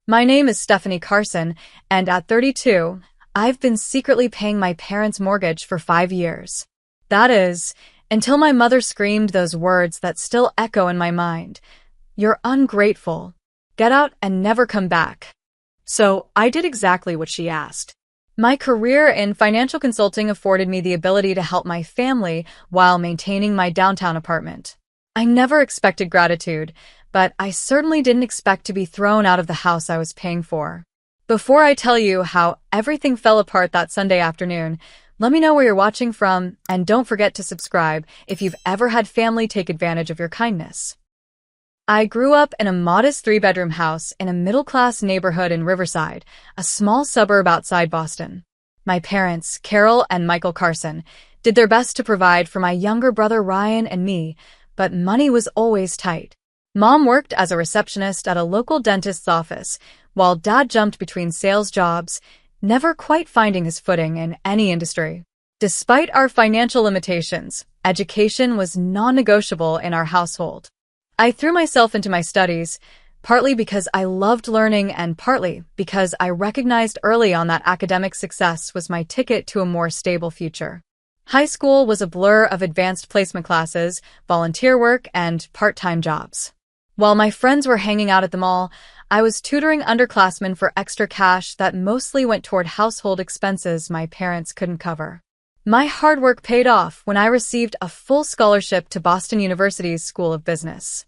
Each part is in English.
My name is Stephanie Carson, and at 32, I've been secretly paying my parents' mortgage for 5 years. That is, until my mother screamed those words that still echo in my mind. "You're ungrateful. Get out and never come back." So I did exactly what she asked. My career in financial consulting afforded me the ability to help my family while maintaining my downtown apartment. I never expected gratitude, but I certainly didn't expect to be thrown out of the house I was paying for. Before I tell you how everything fell apart that Sunday afternoon, let me know where you're watching from, and don't forget to subscribe if you've ever had family take advantage of your kindness. I grew up in a modest three-bedroom house in a middle-class neighborhood in Riverside, a small suburb outside Boston. My parents, Carol and Michael Carson, did their best to provide for my younger brother Ryan and me, but money was always tight. Mom worked as a receptionist at a local dentist's office, while Dad jumped between sales jobs, never quite finding his footing in any industry. Despite our financial limitations, education was non-negotiable in our household. I threw myself into my studies, partly because I loved learning and partly because I recognized early on that academic success was my ticket to a more stable future. High school was a blur of advanced placement classes, volunteer work, and part-time jobs. While my friends were hanging out at the mall, I was tutoring underclassmen for extra cash that mostly went toward household expenses my parents couldn't cover. My hard work paid off when I received a full scholarship to Boston University's School of Business.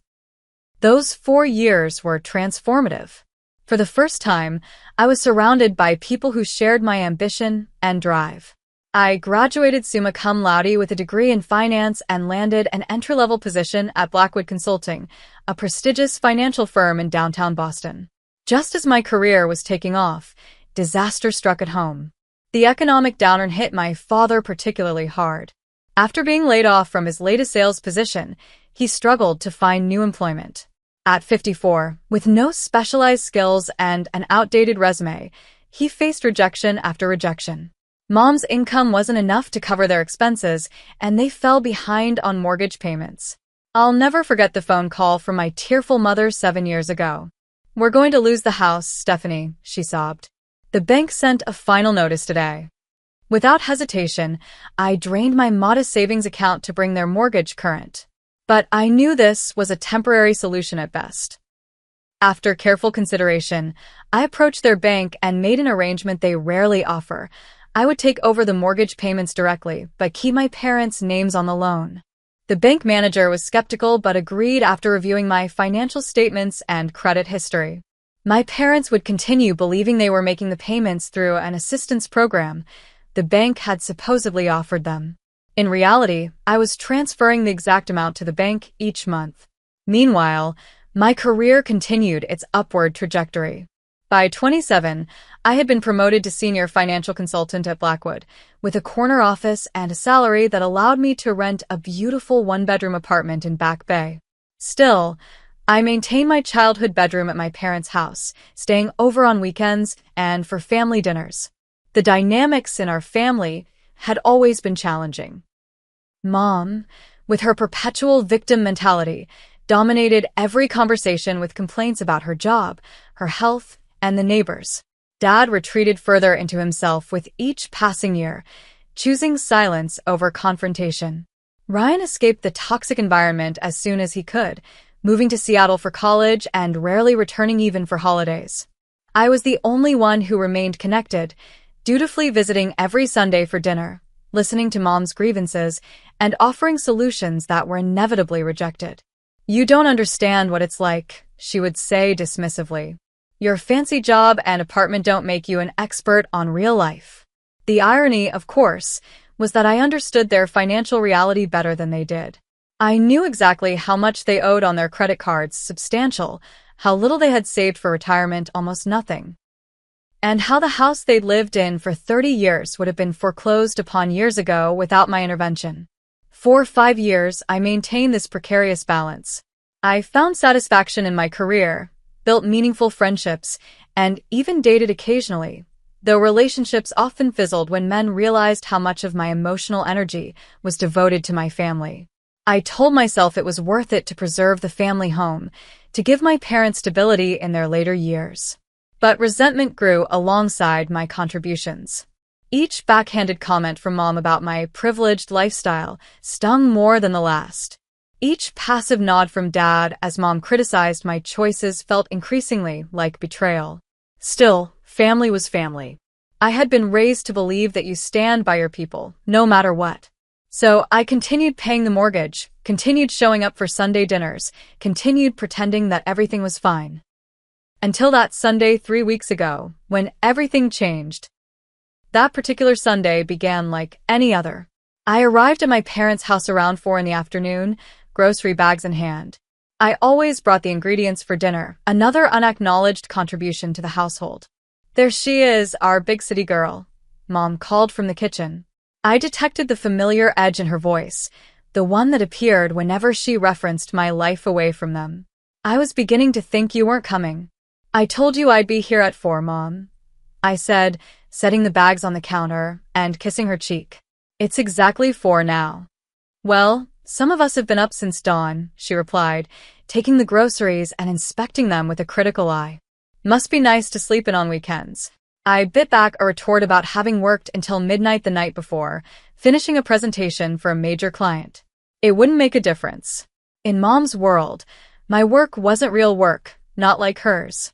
Those 4 years were transformative. For the first time, I was surrounded by people who shared my ambition and drive. I graduated summa cum laude with a degree in finance and landed an entry-level position at Blackwood Consulting, a prestigious financial firm in downtown Boston. Just as my career was taking off, disaster struck at home. The economic downturn hit my father particularly hard. After being laid off from his latest sales position, he struggled to find new employment. At 54, with no specialized skills and an outdated resume, he faced rejection after rejection. Mom's income wasn't enough to cover their expenses, and they fell behind on mortgage payments. I'll never forget the phone call from my tearful mother 7 years ago. "We're going to lose the house, Stephanie," she sobbed. "The bank sent a final notice today." Without hesitation, I drained my modest savings account to bring their mortgage current. But I knew this was a temporary solution at best. After careful consideration, I approached their bank and made an arrangement they rarely offer. I would take over the mortgage payments directly, but keep my parents' names on the loan. The bank manager was skeptical but agreed after reviewing my financial statements and credit history. My parents would continue believing they were making the payments through an assistance program the bank had supposedly offered them. In reality, I was transferring the exact amount to the bank each month. Meanwhile, my career continued its upward trajectory. By 27, I had been promoted to senior financial consultant at Blackwood, with a corner office and a salary that allowed me to rent a beautiful one-bedroom apartment in Back Bay. Still, I maintained my childhood bedroom at my parents' house, staying over on weekends and for family dinners. The dynamics in our family had always been challenging. Mom, with her perpetual victim mentality, dominated every conversation with complaints about her job, her health, and the neighbors. Dad retreated further into himself with each passing year, choosing silence over confrontation. Ryan escaped the toxic environment as soon as he could, moving to Seattle for college and rarely returning even for holidays. I was the only one who remained connected, dutifully visiting every Sunday for dinner, listening to Mom's grievances, and offering solutions that were inevitably rejected. "You don't understand what it's like," she would say dismissively. "Your fancy job and apartment don't make you an expert on real life." The irony, of course, was that I understood their financial reality better than they did. I knew exactly how much they owed on their credit cards, substantial, how little they had saved for retirement, almost nothing, and how the house they'd lived in for 30 years would have been foreclosed upon years ago without my intervention. For 5 years, I maintained this precarious balance. I found satisfaction in my career, built meaningful friendships, and even dated occasionally, though relationships often fizzled when men realized how much of my emotional energy was devoted to my family. I told myself it was worth it to preserve the family home, to give my parents stability in their later years. But resentment grew alongside my contributions. Each backhanded comment from Mom about my privileged lifestyle stung more than the last. Each passive nod from Dad as Mom criticized my choices felt increasingly like betrayal. Still, family was family. I had been raised to believe that you stand by your people, no matter what. So I continued paying the mortgage, continued showing up for Sunday dinners, continued pretending that everything was fine. Until that Sunday 3 weeks ago, when everything changed. That particular Sunday began like any other. I arrived at my parents' house around 4 in the afternoon, grocery bags in hand. I always brought the ingredients for dinner, another unacknowledged contribution to the household. There she is, our big city girl, Mom called from the kitchen. I detected the familiar edge in her voice, the one that appeared whenever she referenced my life away from them. I was beginning to think you weren't coming. I told you I'd be here at 4, Mom, I said, setting the bags on the counter and kissing her cheek. It's exactly 4 now. Well, some of us have been up since dawn, she replied, taking the groceries and inspecting them with a critical eye. Must be nice to sleep in on weekends. I bit back a retort about having worked until midnight the night before, finishing a presentation for a major client. It wouldn't make a difference. In Mom's world, my work wasn't real work, not like hers.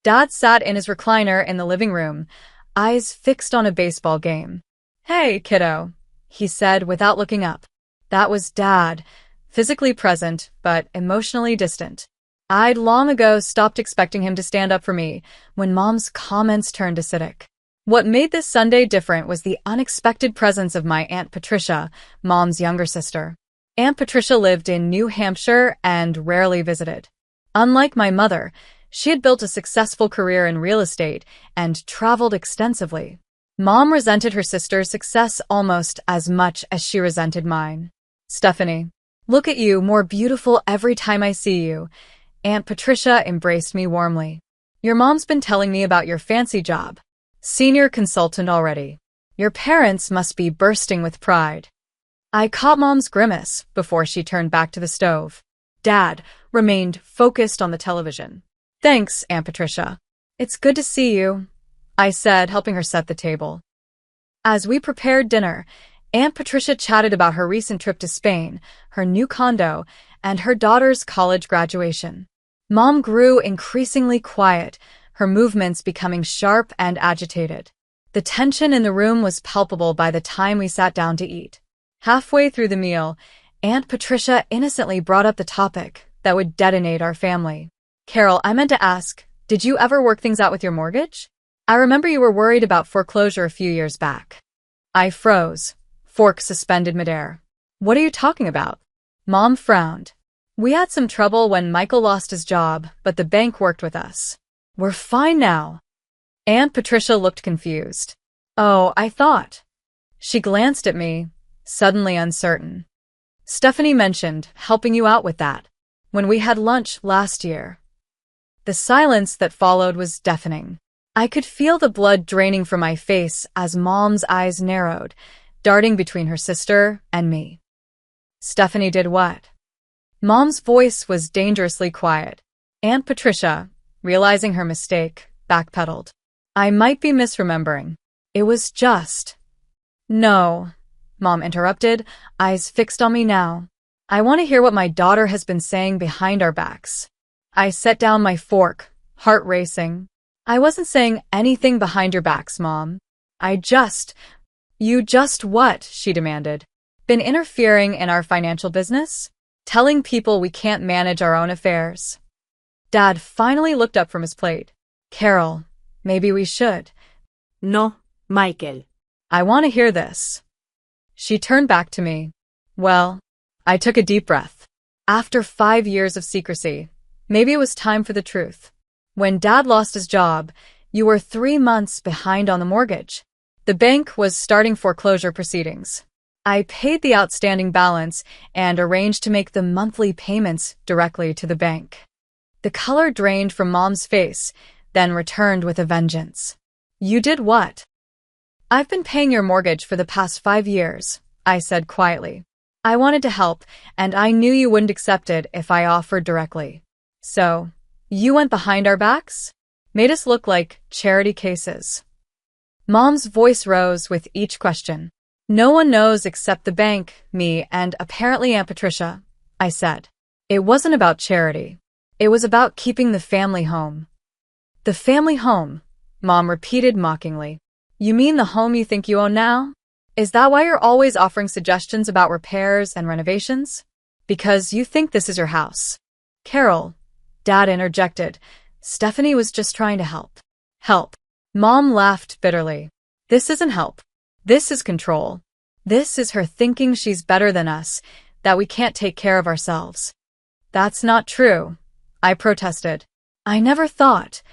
Dad sat in his recliner in the living room, eyes fixed on a baseball game. Hey, kiddo, he said without looking up. That was Dad, physically present, but emotionally distant. I'd long ago stopped expecting him to stand up for me when Mom's comments turned acidic. What made this Sunday different was the unexpected presence of my Aunt Patricia, Mom's younger sister. Aunt Patricia lived in New Hampshire and rarely visited. Unlike my mother, she had built a successful career in real estate and traveled extensively. Mom resented her sister's success almost as much as she resented mine. Stephanie, look at you, more beautiful every time I see you. Aunt Patricia embraced me warmly. Your mom's been telling me about your fancy job. Senior consultant already. Your parents must be bursting with pride. I caught Mom's grimace before she turned back to the stove. Dad remained focused on the television. Thanks, Aunt Patricia. It's good to see you, I said, helping her set the table. As we prepared dinner, Aunt Patricia chatted about her recent trip to Spain, her new condo, and her daughter's college graduation. Mom grew increasingly quiet, her movements becoming sharp and agitated. The tension in the room was palpable by the time we sat down to eat. Halfway through the meal, Aunt Patricia innocently brought up the topic that would detonate our family. Carol, I meant to ask, did you ever work things out with your mortgage? I remember you were worried about foreclosure a few years back. I froze, fork suspended midair. What are you talking about? Mom frowned. We had some trouble when Michael lost his job, but the bank worked with us. We're fine now. Aunt Patricia looked confused. Oh, I thought. She glanced at me, suddenly uncertain. Stephanie mentioned helping you out with that when we had lunch last year. The silence that followed was deafening. I could feel the blood draining from my face as Mom's eyes narrowed, darting between her sister and me. Stephanie did what? Mom's voice was dangerously quiet. Aunt Patricia, realizing her mistake, backpedaled. I might be misremembering. It was just... No, Mom interrupted, eyes fixed on me now. I want to hear what my daughter has been saying behind our backs. I set down my fork, heart racing. I wasn't saying anything behind your backs, Mom. You just what? She demanded. Been interfering in our financial business? Telling people we can't manage our own affairs? Dad finally looked up from his plate. Carol, maybe we should. No, Michael. I want to hear this. She turned back to me. Well, I took a deep breath. After 5 years of secrecy, maybe it was time for the truth. When Dad lost his job, you were 3 months behind on the mortgage. The bank was starting foreclosure proceedings. I paid the outstanding balance and arranged to make the monthly payments directly to the bank. The color drained from Mom's face, then returned with a vengeance. You did what? I've been paying your mortgage for the past 5 years, I said quietly. I wanted to help, and I knew you wouldn't accept it if I offered directly. So, you went behind our backs? made us look like charity cases. Mom's voice rose with each question. No one knows except the bank, me, and apparently Aunt Patricia, I said. It wasn't about charity. It was about keeping the family home. The family home, Mom repeated mockingly. You mean the home you think you own now? Is that why you're always offering suggestions about repairs and renovations? Because you think this is your house. Carol, Dad interjected. Stephanie was just trying to help. Help. Mom laughed bitterly. This isn't help. This is control. This is her thinking she's better than us, that we can't take care of ourselves. That's not true, I protested. I never thought.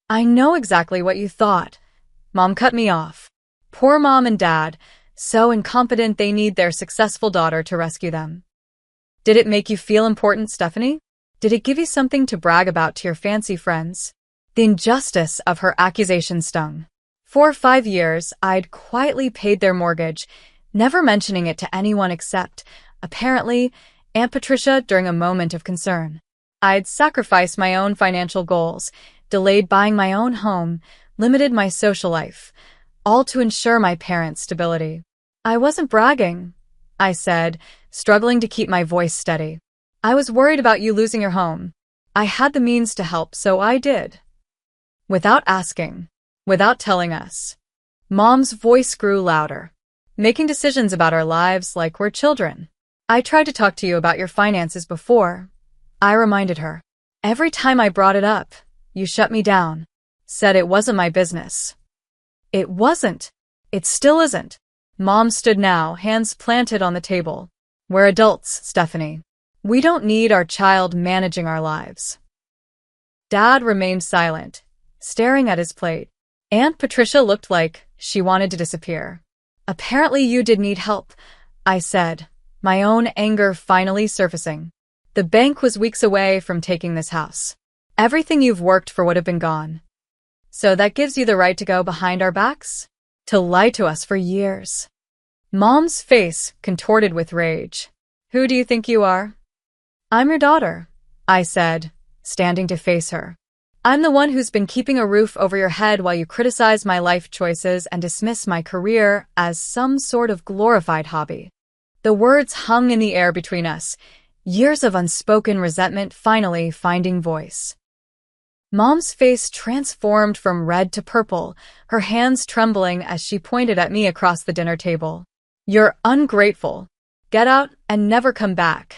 I know exactly what you thought. Mom cut me off. Poor Mom and Dad, so incompetent they need their successful daughter to rescue them. Did it make you feel important, Stephanie? Did it give you something to brag about to your fancy friends? The injustice of her accusation stung. For 5 years, I'd quietly paid their mortgage, never mentioning it to anyone except, apparently, Aunt Patricia during a moment of concern. I'd sacrificed my own financial goals, delayed buying my own home, limited my social life, all to ensure my parents' stability. I wasn't bragging, I said, struggling to keep my voice steady. I was worried about you losing your home. I had the means to help, so I did. Without asking, without telling us. Mom's voice grew louder, making decisions about our lives like we're children. I tried to talk to you about your finances before, I reminded her. Every time I brought it up, you shut me down, said it wasn't my business. It wasn't. It still isn't. Mom stood now, hands planted on the table. We're adults, Stephanie. We don't need our child managing our lives. Dad remained silent, staring at his plate. Aunt Patricia looked like she wanted to disappear. Apparently you did need help, I said, my own anger finally surfacing. The bank was weeks away from taking this house. Everything you've worked for would have been gone. So that gives you the right to go behind our backs? To lie to us for years. Mom's face contorted with rage. Who do you think you are? I'm your daughter, I said, standing to face her. I'm the one who's been keeping a roof over your head while you criticize my life choices and dismiss my career as some sort of glorified hobby. The words hung in the air between us, years of unspoken resentment finally finding voice. Mom's face transformed from red to purple, her hands trembling as she pointed at me across the dinner table. You're ungrateful. Get out and never come back.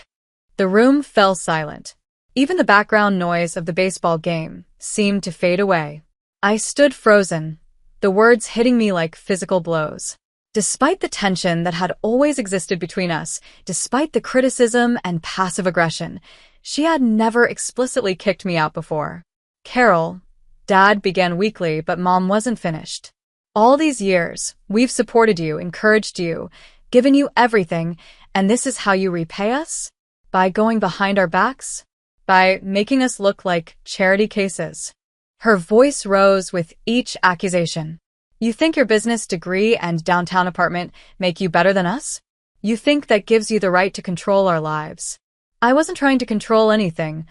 The room fell silent. Even the background noise of the baseball game seemed to fade away. I stood frozen, the words hitting me like physical blows. Despite the tension that had always existed between us, despite the criticism and passive aggression, she had never explicitly kicked me out before. Carol, Dad began weakly, but Mom wasn't finished. All these years, we've supported you, encouraged you, given you everything, and this is how you repay us? By going behind our backs? By making us look like charity cases? Her voice rose with each accusation. You think your business degree and downtown apartment make you better than us? You think that gives you the right to control our lives? I wasn't trying to control anything,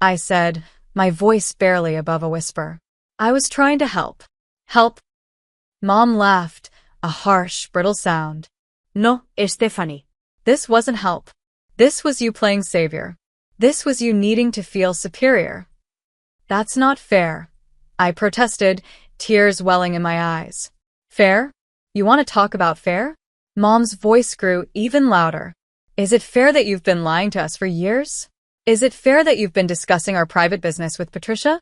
I said, my voice barely above a whisper. I was trying to help. Help. Mom laughed, a harsh, brittle sound. No, Stephanie. This wasn't help. This was you playing savior. This was you needing to feel superior. That's not fair, I protested, tears welling in my eyes. Fair? You want to talk about fair? Mom's voice grew even louder. Is it fair that you've been lying to us for years? Is it fair that you've been discussing our private business with Patricia?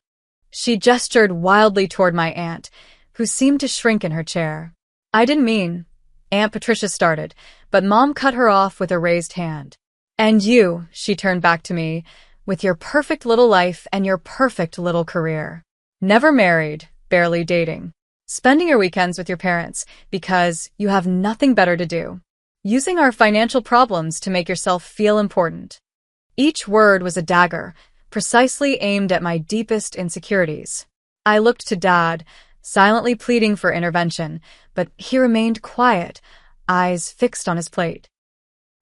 She gestured wildly toward my aunt, who seemed to shrink in her chair. I didn't mean. Aunt Patricia started, but Mom cut her off with a raised hand. And you, she turned back to me, with your perfect little life and your perfect little career. Never married, barely dating. Spending your weekends with your parents because you have nothing better to do. Using our financial problems to make yourself feel important. Each word was a dagger, precisely aimed at my deepest insecurities. I looked to Dad, silently pleading for intervention, but he remained quiet, eyes fixed on his plate.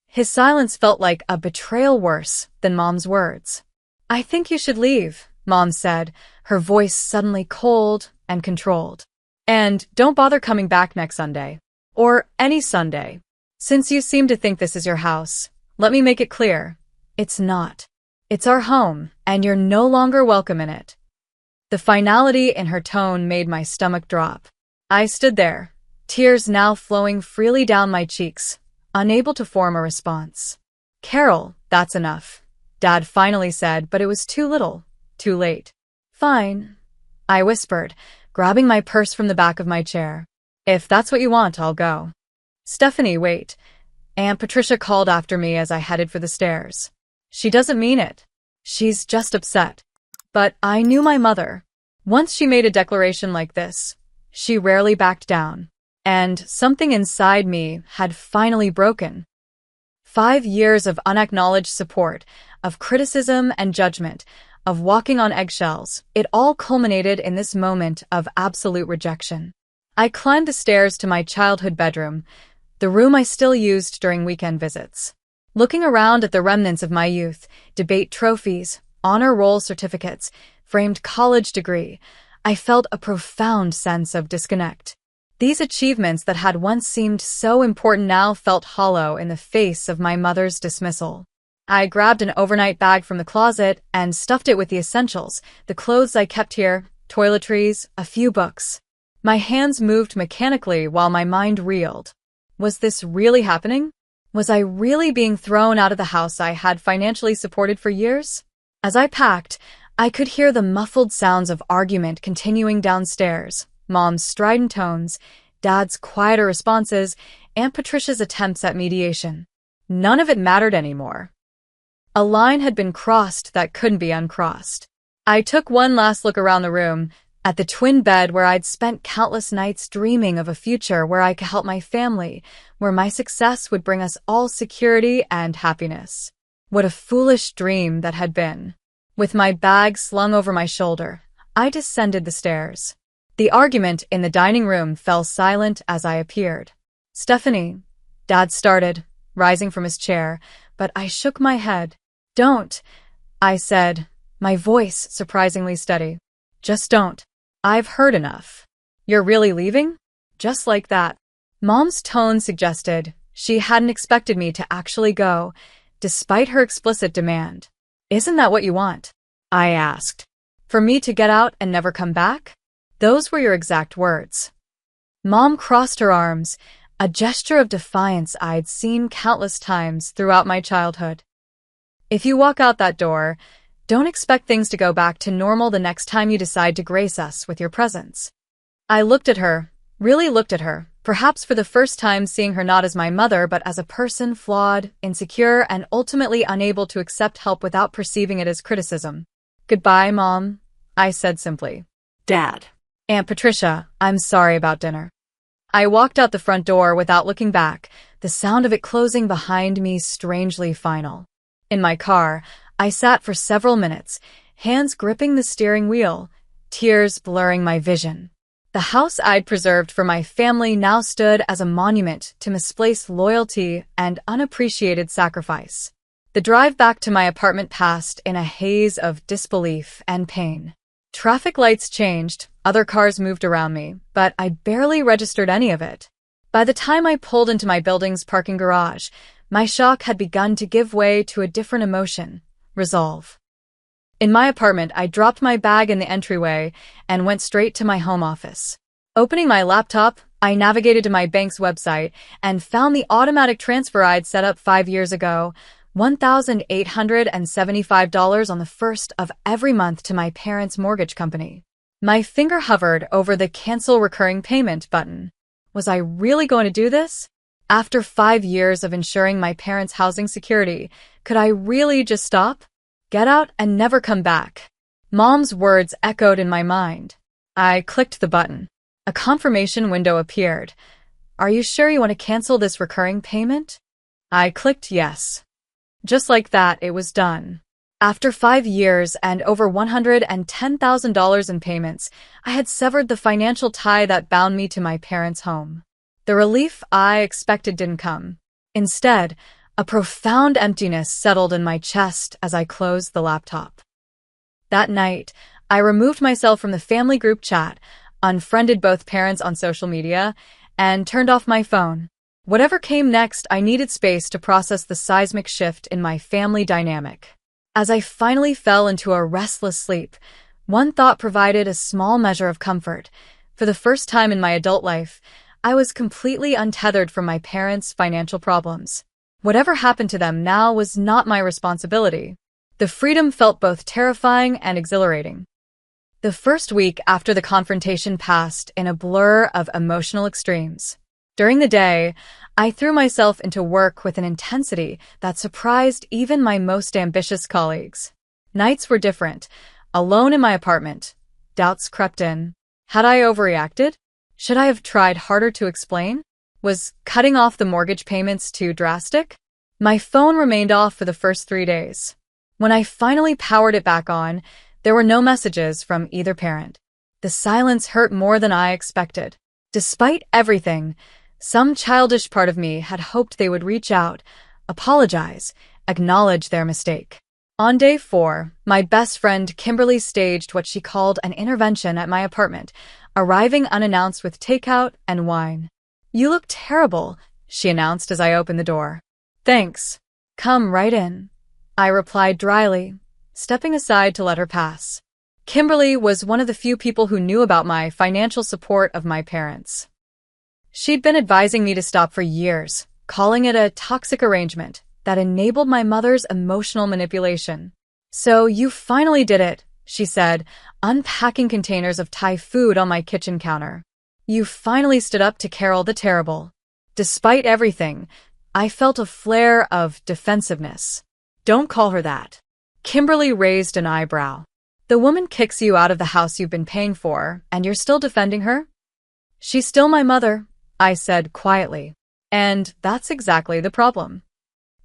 His silence felt like a betrayal worse than Mom's words. I think you should leave, Mom said, her voice suddenly cold and controlled. And don't bother coming back next Sunday. Or any Sunday. Since you seem to think this is your house, let me make it clear. It's not. It's our home, and you're no longer welcome in it. The finality in her tone made my stomach drop. I stood there, tears now flowing freely down my cheeks, unable to form a response. Carol, that's enough, Dad finally said, but it was too little, too late. Fine, I whispered, grabbing my purse from the back of my chair. If that's what you want, I'll go. Stephanie, wait. Aunt Patricia called after me as I headed for the stairs. She doesn't mean it. She's just upset. But I knew my mother. Once she made a declaration like this, she rarely backed down. And something inside me had finally broken. 5 years of unacknowledged support, of criticism and judgment, of walking on eggshells, it all culminated in this moment of absolute rejection. I climbed the stairs to my childhood bedroom, the room I still used during weekend visits. Looking around at the remnants of my youth, debate trophies, honor roll certificates, framed college degree, I felt a profound sense of disconnect. These achievements that had once seemed so important now felt hollow in the face of my mother's dismissal. I grabbed an overnight bag from the closet and stuffed it with the essentials, the clothes I kept here, toiletries, a few books. My hands moved mechanically while my mind reeled. Was this really happening? Was I really being thrown out of the house I had financially supported for years? As I packed, I could hear the muffled sounds of argument continuing downstairs, Mom's strident tones, Dad's quieter responses, Aunt Patricia's attempts at mediation. None of it mattered anymore. A line had been crossed that couldn't be uncrossed. I took one last look around the room, at the twin bed where I'd spent countless nights dreaming of a future where I could help my family, where my success would bring us all security and happiness. What a foolish dream that had been. With my bag slung over my shoulder, I descended the stairs. The argument in the dining room fell silent as I appeared. Stephanie, Dad started, rising from his chair, but I shook my head. Don't, I said, my voice surprisingly steady. Just don't. I've heard enough. You're really leaving? Just like that. Mom's tone suggested she hadn't expected me to actually go, despite her explicit demand. Isn't that what you want? I asked. For me to get out and never come back? Those were your exact words. Mom crossed her arms, a gesture of defiance I'd seen countless times throughout my childhood. If you walk out that door, don't expect things to go back to normal the next time you decide to grace us with your presence. I looked at her, really looked at her, perhaps for the first time seeing her not as my mother but as a person flawed, insecure, and ultimately unable to accept help without perceiving it as criticism. Goodbye, Mom, I said simply. Dad. Aunt Patricia, I'm sorry about dinner. I walked out the front door without looking back, the sound of it closing behind me strangely final. In my car, I sat for several minutes, hands gripping the steering wheel, tears blurring my vision. The house I'd preserved for my family now stood as a monument to misplaced loyalty and unappreciated sacrifice. The drive back to my apartment passed in a haze of disbelief and pain. Traffic lights changed, other cars moved around me, but I barely registered any of it. By the time I pulled into my building's parking garage, my shock had begun to give way to a different emotion. Resolve. In my apartment, I dropped my bag in the entryway and went straight to my home office. Opening my laptop, I navigated to my bank's website and found the automatic transfer I'd set up 5 years ago, $1,875 on the first of every month to my parents' mortgage company. My finger hovered over the Cancel Recurring Payment button. Was I really going to do this? After 5 years of ensuring my parents' housing security, could I really just stop? Get out and never come back. Mom's words echoed in my mind. I clicked the button. A confirmation window appeared. Are you sure you want to cancel this recurring payment? I clicked yes. Just like that, it was done. After 5 years and over $110,000 in payments, I had severed the financial tie that bound me to my parents' home. The relief I expected didn't come. Instead, a profound emptiness settled in my chest as I closed the laptop. That night, I removed myself from the family group chat, unfriended both parents on social media, and turned off my phone. Whatever came next, I needed space to process the seismic shift in my family dynamic. As I finally fell into a restless sleep, one thought provided a small measure of comfort. For the first time in my adult life, I was completely untethered from my parents' financial problems. Whatever happened to them now was not my responsibility. The freedom felt both terrifying and exhilarating. The first week after the confrontation passed in a blur of emotional extremes. During the day, I threw myself into work with an intensity that surprised even my most ambitious colleagues. Nights were different. Alone in my apartment, doubts crept in. Had I overreacted? Should I have tried harder to explain? Was cutting off the mortgage payments too drastic? My phone remained off for the first 3 days. When I finally powered it back on, there were no messages from either parent. The silence hurt more than I expected. Despite everything, some childish part of me had hoped they would reach out, apologize, acknowledge their mistake. On day 4, my best friend Kimberly staged what she called an intervention at my apartment, arriving unannounced with takeout and wine. "You look terrible," she announced as I opened the door. "Thanks. Come right in," I replied dryly, stepping aside to let her pass. Kimberly was one of the few people who knew about my financial support of my parents. She'd been advising me to stop for years, calling it a toxic arrangement that enabled my mother's emotional manipulation. "So you finally did it," she said, unpacking containers of Thai food on my kitchen counter. "You finally stood up to Carol the Terrible." Despite everything, I felt a flare of defensiveness. "Don't call her that." Kimberly raised an eyebrow. "The woman kicks you out of the house you've been paying for, and you're still defending her?" "She's still my mother," I said quietly. "And that's exactly the problem."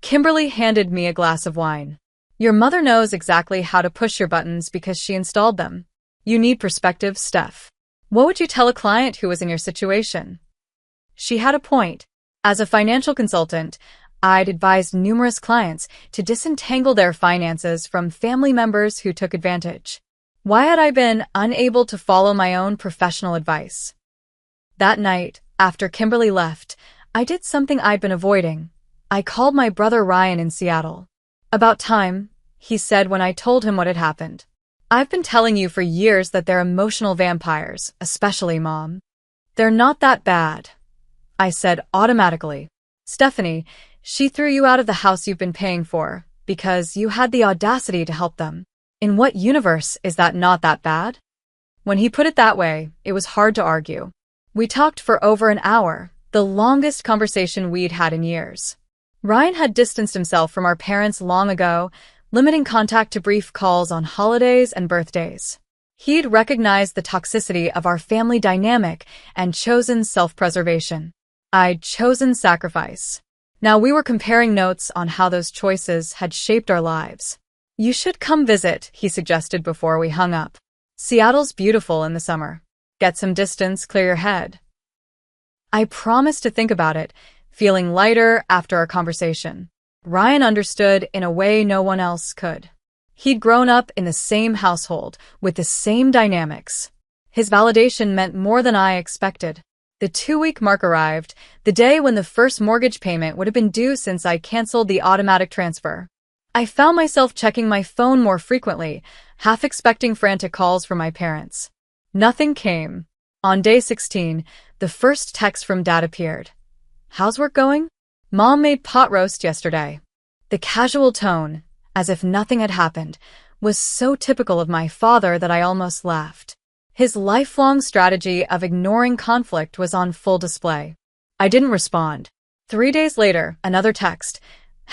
Kimberly handed me a glass of wine. "Your mother knows exactly how to push your buttons because she installed them. You need perspective, Steph. What would you tell a client who was in your situation?" She had a point. As a financial consultant, I'd advised numerous clients to disentangle their finances from family members who took advantage. Why had I been unable to follow my own professional advice? That night, after Kimberly left, I did something I'd been avoiding. I called my brother Ryan in Seattle. "About time," he said when I told him what had happened. "I've been telling you for years that they're emotional vampires, especially Mom." "They're not that bad," I said automatically. "Stephanie, she threw you out of the house you've been paying for because you had the audacity to help them. In what universe is that not that bad?" When he put it that way, it was hard to argue. We talked for over an hour, the longest conversation we'd had in years. Ryan had distanced himself from our parents long ago, limiting contact to brief calls on holidays and birthdays. He'd recognized the toxicity of our family dynamic and chosen self-preservation. I'd chosen sacrifice. Now we were comparing notes on how those choices had shaped our lives. "You should come visit," he suggested before we hung up. "Seattle's beautiful in the summer. Get some distance, clear your head." I promised to think about it, feeling lighter after our conversation. Ryan understood in a way no one else could. He'd grown up in the same household, with the same dynamics. His validation meant more than I expected. The 2-week mark arrived, the day when the first mortgage payment would have been due since I canceled the automatic transfer. I found myself checking my phone more frequently, half expecting frantic calls from my parents. Nothing came. On day 16, the first text from Dad appeared. "How's work going? Mom made pot roast yesterday." The casual tone, as if nothing had happened, was so typical of my father that I almost laughed. His lifelong strategy of ignoring conflict was on full display. I didn't respond. 3 days later, another text.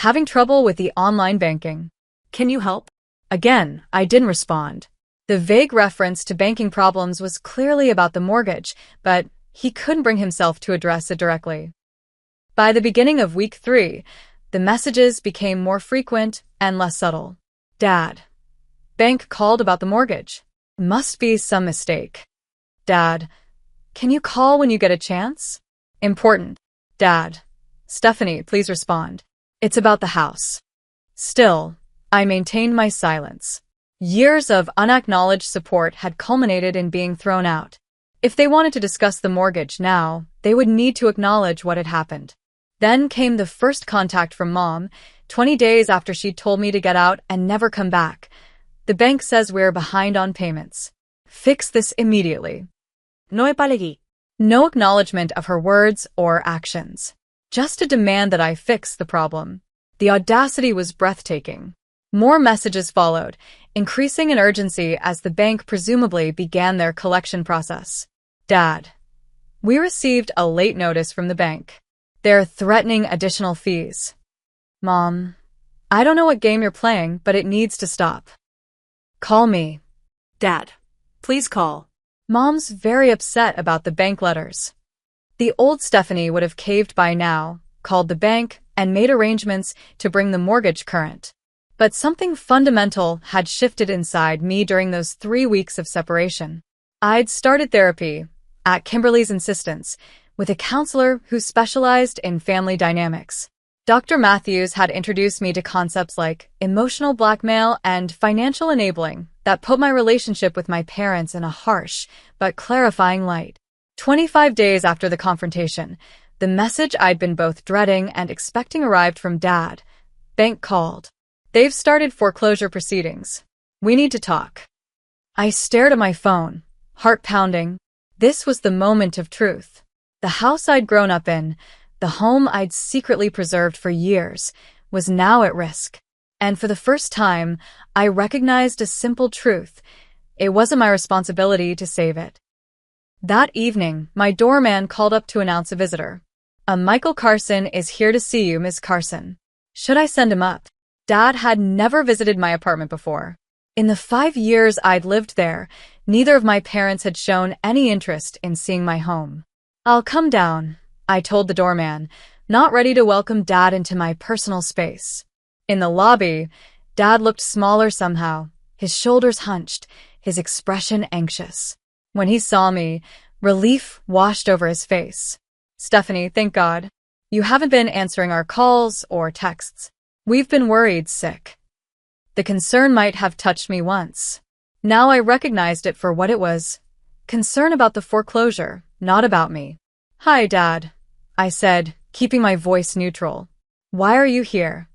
"Having trouble with the online banking. Can you help?" Again, I didn't respond. The vague reference to banking problems was clearly about the mortgage, but he couldn't bring himself to address it directly. By the beginning of week 3, the messages became more frequent and less subtle. "Dad. Bank called about the mortgage. Must be some mistake. Dad. Can you call when you get a chance? Important. Dad. Stephanie, please respond. It's about the house." Still, I maintained my silence. Years of unacknowledged support had culminated in being thrown out. If they wanted to discuss the mortgage now, they would need to acknowledge what had happened. Then came the first contact from Mom, 20 days after she'd told me to get out and never come back. The bank says we're behind on payments. Fix this immediately. No palegui. No acknowledgement of her words or actions. Just a demand that I fix the problem. The audacity was breathtaking. More messages followed, increasing in urgency as the bank presumably began their collection process. Dad. We received a late notice from the bank. They're threatening additional fees. Mom. I don't know what game you're playing, but it needs to stop. Call me. Dad, please call. Mom's very upset about the bank letters. The old Stephanie would have caved by now, called the bank, and made arrangements to bring the mortgage current. But something fundamental had shifted inside me during those 3 weeks of separation. I'd started therapy, at Kimberly's insistence, with a counselor who specialized in family dynamics. Dr. Matthews had introduced me to concepts like emotional blackmail and financial enabling that put my relationship with my parents in a harsh but clarifying light. 25 days after the confrontation, the message I'd been both dreading and expecting arrived from Dad. Bank called. They've started foreclosure proceedings. We need to talk. I stared at my phone, heart pounding. This was the moment of truth. The house I'd grown up in, the home I'd secretly preserved for years, was now at risk. And for the first time, I recognized a simple truth. It wasn't my responsibility to save it. That evening, my doorman called up to announce a visitor. Michael Carson is here to see you, Miss Carson. Should I send him up? Dad had never visited my apartment before. In the 5 years I'd lived there, neither of my parents had shown any interest in seeing my home. I'll come down, I told the doorman, not ready to welcome Dad into my personal space. In the lobby, Dad looked smaller somehow, his shoulders hunched, his expression anxious. When he saw me, relief washed over his face. Stephanie, thank God. You haven't been answering our calls or texts. We've been worried sick. The concern might have touched me once. Now I recognized it for what it was. Concern about the foreclosure, not about me. Hi, Dad, I said, keeping my voice neutral. Why are you here?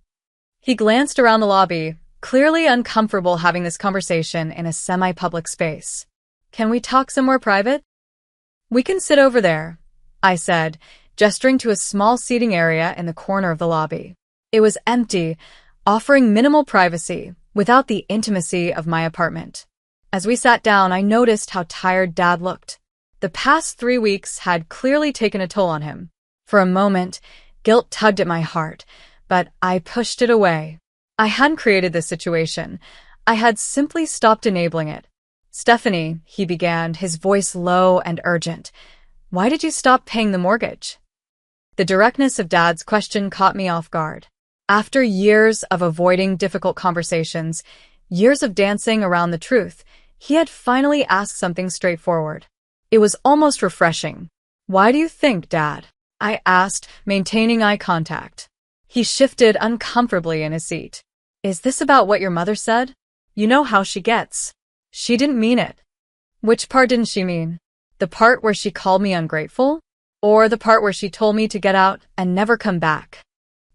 He glanced around the lobby, clearly uncomfortable having this conversation in a semi-public space. Can we talk somewhere private? We can sit over there, I said, gesturing to a small seating area in the corner of the lobby. It was empty, offering minimal privacy, without the intimacy of my apartment. As we sat down, I noticed how tired Dad looked. The past 3 weeks had clearly taken a toll on him. For a moment, guilt tugged at my heart, but I pushed it away. I hadn't created this situation. I had simply stopped enabling it. Stephanie, he began, his voice low and urgent. Why did you stop paying the mortgage? The directness of Dad's question caught me off guard. After years of avoiding difficult conversations, years of dancing around the truth, he had finally asked something straightforward. It was almost refreshing. Why do you think, Dad? I asked, maintaining eye contact. He shifted uncomfortably in his seat. Is this about what your mother said? You know how she gets. She didn't mean it. Which part didn't she mean? The part where she called me ungrateful? Or the part where she told me to get out and never come back?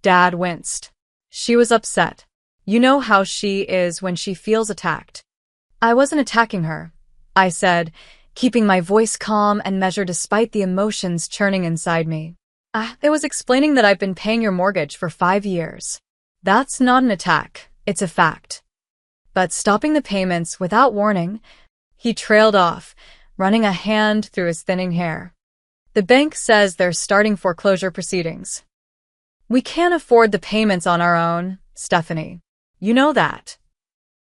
Dad winced. She was upset. You know how she is when she feels attacked. I wasn't attacking her, I said, keeping my voice calm and measured despite the emotions churning inside me. I was explaining that I've been paying your mortgage for 5 years. That's not an attack, it's a fact. But stopping the payments without warning, he trailed off, running a hand through his thinning hair. The bank says they're starting foreclosure proceedings. We can't afford the payments on our own, Stephanie. You know that.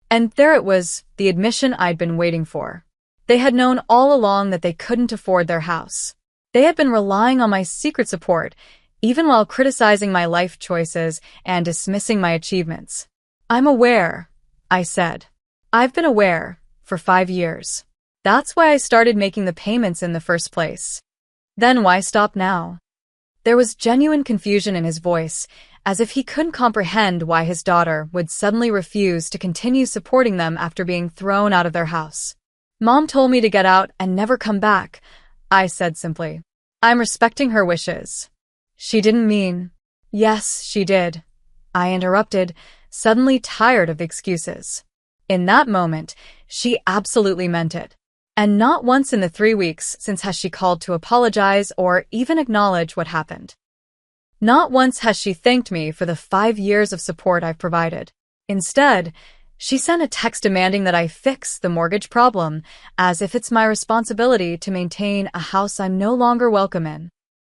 And there it was, the admission I'd been waiting for. They had known all along that they couldn't afford their house. They had been relying on my secret support, even while criticizing my life choices and dismissing my achievements. I'm aware, I said. I've been aware for 5 years. That's why I started making the payments in the first place. Then why stop now? There was genuine confusion in his voice, as if he couldn't comprehend why his daughter would suddenly refuse to continue supporting them after being thrown out of their house. "Mom told me to get out and never come back," I said simply. "I'm respecting her wishes." "She didn't mean—" "Yes, she did," I interrupted, suddenly tired of excuses. In that moment, she absolutely meant it. And not once in the 3 weeks since has she called to apologize or even acknowledge what happened. Not once has she thanked me for the 5 years of support I've provided. Instead, she sent a text demanding that I fix the mortgage problem, as if it's my responsibility to maintain a house I'm no longer welcome in.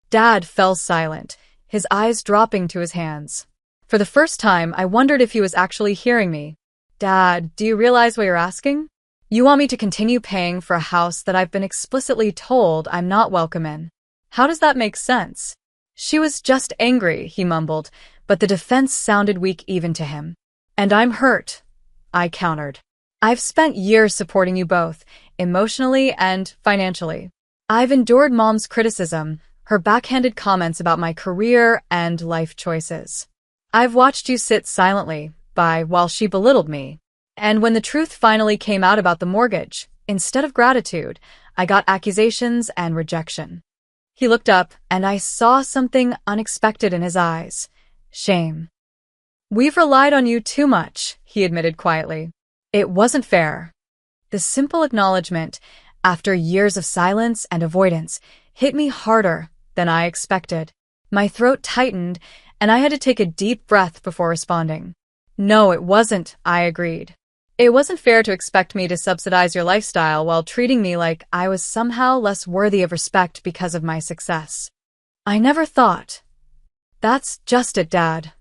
Dad fell silent, his eyes dropping to his hands. For the first time, I wondered if he was actually hearing me. "Dad, do you realize what you're asking? You want me to continue paying for a house that I've been explicitly told I'm not welcome in? How does that make sense?" "She was just angry," he mumbled, but the defense sounded weak even to him. "And I'm hurt," I countered. "I've spent years supporting you both, emotionally and financially. I've endured Mom's criticism, her backhanded comments about my career and life choices. I've watched you sit silently by while she belittled me. And when the truth finally came out about the mortgage, instead of gratitude, I got accusations and rejection." He looked up, and I saw something unexpected in his eyes. Shame. "We've relied on you too much," he admitted quietly. "It wasn't fair." The simple acknowledgement, after years of silence and avoidance, hit me harder than I expected. My throat tightened, and I had to take a deep breath before responding. "No, it wasn't," I agreed. "It wasn't fair to expect me to subsidize your lifestyle while treating me like I was somehow less worthy of respect because of my success. I never thought—" "That's just it, Dad,"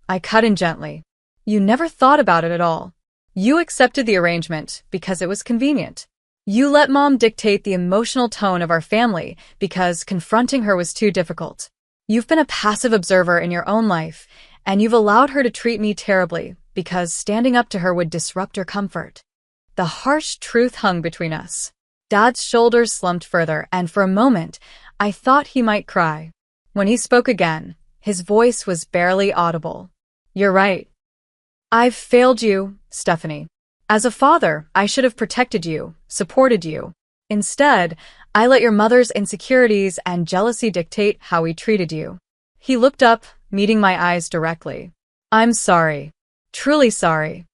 I cut in gently. "You never thought about it at all. You accepted the arrangement because it was convenient. You let Mom dictate the emotional tone of our family because confronting her was too difficult. You've been a passive observer in your own life, and you've allowed her to treat me terribly because standing up to her would disrupt her comfort." The harsh truth hung between us. Dad's shoulders slumped further, and for a moment, I thought he might cry. When he spoke again, his voice was barely audible. "You're right. I've failed you, Stephanie. As a father, I should have protected you, supported you. Instead, I let your mother's insecurities and jealousy dictate how we treated you." He looked up, meeting my eyes directly. "I'm sorry. Truly sorry."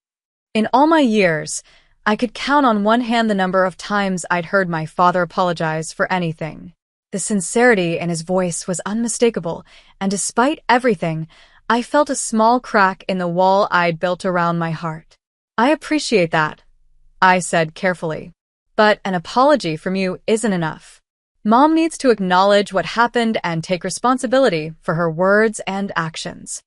In all my years, I could count on one hand the number of times I'd heard my father apologize for anything. The sincerity in his voice was unmistakable, and despite everything, I felt a small crack in the wall I'd built around my heart. "I appreciate that," I said carefully. "But an apology from you isn't enough. Mom needs to acknowledge what happened and take responsibility for her words and actions."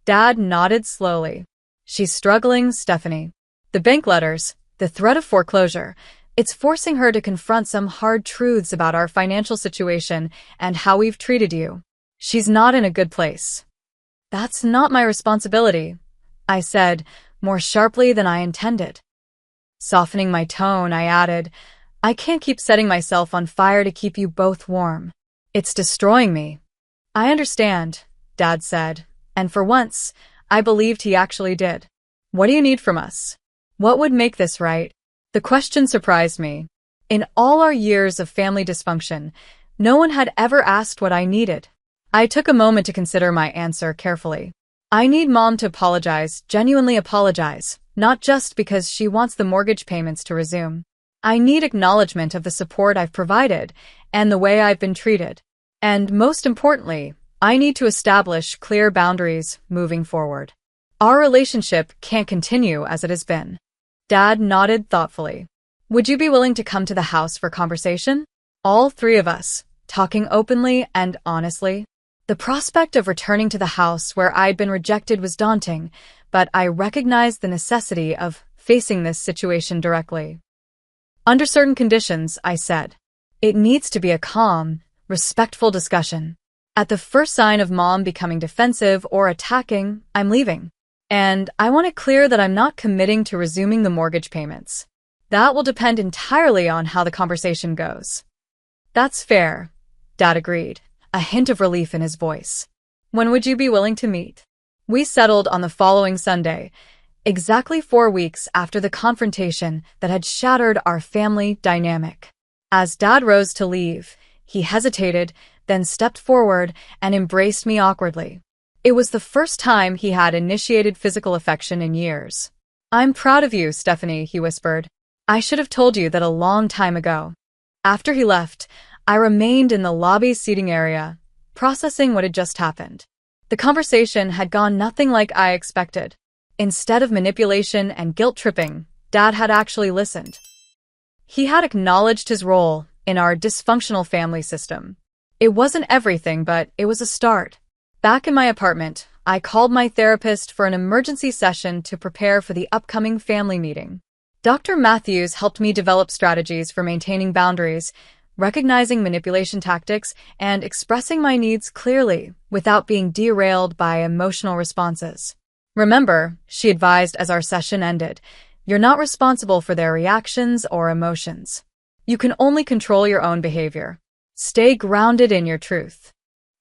Dad nodded slowly. "She's struggling, Stephanie. The bank letters, the threat of foreclosure, it's forcing her to confront some hard truths about our financial situation and how we've treated you. She's not in a good place." "That's not my responsibility," I said, more sharply than I intended. Softening my tone, I added, "I can't keep setting myself on fire to keep you both warm. It's destroying me." "I understand," Dad said, and for once, I believed he actually did. "What do you need from us? What would make this right?" The question surprised me. In all our years of family dysfunction, no one had ever asked what I needed. I took a moment to consider my answer carefully. "I need Mom to apologize, genuinely apologize, not just because she wants the mortgage payments to resume. I need acknowledgement of the support I've provided and the way I've been treated. And most importantly, I need to establish clear boundaries moving forward. Our relationship can't continue as it has been." Dad nodded thoughtfully. "Would you be willing to come to the house for conversation? All 3 of us, talking openly and honestly?" The prospect of returning to the house where I'd been rejected was daunting, but I recognized the necessity of facing this situation directly. "Under certain conditions," I said. "It needs to be a calm, respectful discussion. At the first sign of Mom becoming defensive or attacking, I'm leaving. And I want it clear that I'm not committing to resuming the mortgage payments. That will depend entirely on how the conversation goes." "That's fair," Dad agreed, a hint of relief in his voice. "When would you be willing to meet?" We settled on the following Sunday, exactly 4 weeks after the confrontation that had shattered our family dynamic. As Dad rose to leave, he hesitated, then stepped forward and embraced me awkwardly. It was the first time he had initiated physical affection in years. "I'm proud of you, Stephanie," he whispered. "I should have told you that a long time ago." After he left, I remained in the lobby seating area, processing what had just happened. The conversation had gone nothing like I expected. Instead of manipulation and guilt-tripping, Dad had actually listened. He had acknowledged his role in our dysfunctional family system. It wasn't everything, but it was a start. Back in my apartment, I called my therapist for an emergency session to prepare for the upcoming family meeting. Dr. Matthews helped me develop strategies for maintaining boundaries, recognizing manipulation tactics, and expressing my needs clearly without being derailed by emotional responses. "Remember," she advised as our session ended, "you're not responsible for their reactions or emotions. You can only control your own behavior. Stay grounded in your truth."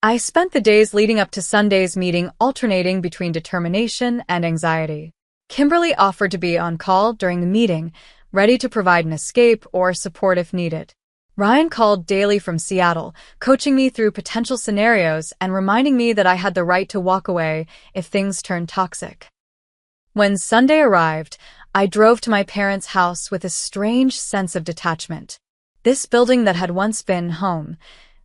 I spent the days leading up to Sunday's meeting alternating between determination and anxiety. Kimberly offered to be on call during the meeting, ready to provide an escape or support if needed. Ryan called daily from Seattle, coaching me through potential scenarios and reminding me that I had the right to walk away if things turned toxic. When Sunday arrived, I drove to my parents' house with a strange sense of detachment. This building that had once been home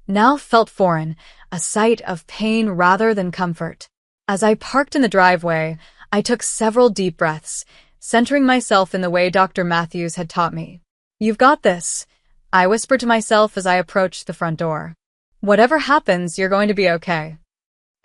now felt foreign, a site of pain rather than comfort. As I parked in the driveway, I took several deep breaths, centering myself in the way Dr. Matthews had taught me. "You've got this," I whispered to myself as I approached the front door. "Whatever happens, you're going to be okay."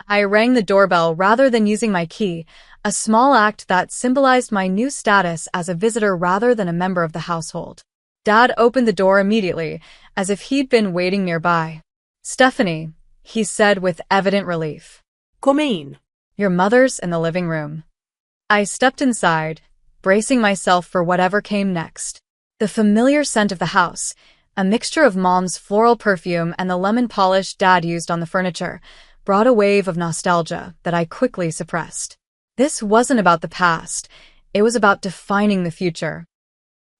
I rang the doorbell rather than using my key, a small act that symbolized my new status as a visitor rather than a member of the household. Dad opened the door immediately, as if he'd been waiting nearby. "Stephanie," he said with evident relief. Come in. "Your mother's in the living room." I stepped inside, bracing myself for whatever came next. The familiar scent of the house, a mixture of Mom's floral perfume and the lemon polish Dad used on the furniture, brought a wave of nostalgia that I quickly suppressed. This wasn't about the past, it was about defining the future.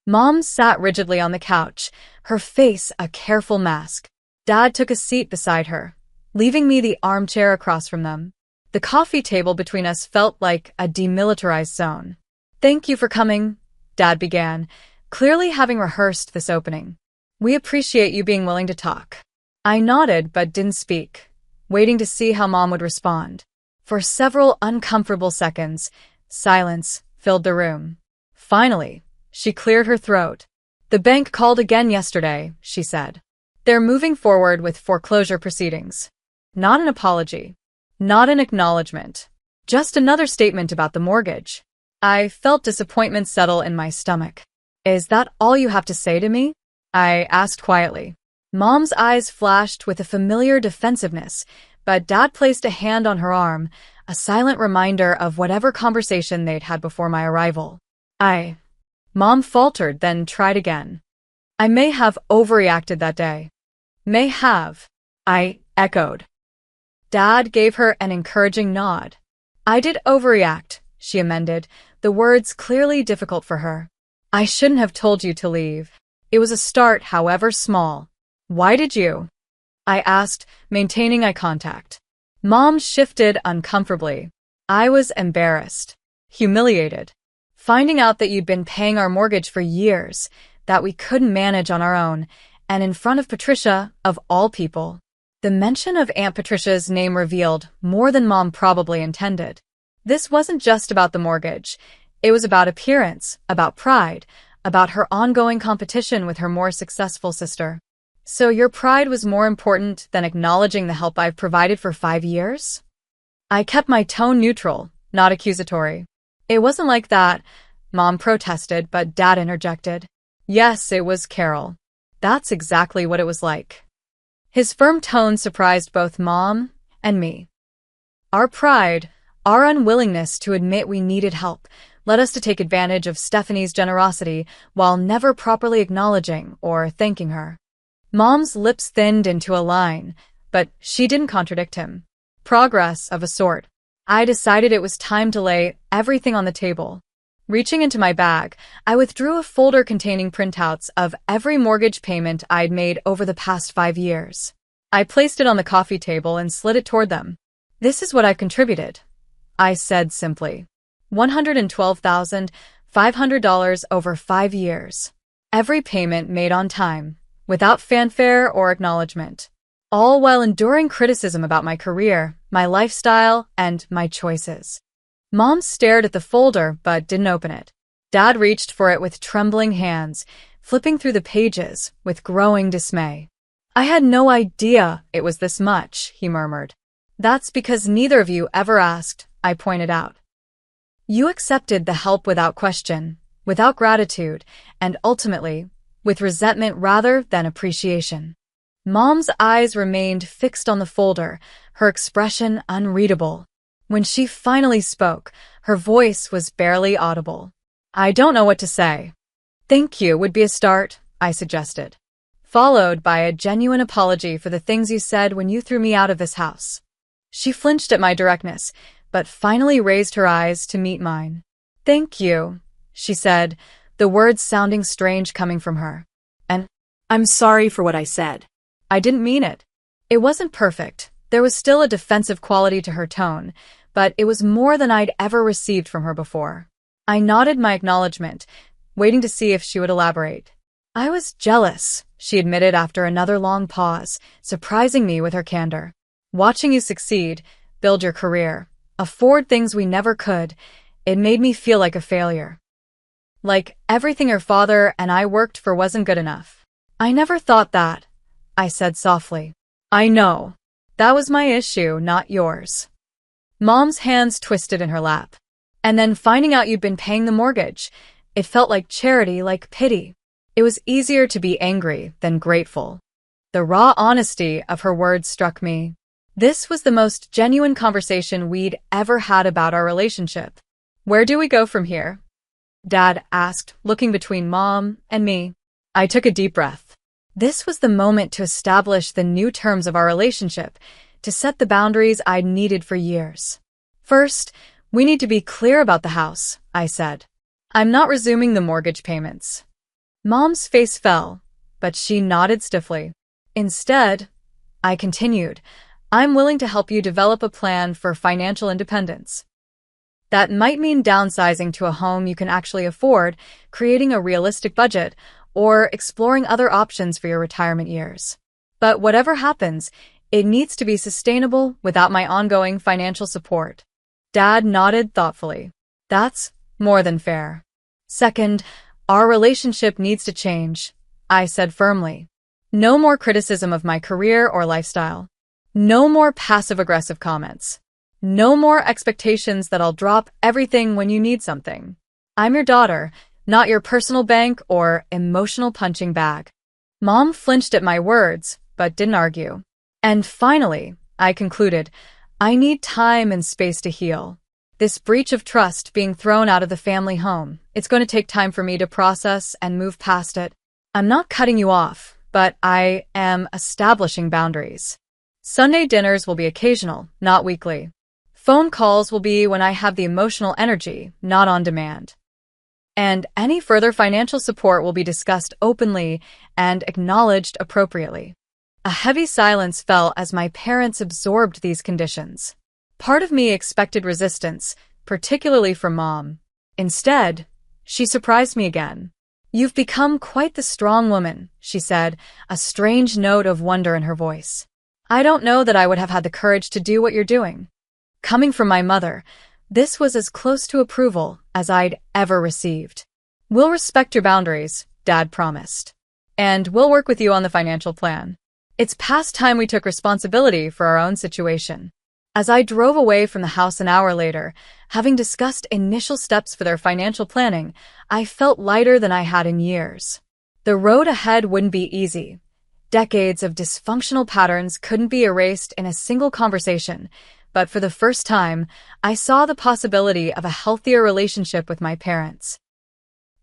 Mom sat rigidly on the couch, her face a careful mask. Dad took a seat beside her, leaving me the armchair across from them. The coffee table between us felt like a demilitarized zone. "Thank you for coming," Dad began, clearly having rehearsed this opening. "We appreciate you being willing to talk." I nodded but didn't speak, waiting to see how Mom would respond. For several uncomfortable seconds, silence filled the room. Finally, she cleared her throat. "The bank called again yesterday," she said. "They're moving forward with foreclosure proceedings." Not an apology. Not an acknowledgement. Just another statement about the mortgage. I felt disappointment settle in my stomach. "Is that all you have to say to me?" I asked quietly. Mom's eyes flashed with a familiar defensiveness, but Dad placed a hand on her arm, a silent reminder of whatever conversation they'd had before my arrival. Mom faltered, then tried again. "I may have overreacted that day." "May have," I echoed. Dad gave her an encouraging nod. "I did overreact," she amended, the words clearly difficult for her. "I shouldn't have told you to leave. It was a start, however small." "Why did you?" I asked, maintaining eye contact. Mom shifted uncomfortably. "I was embarrassed. Humiliated. Finding out that you'd been paying our mortgage for years, that we couldn't manage on our own, and in front of Patricia, of all people." The mention of Aunt Patricia's name revealed more than Mom probably intended. This wasn't just about the mortgage. It was about appearance, about pride, about her ongoing competition with her more successful sister. "So your pride was more important than acknowledging the help I've provided for 5 years?" I kept my tone neutral, not accusatory. "It wasn't like that," Mom protested, but Dad interjected. "Yes, it was, Carol. That's exactly what it was like." His firm tone surprised both Mom and me. Our pride, our unwillingness to admit we needed help, led us to take advantage of Stephanie's generosity while never properly acknowledging or thanking her. Mom's lips thinned into a line, but she didn't contradict him. "Progress, of a sort," I decided it was time to lay everything on the table. Reaching into my bag, I withdrew a folder containing printouts of every mortgage payment I'd made over the past 5 years. I placed it on the coffee table and slid it toward them. "This is what I've contributed," I said simply. $112,500 over 5 years. Every payment made on time, without fanfare or acknowledgement. All while enduring criticism about my career, my lifestyle, and my choices. Mom stared at the folder but didn't open it. Dad reached for it with trembling hands, flipping through the pages with growing dismay. "I had no idea it was this much," he murmured. "That's because neither of you ever asked," I pointed out. "You accepted the help without question, without gratitude, and ultimately, with resentment rather than appreciation." Mom's eyes remained fixed on the folder, her expression unreadable. When she finally spoke, her voice was barely audible. "I don't know what to say." "Thank you would be a start," I suggested, followed by a genuine apology for the things you said when you threw me out of this house. She flinched at my directness, but finally raised her eyes to meet mine. "Thank you," she said, the words sounding strange coming from her. "And I'm sorry for what I said." I didn't mean it. It wasn't perfect. There was still a defensive quality to her tone, but it was more than I'd ever received from her before. I nodded my acknowledgement, waiting to see if she would elaborate. "I was jealous," she admitted after another long pause, surprising me with her candor. "Watching you succeed, build your career, afford things we never could, it made me feel like a failure. Like everything your father and I worked for wasn't good enough." "I never thought that," I said softly. "I know. That was my issue, not yours." Mom's hands twisted in her lap. "And then finding out you'd been paying the mortgage, it felt like charity, like pity. It was easier to be angry than grateful." The raw honesty of her words struck me. This was the most genuine conversation we'd ever had about our relationship. "Where do we go from here?" Dad asked, looking between Mom and me. I took a deep breath. This was the moment to establish the new terms of our relationship, to set the boundaries I'd needed for years. "First, we need to be clear about the house," I said. "I'm not resuming the mortgage payments." Mom's face fell, but she nodded stiffly. "Instead," I continued, "I'm willing to help you develop a plan for financial independence. That might mean downsizing to a home you can actually afford, creating a realistic budget, or exploring other options for your retirement years. But whatever happens, it needs to be sustainable without my ongoing financial support." Dad nodded thoughtfully. "That's more than fair." "Second, our relationship needs to change," I said firmly. "No more criticism of my career or lifestyle. No more passive-aggressive comments. No more expectations that I'll drop everything when you need something. I'm your daughter, not your personal bank or emotional punching bag." Mom flinched at my words, but didn't argue. "And finally," I concluded, "I need time and space to heal. This breach of trust being thrown out of the family home, it's going to take time for me to process and move past it. I'm not cutting you off, but I am establishing boundaries. Sunday dinners will be occasional, not weekly. Phone calls will be when I have the emotional energy, not on demand. And any further financial support will be discussed openly and acknowledged appropriately." A heavy silence fell as my parents absorbed these conditions. Part of me expected resistance, particularly from Mom. Instead, she surprised me again. "You've become quite the strong woman," she said, a strange note of wonder in her voice. "I don't know that I would have had the courage to do what you're doing." Coming from my mother, this was as close to approval as I'd ever received. "We'll respect your boundaries," Dad promised. "And we'll work with you on the financial plan. It's past time we took responsibility for our own situation." As I drove away from the house an hour later, having discussed initial steps for their financial planning, I felt lighter than I had in years. The road ahead wouldn't be easy. Decades of dysfunctional patterns couldn't be erased in a single conversation, but for the first time, I saw the possibility of a healthier relationship with my parents.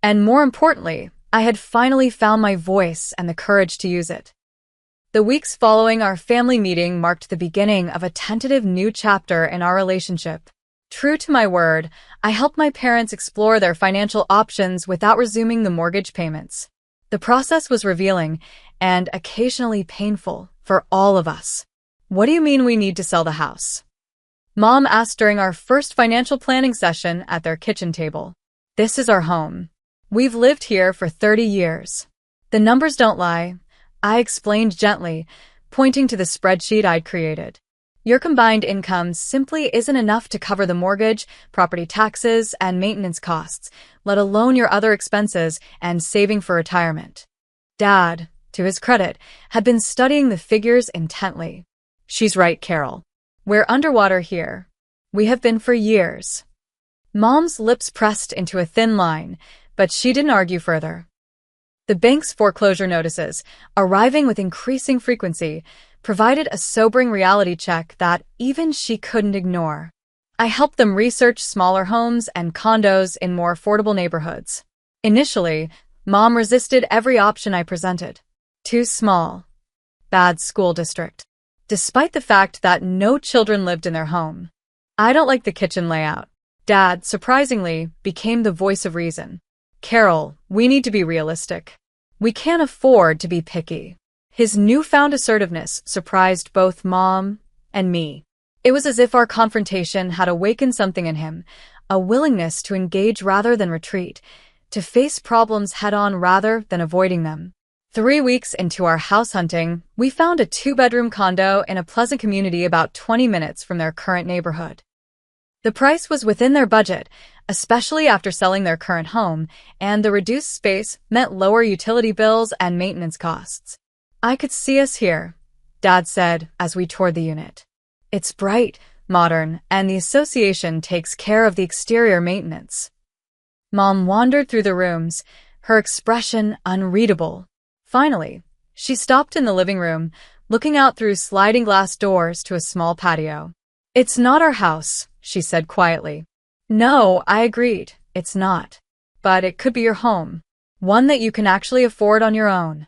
And more importantly, I had finally found my voice and the courage to use it. The weeks following our family meeting marked the beginning of a tentative new chapter in our relationship. True to my word, I helped my parents explore their financial options without resuming the mortgage payments. The process was revealing and occasionally painful for all of us. What do you mean we need to sell the house? Mom asked during our first financial planning session at their kitchen table. This is our home. We've lived here for 30 years. The numbers don't lie, I explained gently, pointing to the spreadsheet I'd created. Your combined income simply isn't enough to cover the mortgage, property taxes, and maintenance costs, let alone your other expenses and saving for retirement. Dad, to his credit, had been studying the figures intently. She's right, Carol. We're underwater here. We have been for years. Mom's lips pressed into a thin line, but she didn't argue further. The bank's foreclosure notices, arriving with increasing frequency, provided a sobering reality check that even she couldn't ignore. I helped them research smaller homes and condos in more affordable neighborhoods. Initially, Mom resisted every option I presented. Too small. Bad school district. Despite the fact that no children lived in their home. I don't like the kitchen layout. Dad, surprisingly, became the voice of reason. Carol, we need to be realistic. We can't afford to be picky. His newfound assertiveness surprised both Mom and me. It was as if our confrontation had awakened something in him, a willingness to engage rather than retreat, to face problems head-on rather than avoiding them. 3 weeks into our house hunting, we found a 2-bedroom condo in a pleasant community about 20 minutes from their current neighborhood. The price was within their budget, especially after selling their current home, and the reduced space meant lower utility bills and maintenance costs. I could see us here, Dad said as we toured the unit. It's bright, modern, and the association takes care of the exterior maintenance. Mom wandered through the rooms, her expression unreadable. Finally, she stopped in the living room, looking out through sliding glass doors to a small patio. It's not our house, she said quietly. No, I agreed, it's not. But it could be your home, one that you can actually afford on your own.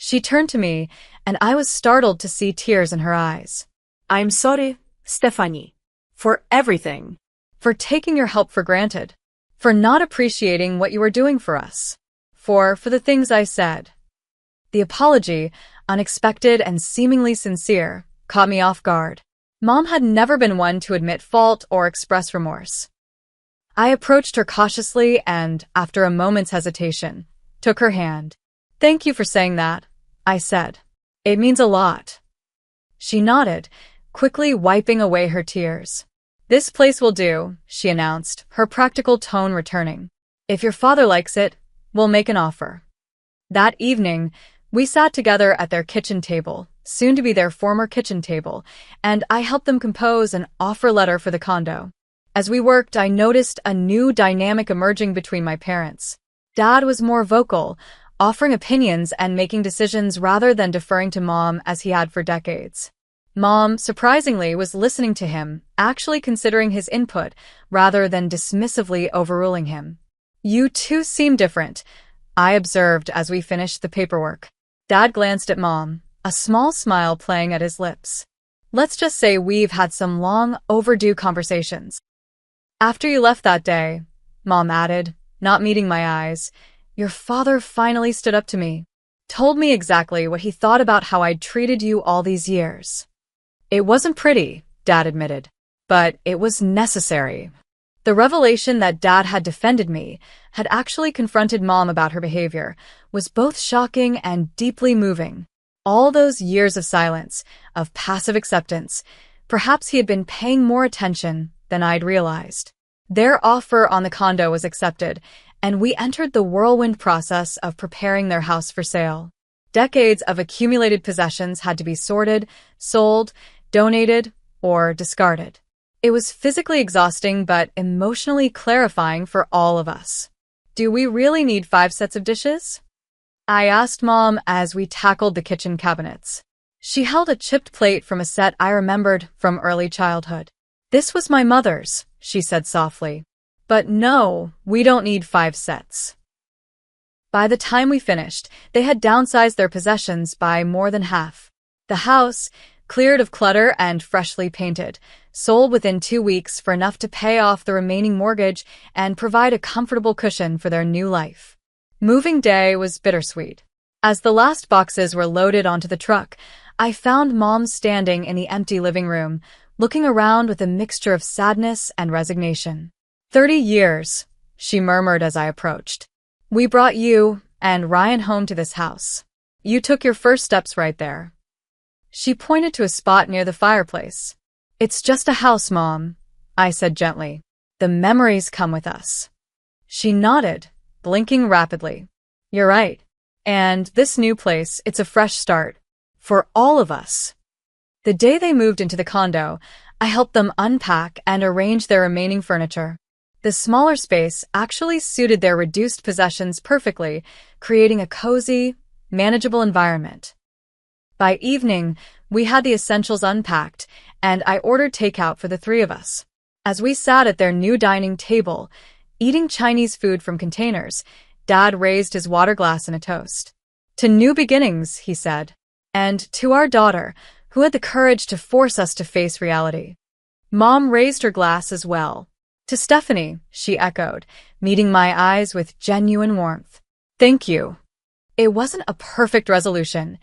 She turned to me, and I was startled to see tears in her eyes. I'm sorry, Stephanie, for everything. For taking your help for granted. For not appreciating what you were doing for us. For the things I said. The apology, unexpected and seemingly sincere, caught me off guard. Mom had never been one to admit fault or express remorse. I approached her cautiously and, after a moment's hesitation, took her hand. Thank you for saying that, I said. It means a lot. She nodded, quickly wiping away her tears. This place will do, she announced, her practical tone returning. If your father likes it, we'll make an offer. That evening, we sat together at their kitchen table, soon to be their former kitchen table, and I helped them compose an offer letter for the condo. As we worked, I noticed a new dynamic emerging between my parents. Dad was more vocal, offering opinions and making decisions rather than deferring to Mom as he had for decades. Mom, surprisingly, was listening to him, actually considering his input, rather than dismissively overruling him. You two seem different, I observed as we finished the paperwork. Dad glanced at Mom, a small smile playing at his lips. Let's just say we've had some long overdue conversations. After you left that day, Mom added, not meeting my eyes, your father finally stood up to me. Told me exactly what he thought about how I'd treated you all these years. It wasn't pretty, Dad admitted, but it was necessary. The revelation that Dad had defended me, had actually confronted Mom about her behavior, was both shocking and deeply moving. All those years of silence, of passive acceptance, perhaps he had been paying more attention than I'd realized. Their offer on the condo was accepted, and we entered the whirlwind process of preparing their house for sale. Decades of accumulated possessions had to be sorted, sold, donated, or discarded. It was physically exhausting but emotionally clarifying for all of us. Do we really need 5 sets of dishes? I asked Mom as we tackled the kitchen cabinets. She held a chipped plate from a set I remembered from early childhood. This was my mother's, she said softly. But no, we don't need 5 sets. By the time we finished, they had downsized their possessions by more than half. The house, cleared of clutter and freshly painted, sold within 2 weeks for enough to pay off the remaining mortgage and provide a comfortable cushion for their new life. Moving day was bittersweet. As the last boxes were loaded onto the truck, I found Mom standing in the empty living room, looking around with a mixture of sadness and resignation. 30 years, she murmured as I approached. We brought you and Ryan home to this house. You took your first steps right there. She pointed to a spot near the fireplace. It's just a house, Mom, I said gently. The memories come with us. She nodded, blinking rapidly. You're right. And this new place, it's a fresh start. For all of us. The day they moved into the condo, I helped them unpack and arrange their remaining furniture. The smaller space actually suited their reduced possessions perfectly, creating a cozy, manageable environment. By evening, we had the essentials unpacked, and I ordered takeout for the three of us. As we sat at their new dining table, eating Chinese food from containers, Dad raised his water glass in a toast. To new beginnings, he said. And to our daughter, who had the courage to force us to face reality. Mom raised her glass as well. To Stephanie, she echoed, meeting my eyes with genuine warmth. Thank you. It wasn't a perfect resolution.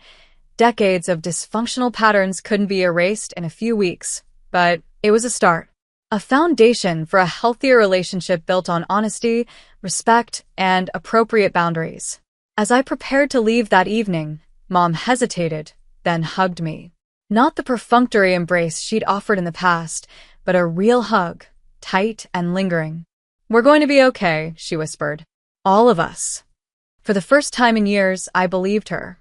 Decades of dysfunctional patterns couldn't be erased in a few weeks, but it was a start. A foundation for a healthier relationship built on honesty, respect, and appropriate boundaries. As I prepared to leave that evening, Mom hesitated, then hugged me. Not the perfunctory embrace she'd offered in the past, but a real hug, tight and lingering. We're going to be okay, she whispered. All of us. For the first time in years, I believed her.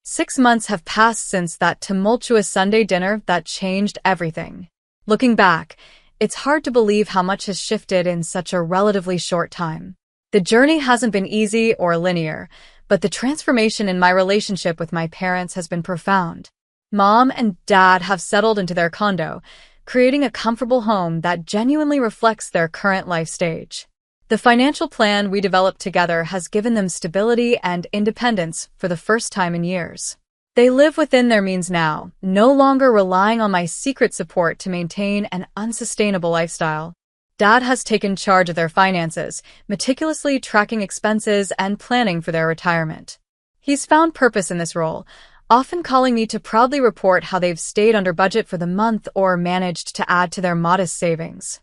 6 months have passed since that tumultuous Sunday dinner that changed everything. Looking back, it's hard to believe how much has shifted in such a relatively short time. The journey hasn't been easy or linear, but the transformation in my relationship with my parents has been profound. Mom and Dad have settled into their condo, creating a comfortable home that genuinely reflects their current life stage. The financial plan we developed together has given them stability and independence for the first time in years. They live within their means now, no longer relying on my secret support to maintain an unsustainable lifestyle. Dad has taken charge of their finances, meticulously tracking expenses and planning for their retirement. He's found purpose in this role, often calling me to proudly report how they've stayed under budget for the month or managed to add to their modest savings.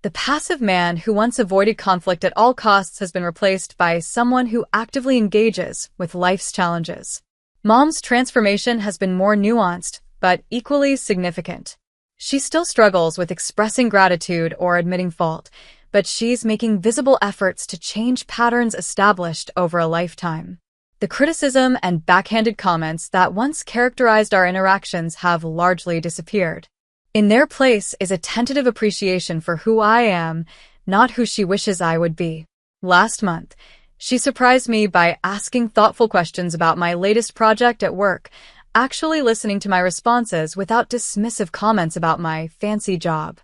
The passive man who once avoided conflict at all costs has been replaced by someone who actively engages with life's challenges. Mom's transformation has been more nuanced, but equally significant. She still struggles with expressing gratitude or admitting fault, but she's making visible efforts to change patterns established over a lifetime. The criticism and backhanded comments that once characterized our interactions have largely disappeared. In their place is a tentative appreciation for who I am, not who she wishes I would be. Last month, she surprised me by asking thoughtful questions about my latest project at work, actually listening to my responses without dismissive comments about my fancy job.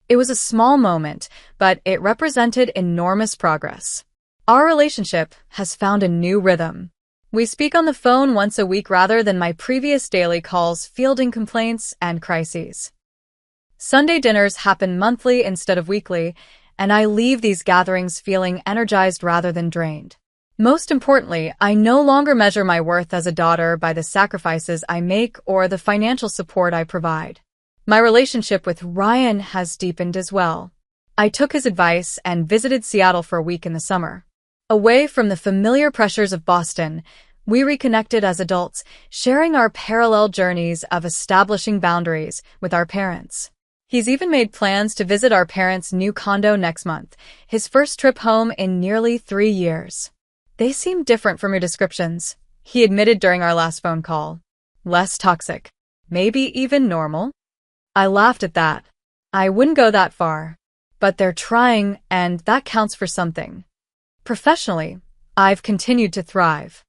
It was a small moment, but it represented enormous progress. Our relationship has found a new rhythm. We speak on the phone once a week rather than my previous daily calls fielding complaints and crises. Sunday dinners happen monthly instead of weekly, and I leave these gatherings feeling energized rather than drained. Most importantly, I no longer measure my worth as a daughter by the sacrifices I make or the financial support I provide. My relationship with Ryan has deepened as well. I took his advice and visited Seattle for a week in the summer. Away from the familiar pressures of Boston, we reconnected as adults, sharing our parallel journeys of establishing boundaries with our parents. He's even made plans to visit our parents' new condo next month, his first trip home in nearly 3 years. They seem different from your descriptions, he admitted during our last phone call. Less toxic. Maybe even normal? I laughed at that. I wouldn't go that far. But they're trying, and that counts for something. Professionally, I've continued to thrive.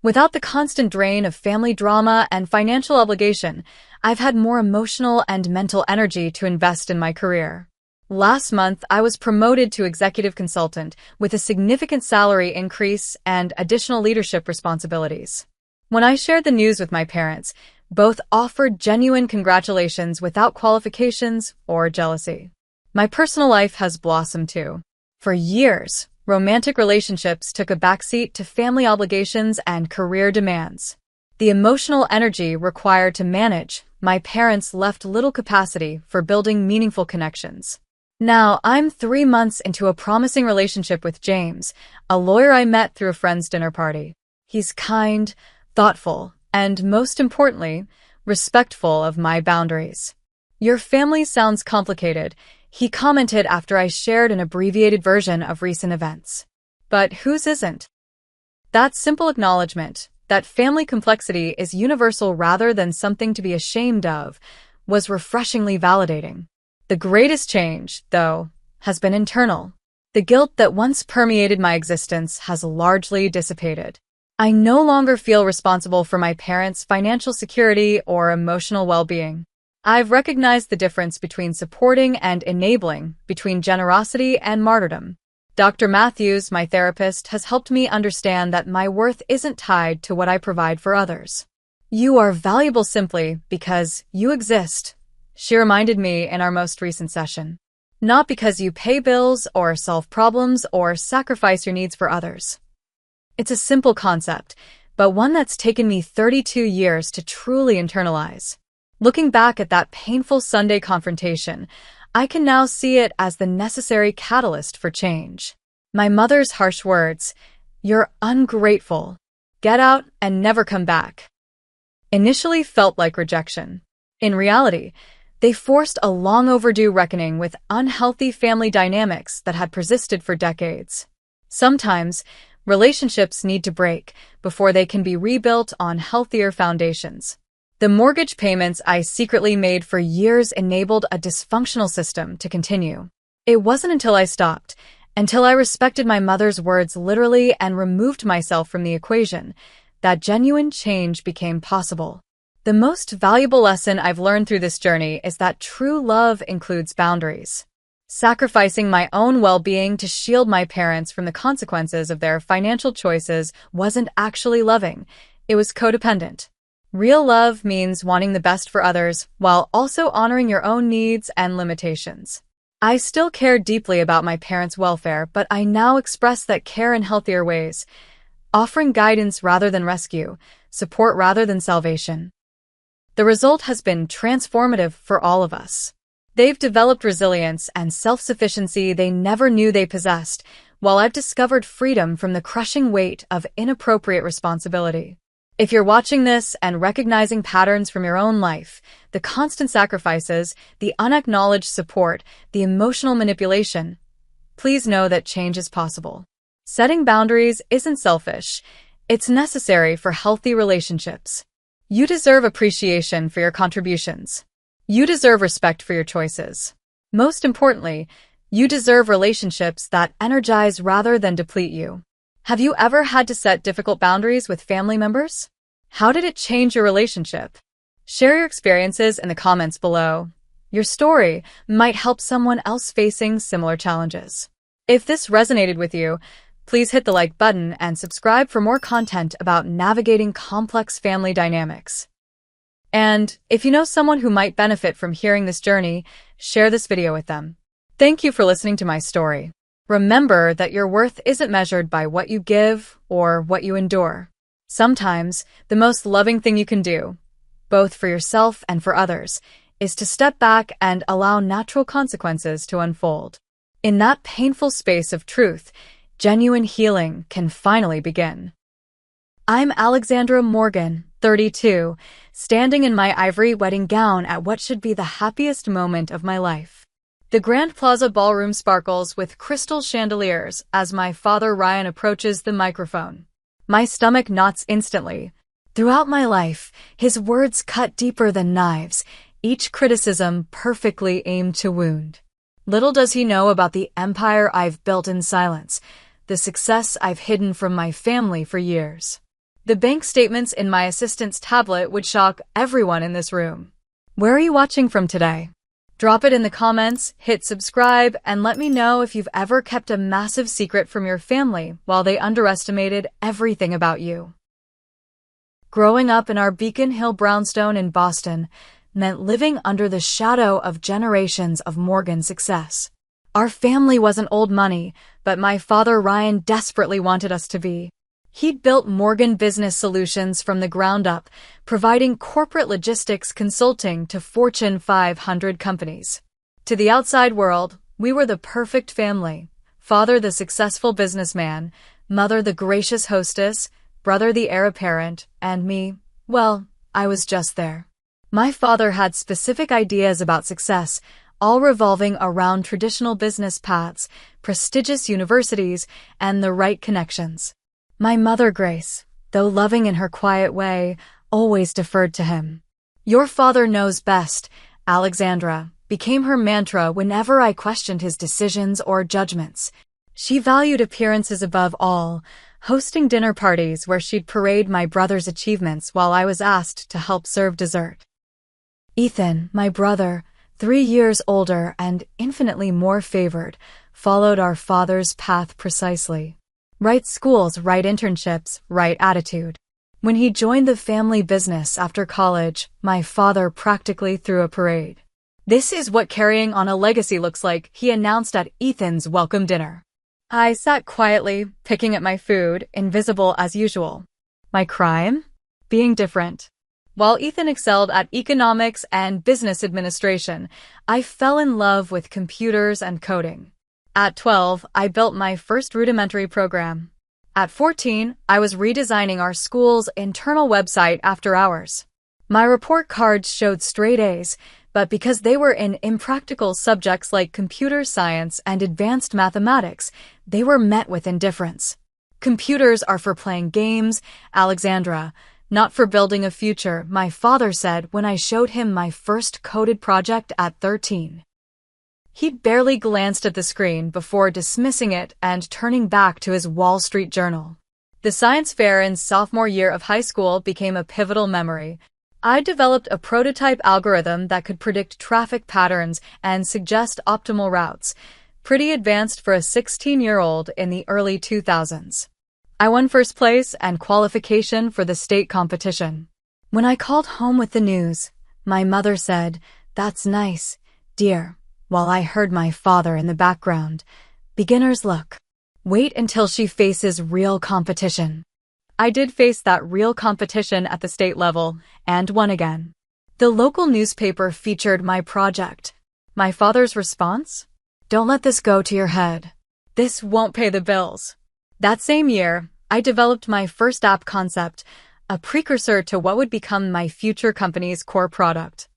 Without the constant drain of family drama and financial obligation, I've had more emotional and mental energy to invest in my career. Last month, I was promoted to executive consultant with a significant salary increase and additional leadership responsibilities. When I shared the news with my parents, Both offered genuine congratulations without qualifications or jealousy. My personal life has blossomed too. For years, romantic relationships took a backseat to family obligations and career demands. The emotional energy required to manage my parents left little capacity for building meaningful connections. Now, I'm 3 months into a promising relationship with James, a lawyer I met through a friend's dinner party. He's kind, thoughtful, and most importantly, respectful of my boundaries. "Your family sounds complicated," he commented after I shared an abbreviated version of recent events. But whose isn't? That simple acknowledgement, that family complexity is universal rather than something to be ashamed of, was refreshingly validating. The greatest change, though, has been internal. The guilt that once permeated my existence has largely dissipated. I no longer feel responsible for my parents' financial security or emotional well-being. I've recognized the difference between supporting and enabling, between generosity and martyrdom. Dr. Matthews, my therapist, has helped me understand that my worth isn't tied to what I provide for others. "You are valuable simply because you exist," she reminded me in our most recent session. "Not because you pay bills or solve problems or sacrifice your needs for others." It's a simple concept, but one that's taken me 32 years to truly internalize. Looking back at that painful Sunday confrontation, I can now see it as the necessary catalyst for change. My mother's harsh words, "You're ungrateful. Get out and never come back," initially felt like rejection. In reality, they forced a long overdue reckoning with unhealthy family dynamics that had persisted for decades. Sometimes, relationships need to break before they can be rebuilt on healthier foundations. The mortgage payments I secretly made for years enabled a dysfunctional system to continue. It wasn't until I stopped, until I respected my mother's words literally and removed myself from the equation, that genuine change became possible. The most valuable lesson I've learned through this journey is that true love includes boundaries. Sacrificing my own well-being to shield my parents from the consequences of their financial choices wasn't actually loving, it was codependent. Real love means wanting the best for others while also honoring your own needs and limitations. I still care deeply about my parents' welfare, but I now express that care in healthier ways, offering guidance rather than rescue, support rather than salvation. The result has been transformative for all of us. They've developed resilience and self-sufficiency they never knew they possessed, while I've discovered freedom from the crushing weight of inappropriate responsibility. If you're watching this and recognizing patterns from your own life, the constant sacrifices, the unacknowledged support, the emotional manipulation, please know that change is possible. Setting boundaries isn't selfish. It's necessary for healthy relationships. You deserve appreciation for your contributions. You deserve respect for your choices. Most importantly, you deserve relationships that energize rather than deplete you. Have you ever had to set difficult boundaries with family members? How did it change your relationship? Share your experiences in the comments below. Your story might help someone else facing similar challenges. If this resonated with you, please hit the like button and subscribe for more content about navigating complex family dynamics. And if you know someone who might benefit from hearing this journey, share this video with them. Thank you for listening to my story. Remember that your worth isn't measured by what you give or what you endure. Sometimes, the most loving thing you can do, both for yourself and for others, is to step back and allow natural consequences to unfold. In that painful space of truth, genuine healing can finally begin. I'm Alexandra Morgan, 32, standing in my ivory wedding gown at what should be the happiest moment of my life. The Grand Plaza Ballroom sparkles with crystal chandeliers as my father Ryan approaches the microphone. My stomach knots instantly. Throughout my life, his words cut deeper than knives, each criticism perfectly aimed to wound. Little does he know about the empire I've built in silence, the success I've hidden from my family for years. The bank statements in my assistant's tablet would shock everyone in this room. Where are you watching from today? Drop it in the comments, hit subscribe, and let me know if you've ever kept a massive secret from your family while they underestimated everything about you. Growing up in our Beacon Hill brownstone in Boston meant living under the shadow of generations of Morgan success. Our family wasn't old money, but my father Ryan desperately wanted us to be. He'd built Morgan Business Solutions from the ground up, providing corporate logistics consulting to Fortune 500 companies. To the outside world, we were the perfect family. Father the successful businessman, mother the gracious hostess, brother the heir apparent, and me, well, I was just there. My father had specific ideas about success, all revolving around traditional business paths, prestigious universities, and the right connections. My mother, Grace, though loving in her quiet way, always deferred to him. "Your father knows best," Alexandra, became her mantra whenever I questioned his decisions or judgments. She valued appearances above all, hosting dinner parties where she'd parade my brother's achievements while I was asked to help serve dessert. Ethan, my brother, 3 years older and infinitely more favored, followed our father's path precisely. Right schools, right internships, right attitude. When he joined the family business after college, my father practically threw a parade. "This is what carrying on a legacy looks like," he announced at Ethan's welcome dinner. I sat quietly, picking at my food, invisible as usual. My crime? Being different. While Ethan excelled at economics and business administration, I fell in love with computers and coding. At 12, I built my first rudimentary program. At 14, I was redesigning our school's internal website after hours. My report cards showed straight A's, but because they were in impractical subjects like computer science and advanced mathematics, they were met with indifference. "Computers are for playing games, Alexandra, not for building a future," my father said when I showed him my first coded project at 13. He barely glanced at the screen before dismissing it and turning back to his Wall Street Journal. The science fair in sophomore year of high school became a pivotal memory. I developed a prototype algorithm that could predict traffic patterns and suggest optimal routes, pretty advanced for a 16-year-old in the early 2000s. I won first place and qualification for the state competition. When I called home with the news, my mother said, "That's nice, dear," while I heard my father in the background. "Beginner's luck. Wait until she faces real competition." I did face that real competition at the state level, and won again. The local newspaper featured my project. My father's response? "Don't let this go to your head. This won't pay the bills." That same year, I developed my first app concept, a precursor to what would become my future company's core product.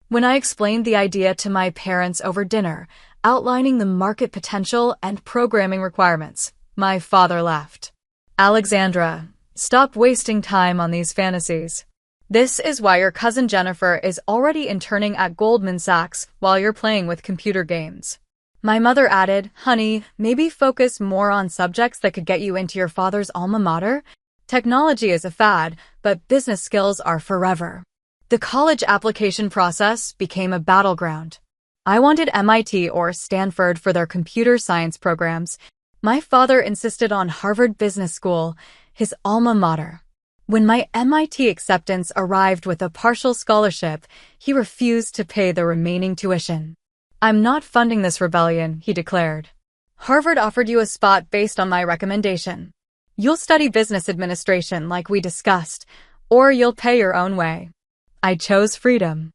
When I explained the idea to my parents over dinner, outlining the market potential and programming requirements, my father laughed. "Alexandra, stop wasting time on these fantasies. This is why your cousin Jennifer is already interning at Goldman Sachs while you're playing with computer games." My mother added, "Honey, maybe focus more on subjects that could get you into your father's alma mater. Technology is a fad, but business skills are forever." The college application process became a battleground. I wanted MIT or Stanford for their computer science programs. My father insisted on Harvard Business School, his alma mater. When my MIT acceptance arrived with a partial scholarship, he refused to pay the remaining tuition. "I'm not funding this rebellion," he declared. "Harvard offered you a spot based on my recommendation. You'll study business administration like we discussed, or you'll pay your own way." I chose freedom.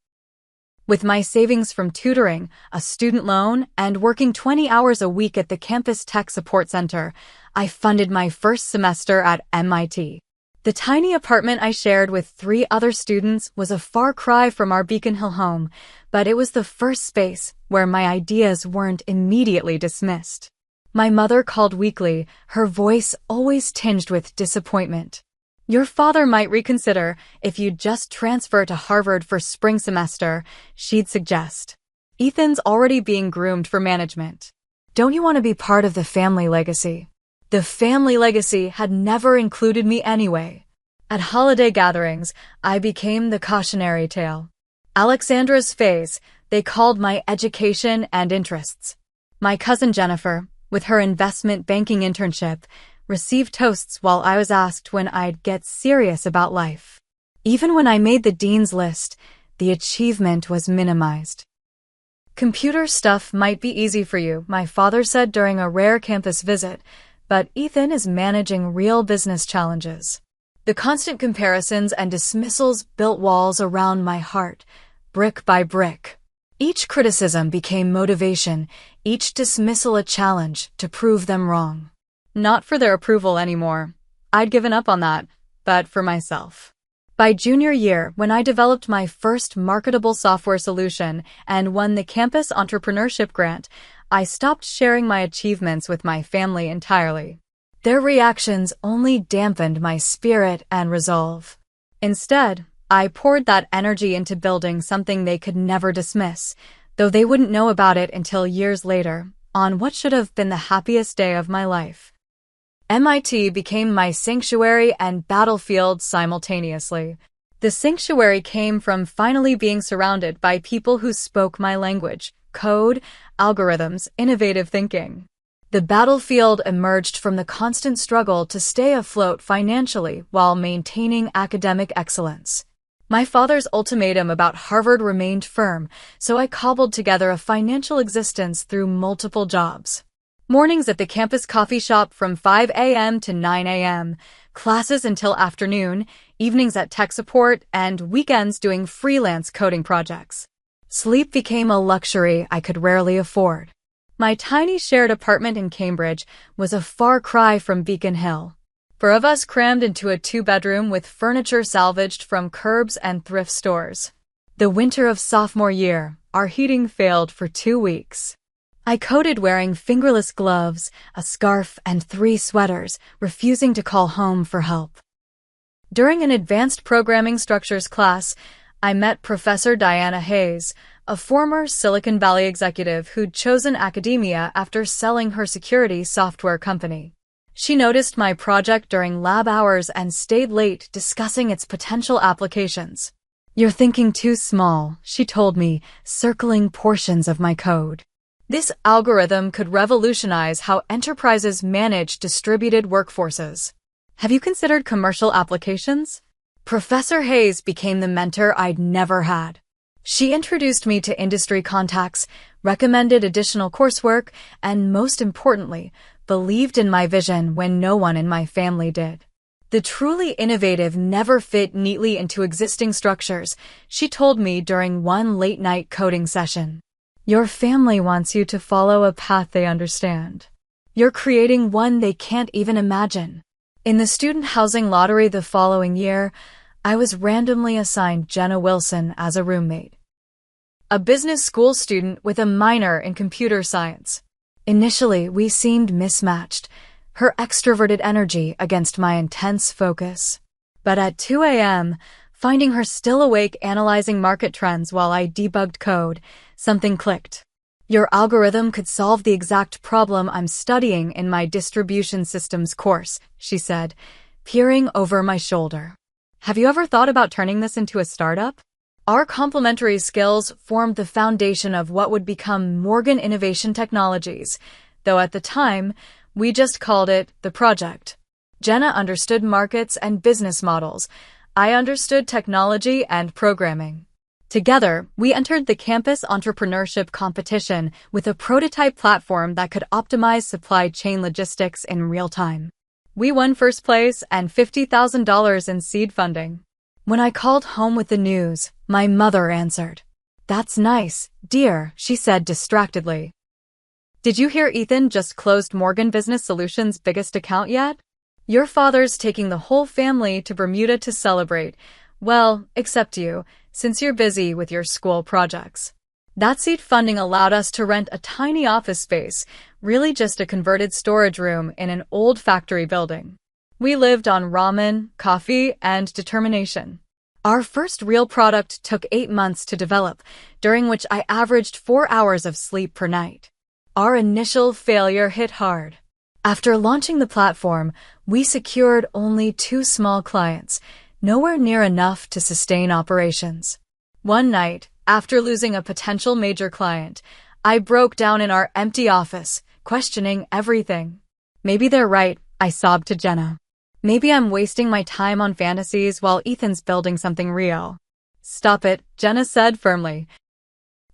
With my savings from tutoring, a student loan, and working 20 hours a week at the campus tech support center, I funded my first semester at MIT. The tiny apartment I shared with 3 other students was a far cry from our Beacon Hill home, but it was the first space where my ideas weren't immediately dismissed. My mother called weekly, her voice always tinged with disappointment. "Your father might reconsider if you'd just transfer to Harvard for spring semester," she'd suggest. "Ethan's already being groomed for management. Don't you want to be part of the family legacy?" The family legacy had never included me anyway. At holiday gatherings, I became the cautionary tale. Alexandra's phase, they called my education and interests. My cousin Jennifer, with her investment banking internship, receive toasts while I was asked when I'd get serious about life. Even when I made the dean's list, the achievement was minimized. Computer stuff might be easy for you, my father said during a rare campus visit, but Ethan is managing real business challenges. The constant comparisons and dismissals built walls around my heart, brick by brick. Each criticism became motivation, each dismissal a challenge to prove them wrong. Not for their approval anymore. I'd given up on that, but for myself. By junior year, when I developed my first marketable software solution and won the campus entrepreneurship grant, I stopped sharing my achievements with my family entirely. Their reactions only dampened my spirit and resolve. Instead, I poured that energy into building something they could never dismiss, though they wouldn't know about it until years later, on what should have been the happiest day of my life. MIT became my sanctuary and battlefield simultaneously. The sanctuary came from finally being surrounded by people who spoke my language, code, algorithms, innovative thinking. The battlefield emerged from the constant struggle to stay afloat financially while maintaining academic excellence. My father's ultimatum about Harvard remained firm, so I cobbled together a financial existence through multiple jobs. Mornings at the campus coffee shop from 5 a.m. to 9 a.m., classes until afternoon, evenings at tech support, and weekends doing freelance coding projects. Sleep became a luxury I could rarely afford. My tiny shared apartment in Cambridge was a far cry from Beacon Hill. 4 of us crammed into a 2-bedroom with furniture salvaged from curbs and thrift stores. The winter of sophomore year, our heating failed for 2 weeks. I coded wearing fingerless gloves, a scarf, and 3 sweaters, refusing to call home for help. During an advanced programming structures class, I met Professor Diana Hayes, a former Silicon Valley executive who'd chosen academia after selling her security software company. She noticed my project during lab hours and stayed late discussing its potential applications. "You're thinking too small," she told me, circling portions of my code. This algorithm could revolutionize how enterprises manage distributed workforces. "Have you considered commercial applications?" Professor Hayes became the mentor I'd never had. She introduced me to industry contacts, recommended additional coursework, and most importantly, believed in my vision when no one in my family did. The truly innovative never fit neatly into existing structures, she told me during one late-night coding session. "Your family wants you to follow a path they understand. You're creating one they can't even imagine." In the student housing lottery the following year, I was randomly assigned Jenna Wilson as a roommate. A business school student with a minor in computer science. Initially, we seemed mismatched, her extroverted energy against my intense focus. But at 2 a.m., finding her still awake analyzing market trends while I debugged code, something clicked. "Your algorithm could solve the exact problem I'm studying in my distribution systems course," she said, peering over my shoulder. "Have you ever thought about turning this into a startup?" Our complementary skills formed the foundation of what would become Morgan Innovation Technologies, though at the time, we just called it the project. Jenna understood markets and business models. I understood technology and programming. Together, we entered the campus entrepreneurship competition with a prototype platform that could optimize supply chain logistics in real time. We won first place and $50,000 in seed funding. When I called home with the news, my mother answered. "That's nice, dear," she said distractedly. "Did you hear Ethan just closed Morgan Business Solutions' biggest account yet? Your father's taking the whole family to Bermuda to celebrate. Well, except you, since you're busy with your school projects." That seed funding allowed us to rent a tiny office space, really just a converted storage room in an old factory building. We lived on ramen, coffee, and determination. Our first real product took 8 months to develop, during which I averaged 4 hours of sleep per night. Our initial failure hit hard. After launching the platform, we secured only 2 small clients, nowhere near enough to sustain operations. One night, after losing a potential major client, I broke down in our empty office, questioning everything. "Maybe they're right," I sobbed to Jenna. Maybe I'm wasting my time on fantasies while Ethan's building something real. Stop it, Jenna said firmly.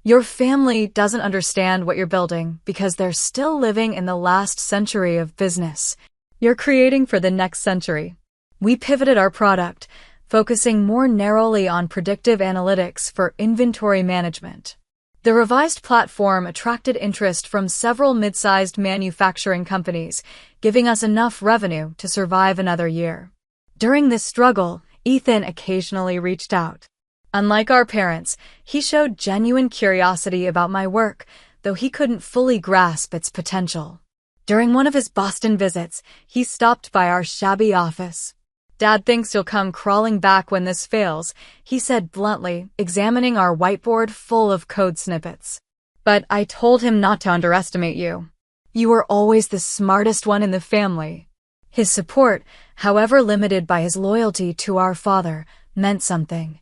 Your family doesn't understand what you're building because they're still living in the last century of business. You're creating for the next century. We pivoted our product, focusing more narrowly on predictive analytics for inventory management. The revised platform attracted interest from several mid-sized manufacturing companies, giving us enough revenue to survive another year. During this struggle, Ethan occasionally reached out. Unlike our parents, he showed genuine curiosity about my work, though he couldn't fully grasp its potential. During one of his Boston visits, he stopped by our shabby office. Dad thinks you'll come crawling back when this fails, he said bluntly, examining our whiteboard full of code snippets. But I told him not to underestimate you. You were always the smartest one in the family. His support, however limited by his loyalty to our father, meant something.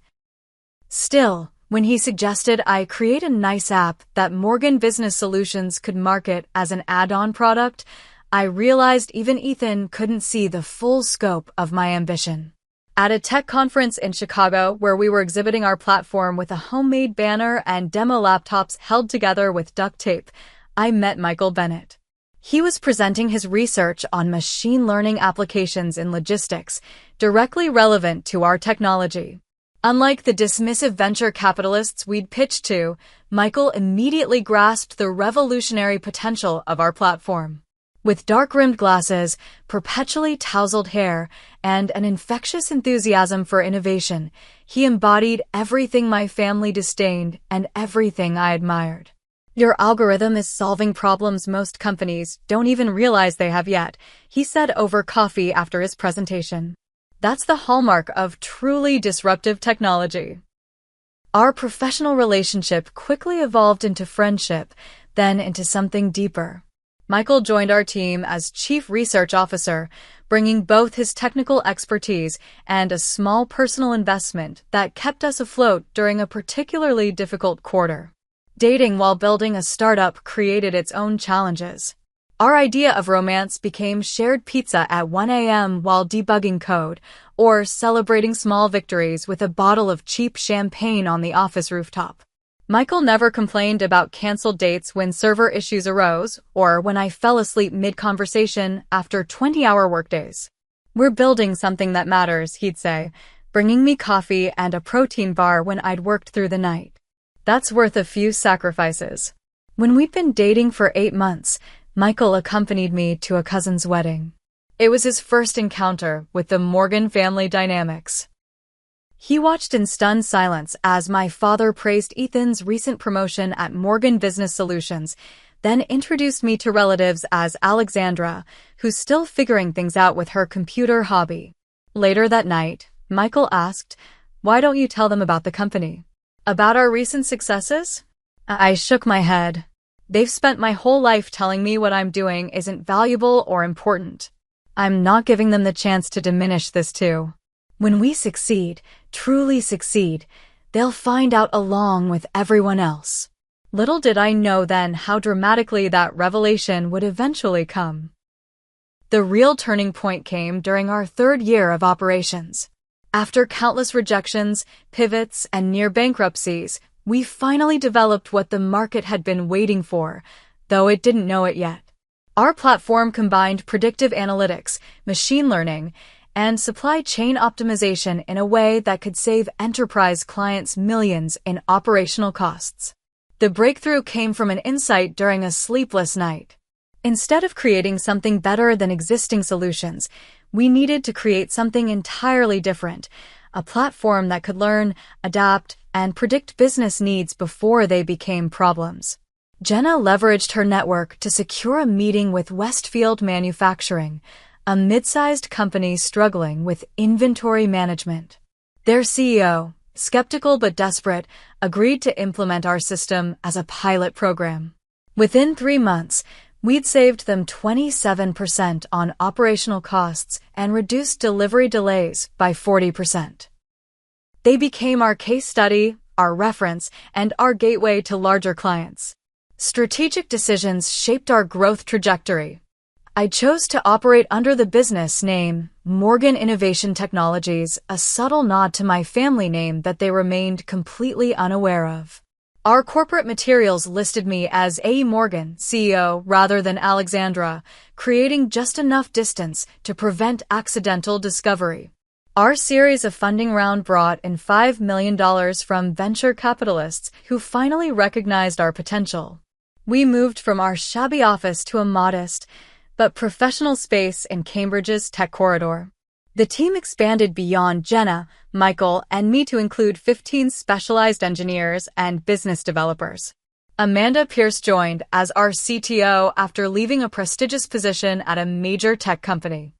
Still, when he suggested I create a nice app that Morgan Business Solutions could market as an add-on product, I realized even Ethan couldn't see the full scope of my ambition. At a tech conference in Chicago, where we were exhibiting our platform with a homemade banner and demo laptops held together with duct tape, I met Michael Bennett. He was presenting his research on machine learning applications in logistics, directly relevant to our technology. Unlike the dismissive venture capitalists we'd pitched to, Michael immediately grasped the revolutionary potential of our platform. With dark-rimmed glasses, perpetually tousled hair, and an infectious enthusiasm for innovation, he embodied everything my family disdained and everything I admired. Your algorithm is solving problems most companies don't even realize they have yet, he said over coffee after his presentation. That's the hallmark of truly disruptive technology. Our professional relationship quickly evolved into friendship, then into something deeper. Michael joined our team as Chief Research Officer, bringing both his technical expertise and a small personal investment that kept us afloat during a particularly difficult quarter. Dating while building a startup created its own challenges. Our idea of romance became shared pizza at 1 a.m. while debugging code, or celebrating small victories with a bottle of cheap champagne on the office rooftop. Michael never complained about canceled dates when server issues arose, or when I fell asleep mid-conversation after 20-hour workdays. We're building something that matters, he'd say, bringing me coffee and a protein bar when I'd worked through the night. That's worth a few sacrifices. When we'd been dating for 8 months, Michael accompanied me to a cousin's wedding. It was his first encounter with the Morgan family dynamics. He watched in stunned silence as my father praised Ethan's recent promotion at Morgan Business Solutions, then introduced me to relatives as Alexandra, who's still figuring things out with her computer hobby. Later that night, Michael asked, "Why don't you tell them about the company? About our recent successes?" I shook my head. They've spent my whole life telling me what I'm doing isn't valuable or important. I'm not giving them the chance to diminish this too. When we succeed, truly succeed, they'll find out along with everyone else. Little did I know then how dramatically that revelation would eventually come. The real turning point came during our 3rd year of operations. After countless rejections, pivots, and near bankruptcies, we finally developed what the market had been waiting for, though it didn't know it yet. Our platform combined predictive analytics, machine learning, and supply chain optimization in a way that could save enterprise clients millions in operational costs. The breakthrough came from an insight during a sleepless night. Instead of creating something better than existing solutions, we needed to create something entirely different, a platform that could learn, adapt, and predict business needs before they became problems. Jenna leveraged her network to secure a meeting with Westfield Manufacturing, a mid-sized company struggling with inventory management. Their CEO, skeptical but desperate, agreed to implement our system as a pilot program. Within 3 months, we'd saved them 27% on operational costs and reduced delivery delays by 40%. They became our case study, our reference, and our gateway to larger clients. Strategic decisions shaped our growth trajectory. I chose to operate under the business name Morgan Innovation Technologies, a subtle nod to my family name that they remained completely unaware of. Our corporate materials listed me as A. Morgan, CEO, rather than Alexandra, creating just enough distance to prevent accidental discovery. Our series of funding round brought in $5 million from venture capitalists who finally recognized our potential. We moved from our shabby office to a modest but professional space in Cambridge's tech corridor. The team expanded beyond Jenna, Michael, and me to include 15 specialized engineers and business developers. Amanda Pierce joined as our CTO after leaving a prestigious position at a major tech company.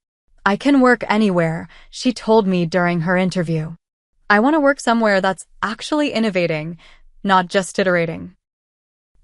"I can work anywhere," she told me during her interview. "I want to work somewhere that's actually innovating, not just iterating."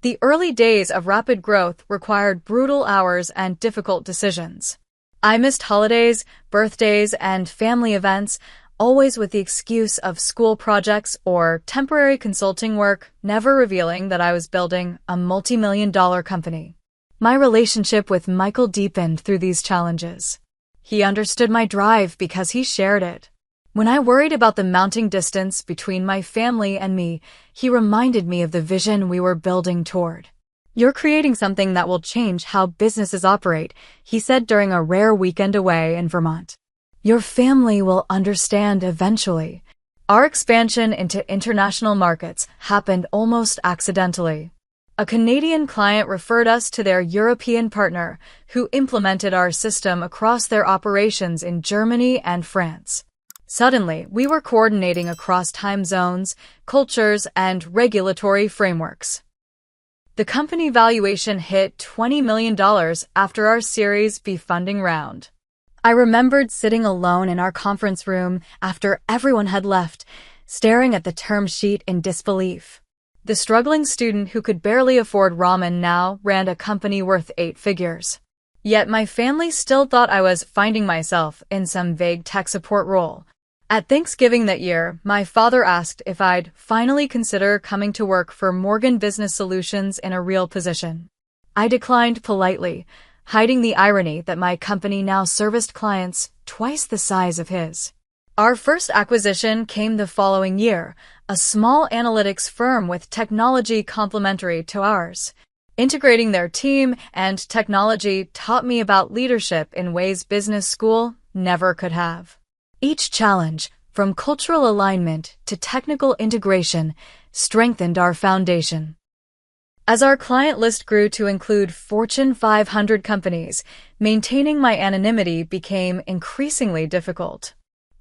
The early days of rapid growth required brutal hours and difficult decisions. I missed holidays, birthdays, and family events, always with the excuse of school projects or temporary consulting work, never revealing that I was building a multi-million-dollar company. My relationship with Michael deepened through these challenges. He understood my drive because he shared it. When I worried about the mounting distance between my family and me, he reminded me of the vision we were building toward. "You're creating something that will change how businesses operate," he said during a rare weekend away in Vermont. "Your family will understand eventually." Our expansion into international markets happened almost accidentally. A Canadian client referred us to their European partner, who implemented our system across their operations in Germany and France. Suddenly, we were coordinating across time zones, cultures, and regulatory frameworks. The company valuation hit $20 million after our Series B funding round. I remembered sitting alone in our conference room after everyone had left, staring at the term sheet in disbelief. The struggling student who could barely afford ramen now ran a company worth 8 figures. Yet my family still thought I was finding myself in some vague tech support role. At Thanksgiving that year, my father asked if I'd finally consider coming to work for Morgan Business Solutions in a real position. I declined politely, hiding the irony that my company now serviced clients twice the size of his. Our first acquisition came the following year, a small analytics firm with technology complementary to ours. Integrating their team and technology taught me about leadership in ways business school never could have. Each challenge, from cultural alignment to technical integration, strengthened our foundation. As our client list grew to include Fortune 500 companies, maintaining my anonymity became increasingly difficult.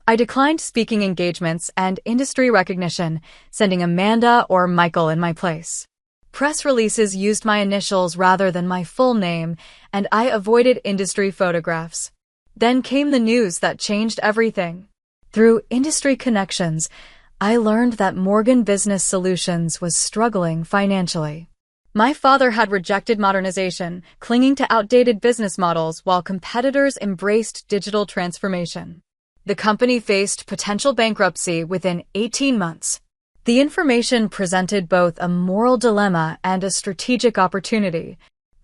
I declined speaking engagements and industry recognition, sending Amanda or Michael in my place. Press releases used my initials rather than my full name, and I avoided industry photographs. Then came the news that changed everything. Through industry connections, I learned that Morgan Business Solutions was struggling financially. My father had rejected modernization, clinging to outdated business models while competitors embraced digital transformation. The company faced potential bankruptcy within 18 months. The information presented both a moral dilemma and a strategic opportunity.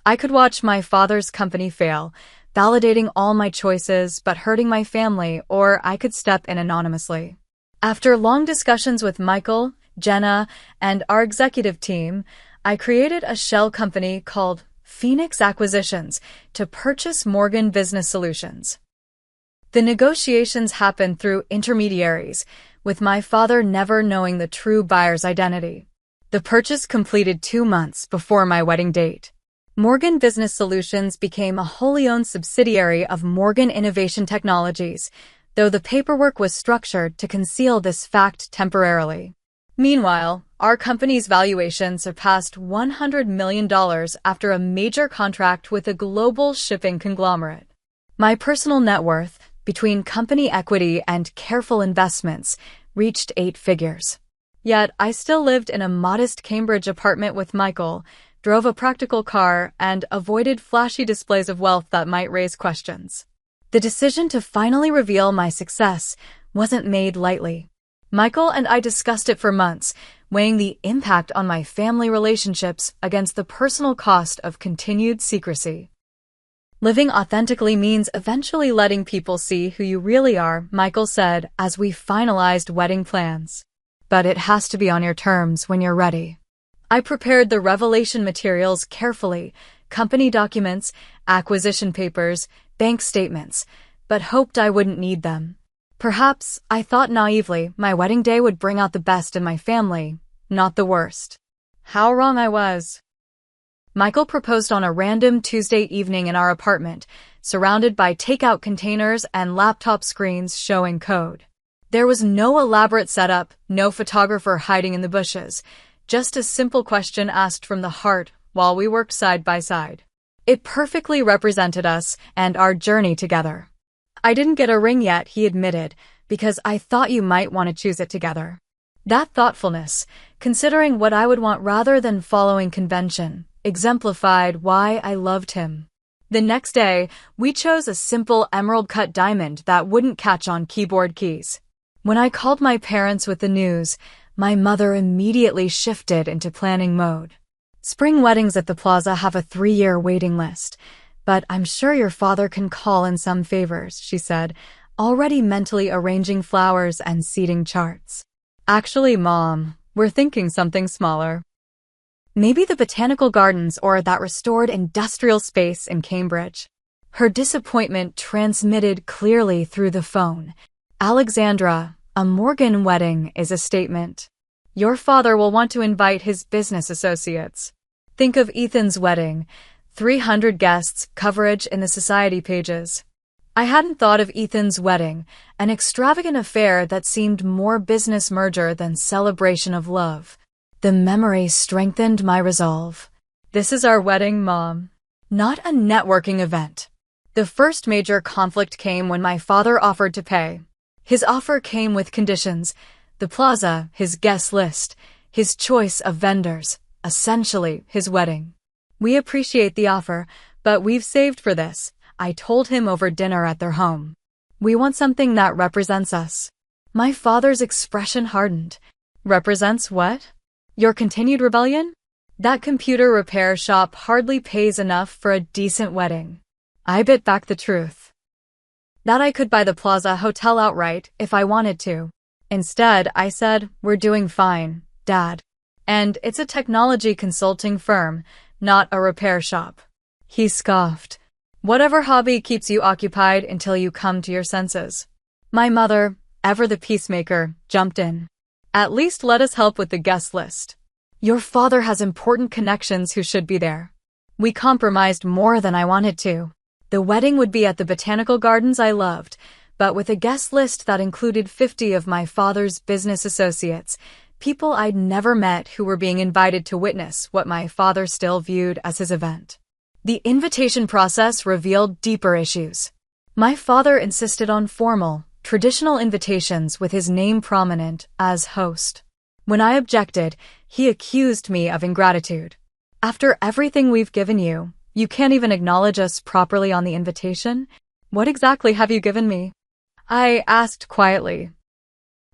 I could watch my father's company fail, validating all my choices but hurting my family, or I could step in anonymously. After long discussions with Michael, Jenna, and our executive team, I created a shell company called Phoenix Acquisitions to purchase Morgan Business Solutions. The negotiations happened through intermediaries, with my father never knowing the true buyer's identity. The purchase completed 2 months before my wedding date. Morgan Business Solutions became a wholly owned subsidiary of Morgan Innovation Technologies, though the paperwork was structured to conceal this fact temporarily. Meanwhile, our company's valuation surpassed $100 million after a major contract with a global shipping conglomerate. My personal net worth, between company equity and careful investments, reached 8 figures. Yet I still lived in a modest Cambridge apartment with Michael, drove a practical car, and avoided flashy displays of wealth that might raise questions. The decision to finally reveal my success wasn't made lightly. Michael and I discussed it for months, weighing the impact on my family relationships against the personal cost of continued secrecy. Living authentically means eventually letting people see who you really are, Michael said as we finalized wedding plans. But it has to be on your terms when you're ready. I prepared the revelation materials carefully, company documents, acquisition papers, bank statements, but hoped I wouldn't need them. Perhaps, I thought naively, my wedding day would bring out the best in my family, not the worst. How wrong I was. Michael proposed on a random Tuesday evening in our apartment, surrounded by takeout containers and laptop screens showing code. There was no elaborate setup, no photographer hiding in the bushes, just a simple question asked from the heart while we worked side by side. It perfectly represented us and our journey together. I didn't get a ring yet, he admitted, because I thought you might want to choose it together. That thoughtfulness, considering what I would want rather than following convention, exemplified why I loved him. The next day, we chose a simple emerald-cut diamond that wouldn't catch on keyboard keys. When I called my parents with the news, my mother immediately shifted into planning mode. Spring weddings at the plaza have a 3-year waiting list, but I'm sure your father can call in some favors, she said, already mentally arranging flowers and seating charts. Actually, Mom, we're thinking something smaller. Maybe the botanical gardens or that restored industrial space in Cambridge. Her disappointment transmitted clearly through the phone. Alexandra, a Morgan wedding is a statement. Your father will want to invite his business associates. Think of Ethan's wedding. 300 guests, coverage in the society pages. I hadn't thought of Ethan's wedding, an extravagant affair that seemed more business merger than celebration of love. The memory strengthened my resolve. This is our wedding, Mom. Not a networking event. The first major conflict came when my father offered to pay. His offer came with conditions. The plaza, his guest list, his choice of vendors, essentially his wedding. We appreciate the offer, but we've saved for this, I told him over dinner at their home. We want something that represents us. My father's expression hardened. Represents what? Your continued rebellion? That computer repair shop hardly pays enough for a decent wedding. I bit back the truth. That I could buy the Plaza Hotel outright if I wanted to. Instead, I said, we're doing fine, Dad. And it's a technology consulting firm, not a repair shop. He scoffed. Whatever hobby keeps you occupied until you come to your senses. My mother, ever the peacemaker, jumped in. At least let us help with the guest list. Your father has important connections who should be there. We compromised more than I wanted to. The wedding would be at the botanical gardens I loved, but with a guest list that included 50 of my father's business associates, people I'd never met who were being invited to witness what my father still viewed as his event. The invitation process revealed deeper issues. My father insisted on formal, traditional invitations with his name prominent as host. When I objected, he accused me of ingratitude. After everything we've given you, you can't even acknowledge us properly on the invitation? What exactly have you given me? I asked quietly.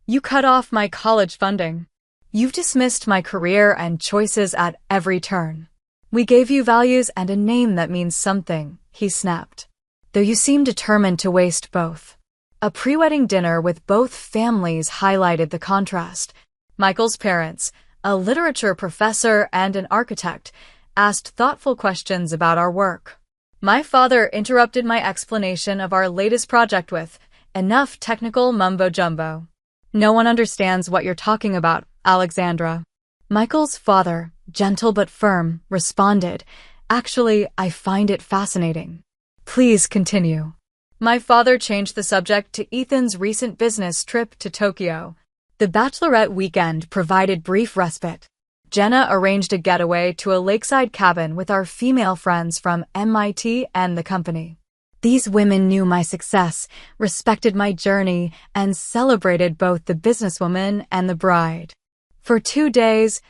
You cut off my college funding. You've dismissed my career and choices at every turn. We gave you values and a name that means something, he snapped. Though you seem determined to waste both. A pre-wedding dinner with both families highlighted the contrast. Michael's parents, a literature professor and an architect, asked thoughtful questions about our work. My father interrupted my explanation of our latest project with enough technical mumbo-jumbo. No one understands what you're talking about, Alexandra. Michael's father, gentle but firm, responded, Actually, I find it fascinating. Please continue. My father changed the subject to Ethan's recent business trip to Tokyo. The bachelorette weekend provided brief respite. Jenna arranged a getaway to a lakeside cabin with our female friends from MIT and the company. These women knew my success, respected my journey, and celebrated both the businesswoman and the bride. For 2 days,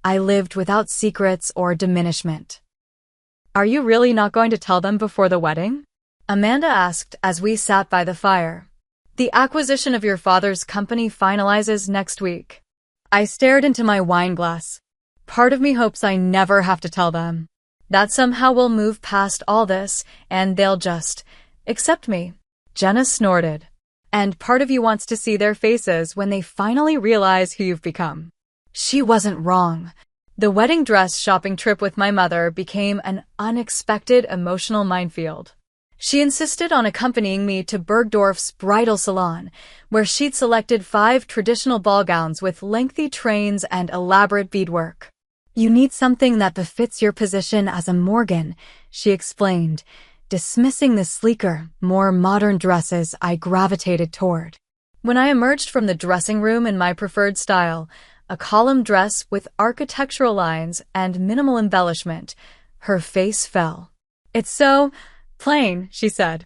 I lived without secrets or diminishment. Are you really not going to tell them before the wedding? Amanda asked as we sat by the fire. The acquisition of your father's company finalizes next week. I stared into my wine glass. Part of me hopes I never have to tell them. That somehow we'll move past all this and they'll just accept me. Jenna snorted. And part of you wants to see their faces when they finally realize who you've become. She wasn't wrong. The wedding dress shopping trip with my mother became an unexpected emotional minefield. She insisted on accompanying me to Bergdorf's bridal salon, where she'd selected 5 traditional ball gowns with lengthy trains and elaborate beadwork. You need something that befits your position as a Morgan, she explained, dismissing the sleeker, more modern dresses I gravitated toward. When I emerged from the dressing room in my preferred style, a column dress with architectural lines and minimal embellishment, her face fell. It's so plain, she said.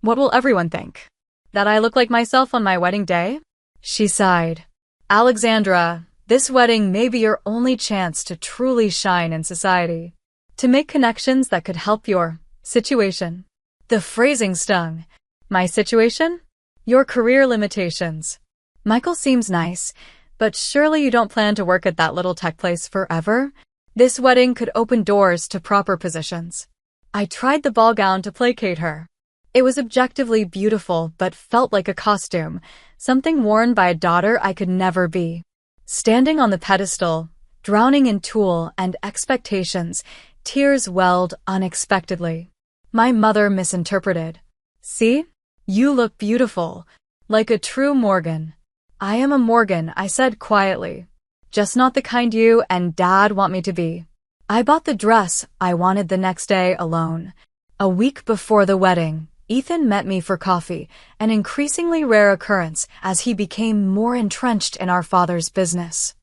What will everyone think? That I look like myself on my wedding day? She sighed. Alexandra, this wedding may be your only chance to truly shine in society, to make connections that could help your situation. The phrasing stung. My situation? Your career limitations. Michael seems nice, but surely you don't plan to work at that little tech place forever? This wedding could open doors to proper positions. I tried the ball gown to placate her. It was objectively beautiful, but felt like a costume, something worn by a daughter I could never be. Standing on the pedestal, drowning in tulle and expectations, tears welled unexpectedly. My mother misinterpreted. See? You look beautiful, like a true Morgan. I am a Morgan, I said quietly. Just not the kind you and Dad want me to be. I bought the dress I wanted the next day alone. A week before the wedding, Ethan met me for coffee, an increasingly rare occurrence as he became more entrenched in our father's business.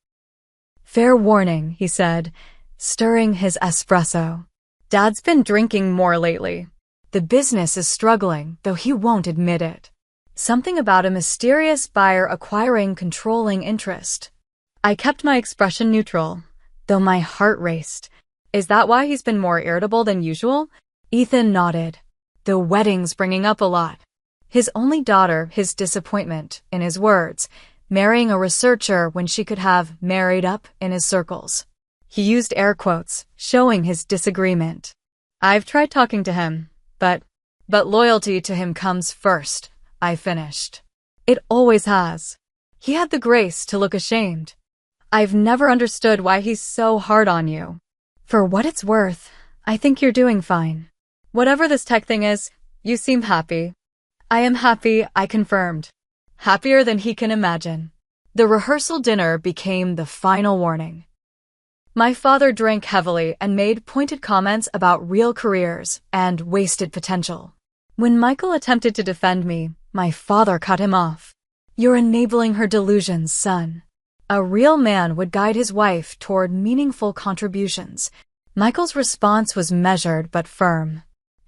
Fair warning, he said, stirring his espresso. Dad's been drinking more lately. The business is struggling, though he won't admit it. Something about a mysterious buyer acquiring controlling interest. I kept my expression neutral, though my heart raced. Is that why he's been more irritable than usual? Ethan nodded. The wedding's bringing up a lot. His only daughter, his disappointment, in his words, marrying a researcher when she could have married up in his circles. He used air quotes, showing his disagreement. I've tried talking to him, but loyalty to him comes first, I finished. It always has. He had the grace to look ashamed. I've never understood why he's so hard on you. For what it's worth, I think you're doing fine. Whatever this tech thing is, you seem happy. I am happy, I confirmed. Happier than he can imagine. The rehearsal dinner became the final warning. My father drank heavily and made pointed comments about real careers and wasted potential. When Michael attempted to defend me, my father cut him off. You're enabling her delusions, son. A real man would guide his wife toward meaningful contributions. Michael's response was measured but firm.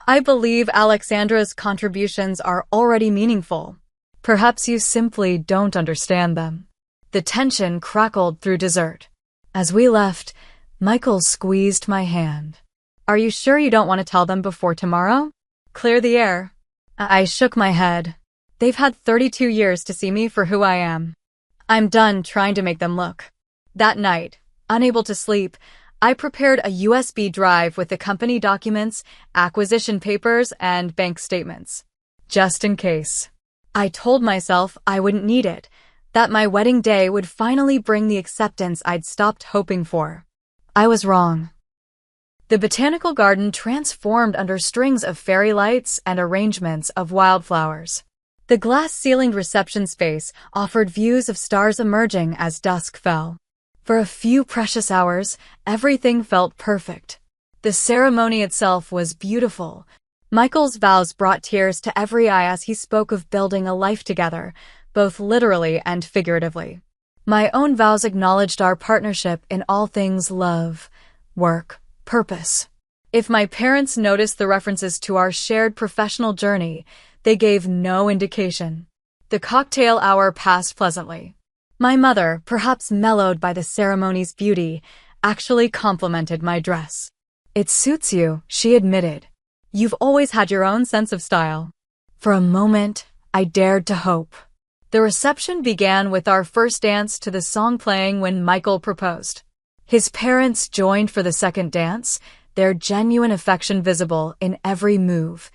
I believe Alexandra's contributions are already meaningful. Perhaps you simply don't understand them. The tension crackled through dessert. As we left, Michael squeezed my hand. Are you sure you don't want to tell them before tomorrow? Clear the air. I shook my head. They've had 32 years to see me for who I am. I'm done trying to make them look. That night, unable to sleep, I prepared a USB drive with the company documents, acquisition papers, and bank statements. Just in case. I told myself I wouldn't need it, that my wedding day would finally bring the acceptance I'd stopped hoping for. I was wrong. The botanical garden transformed under strings of fairy lights and arrangements of wildflowers. The glass-ceilinged reception space offered views of stars emerging as dusk fell. For a few precious hours, everything felt perfect. The ceremony itself was beautiful. Michael's vows brought tears to every eye as he spoke of building a life together, both literally and figuratively. My own vows acknowledged our partnership in all things love, work, purpose. If my parents noticed the references to our shared professional journey, they gave no indication. The cocktail hour passed pleasantly. My mother, perhaps mellowed by the ceremony's beauty, actually complimented my dress. It suits you, she admitted. You've always had your own sense of style. For a moment, I dared to hope. The reception began with our first dance to the song playing when Michael proposed. His parents joined for the second dance, their genuine affection visible in every move.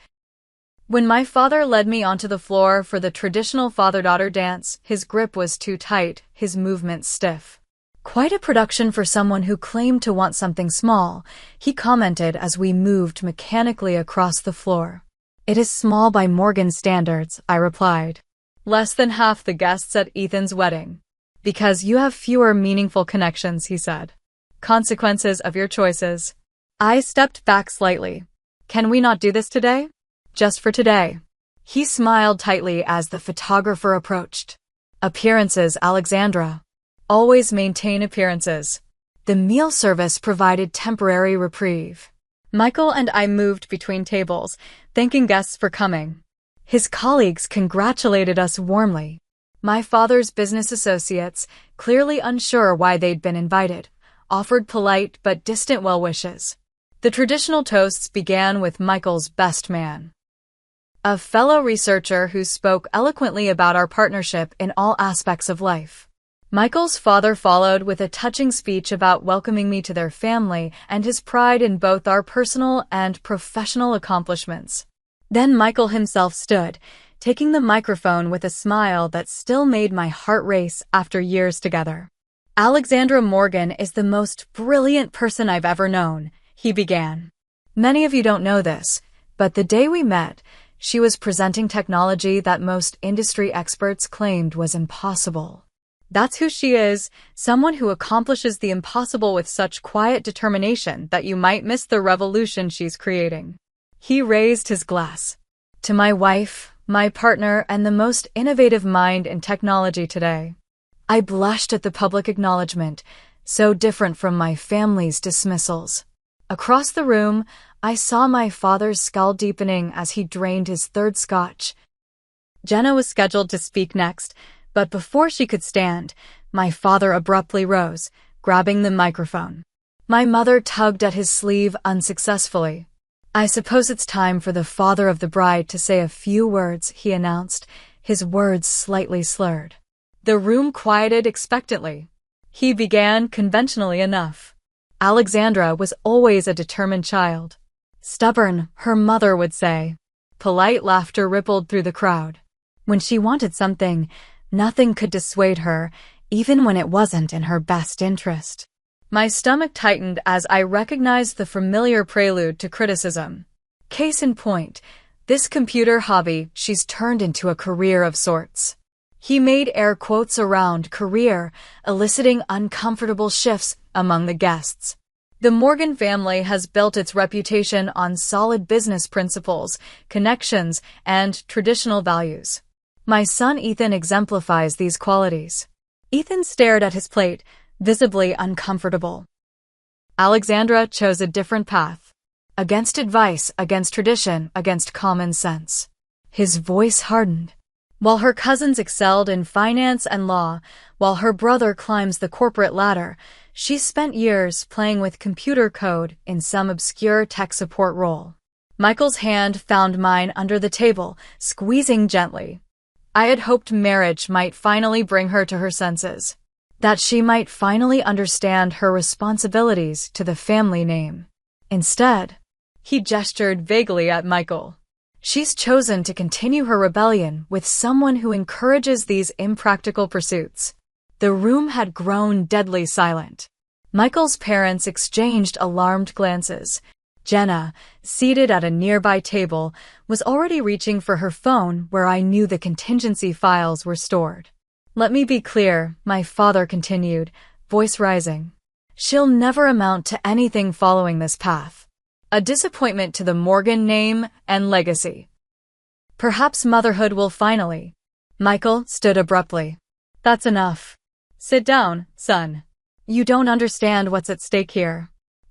When my father led me onto the floor for the traditional father-daughter dance, his grip was too tight, his movements stiff. "Quite a production for someone who claimed to want something small," he commented as we moved mechanically across the floor. "It is small by Morgan standards," I replied. "Less than half the guests at Ethan's wedding. Because you have fewer meaningful connections," he said. "Consequences of your choices." I stepped back slightly. "Can we not do this today? Just for today." He smiled tightly as the photographer approached. "Appearances, Alexandra. Always maintain appearances." The meal service provided temporary reprieve. Michael and I moved between tables, thanking guests for coming. His colleagues congratulated us warmly. My father's business associates, clearly unsure why they'd been invited, offered polite but distant well wishes. The traditional toasts began with Michael's best man, a fellow researcher who spoke eloquently about our partnership in all aspects of life. Michael's father followed with a touching speech about welcoming me to their family and his pride in both our personal and professional accomplishments. Then Michael himself stood, taking the microphone with a smile that still made my heart race after years together. "Alexandra Morgan is the most brilliant person I've ever known," he began. "Many of you don't know this, but the day we met, she was presenting technology that most industry experts claimed was impossible. That's who she is, someone who accomplishes the impossible with such quiet determination that you might miss the revolution she's creating." He raised his glass. "To my wife, my partner, and the most innovative mind in technology today." I blushed at the public acknowledgement, so different from my family's dismissals. Across the room, I saw my father's skull deepening as he drained his third scotch. Jenna was scheduled to speak next, but before she could stand, my father abruptly rose, grabbing the microphone. My mother tugged at his sleeve unsuccessfully. "I suppose it's time for the father of the bride to say a few words," he announced, his words slightly slurred. The room quieted expectantly. He began conventionally enough. "Alexandra was always a determined child. Stubborn, her mother would say." Polite laughter rippled through the crowd. "When she wanted something, nothing could dissuade her, even when it wasn't in her best interest." My stomach tightened as I recognized the familiar prelude to criticism. Case in point, this computer hobby she's turned into a career of sorts. He made air quotes around career, eliciting uncomfortable shifts among the guests. The Morgan family has built its reputation on solid business principles, connections, and traditional values. My son Ethan exemplifies these qualities. Ethan stared at his plate, visibly uncomfortable. Alexandra chose a different path. Against advice, against tradition, against common sense. His voice hardened. While her cousins excelled in finance and law, while her brother climbs the corporate ladder, she spent years playing with computer code in some obscure tech support role. Michael's hand found mine under the table, squeezing gently. I had hoped marriage might finally bring her to her senses, that she might finally understand her responsibilities to the family name. Instead, he gestured vaguely at Michael. She's chosen to continue her rebellion with someone who encourages these impractical pursuits. The room had grown deadly silent. Michael's parents exchanged alarmed glances. Jenna, seated at a nearby table, was already reaching for her phone where I knew the contingency files were stored. "Let me be clear," my father continued, voice rising. "She'll never amount to anything following this path. A disappointment to the Morgan name and legacy. Perhaps motherhood will finally." Michael stood abruptly. "That's enough. Sit down, son. You don't understand what's at stake here."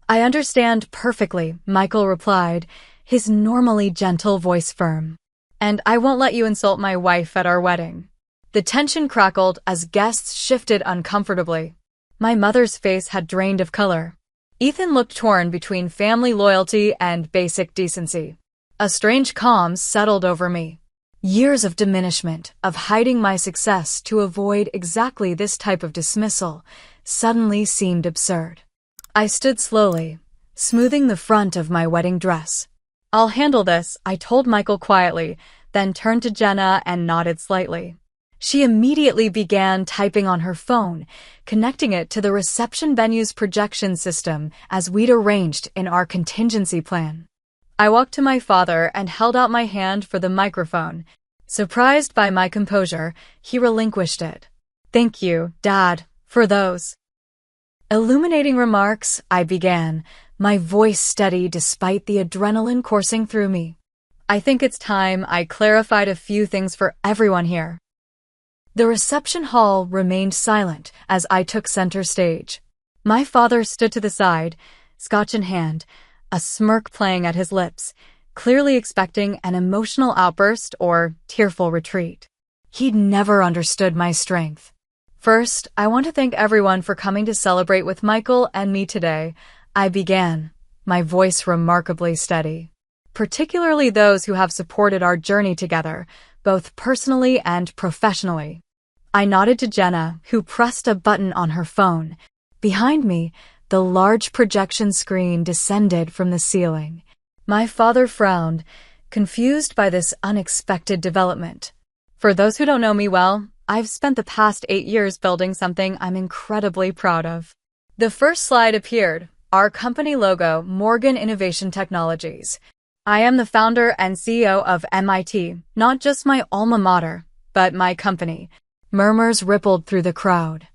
"I understand perfectly," Michael replied, his normally gentle voice firm. "And I won't let you insult my wife at our wedding." The tension crackled as guests shifted uncomfortably. My mother's face had drained of color. Ethan looked torn between family loyalty and basic decency. A strange calm settled over me. Years of diminishment, of hiding my success to avoid exactly this type of dismissal, suddenly seemed absurd. I stood slowly, smoothing the front of my wedding dress. "I'll handle this," I told Michael quietly, then turned to Jenna and nodded slightly. She immediately began typing on her phone, connecting it to the reception venue's projection system as we'd arranged in our contingency plan. I walked to my father and held out my hand for the microphone. Surprised by my composure, he relinquished it. "Thank you, Dad, for those illuminating remarks," I began, my voice steady despite the adrenaline coursing through me. "I think it's time I clarified a few things for everyone here." The reception hall remained silent as I took center stage. My father stood to the side, scotch in hand, a smirk playing at his lips, clearly expecting an emotional outburst or tearful retreat. He'd never understood my strength. "First, I want to thank everyone for coming to celebrate with Michael and me today," I began, my voice remarkably steady. "Particularly those who have supported our journey together, both personally and professionally." I nodded to Jenna, who pressed a button on her phone. Behind me, the large projection screen descended from the ceiling. My father frowned, confused by this unexpected development. For those who don't know me well, I've spent the past 8 years building something I'm incredibly proud of. The first slide appeared, our company logo, Morgan Innovation Technologies. I am the founder and CEO of MIT, not just my alma mater, but my company. Murmurs rippled through the crowd.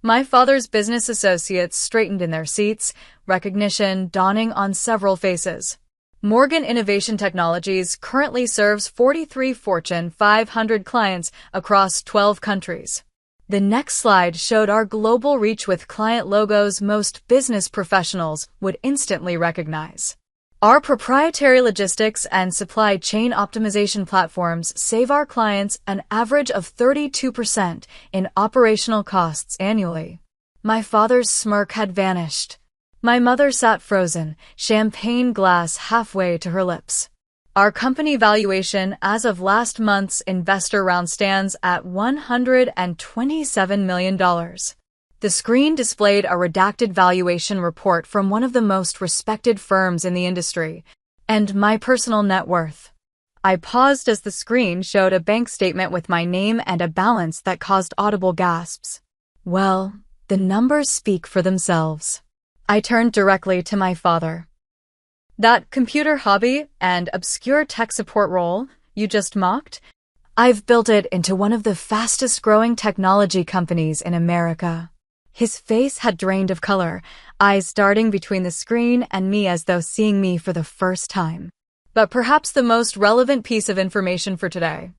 My father's business associates straightened in their seats, recognition dawning on several faces. Morgan Innovation Technologies currently serves 43 Fortune 500 clients across 12 countries. The next slide showed our global reach with client logos most business professionals would instantly recognize. Our proprietary logistics and supply chain optimization platforms save our clients an average of 32% in operational costs annually. My father's smirk had vanished. My mother sat frozen, champagne glass halfway to her lips. Our company valuation as of last month's investor round stands at $127 million. The screen displayed a redacted valuation report from one of the most respected firms in the industry, and my personal net worth. I paused as the screen showed a bank statement with my name and a balance that caused audible gasps. Well, the numbers speak for themselves. I turned directly to my father. "That computer hobby and obscure tech support role you just mocked? I've built it into one of the fastest-growing technology companies in America." His face had drained of color, eyes darting between the screen and me as though seeing me for the first time. "But perhaps the most relevant piece of information for today,"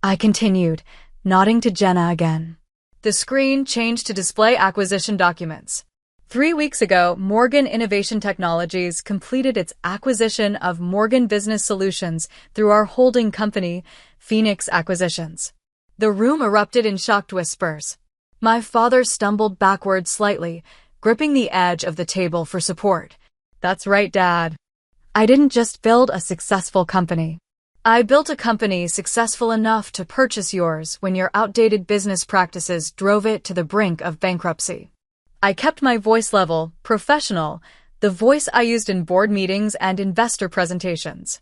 I continued, nodding to Jenna again. The screen changed to display acquisition documents. 3 weeks ago, Morgan Innovation Technologies completed its acquisition of Morgan Business Solutions through our holding company, Phoenix Acquisitions. The room erupted in shocked whispers. My father stumbled backward slightly, gripping the edge of the table for support. "That's right, Dad. I didn't just build a successful company. I built a company successful enough to purchase yours when your outdated business practices drove it to the brink of bankruptcy." I kept my voice level, professional, the voice I used in board meetings and investor presentations.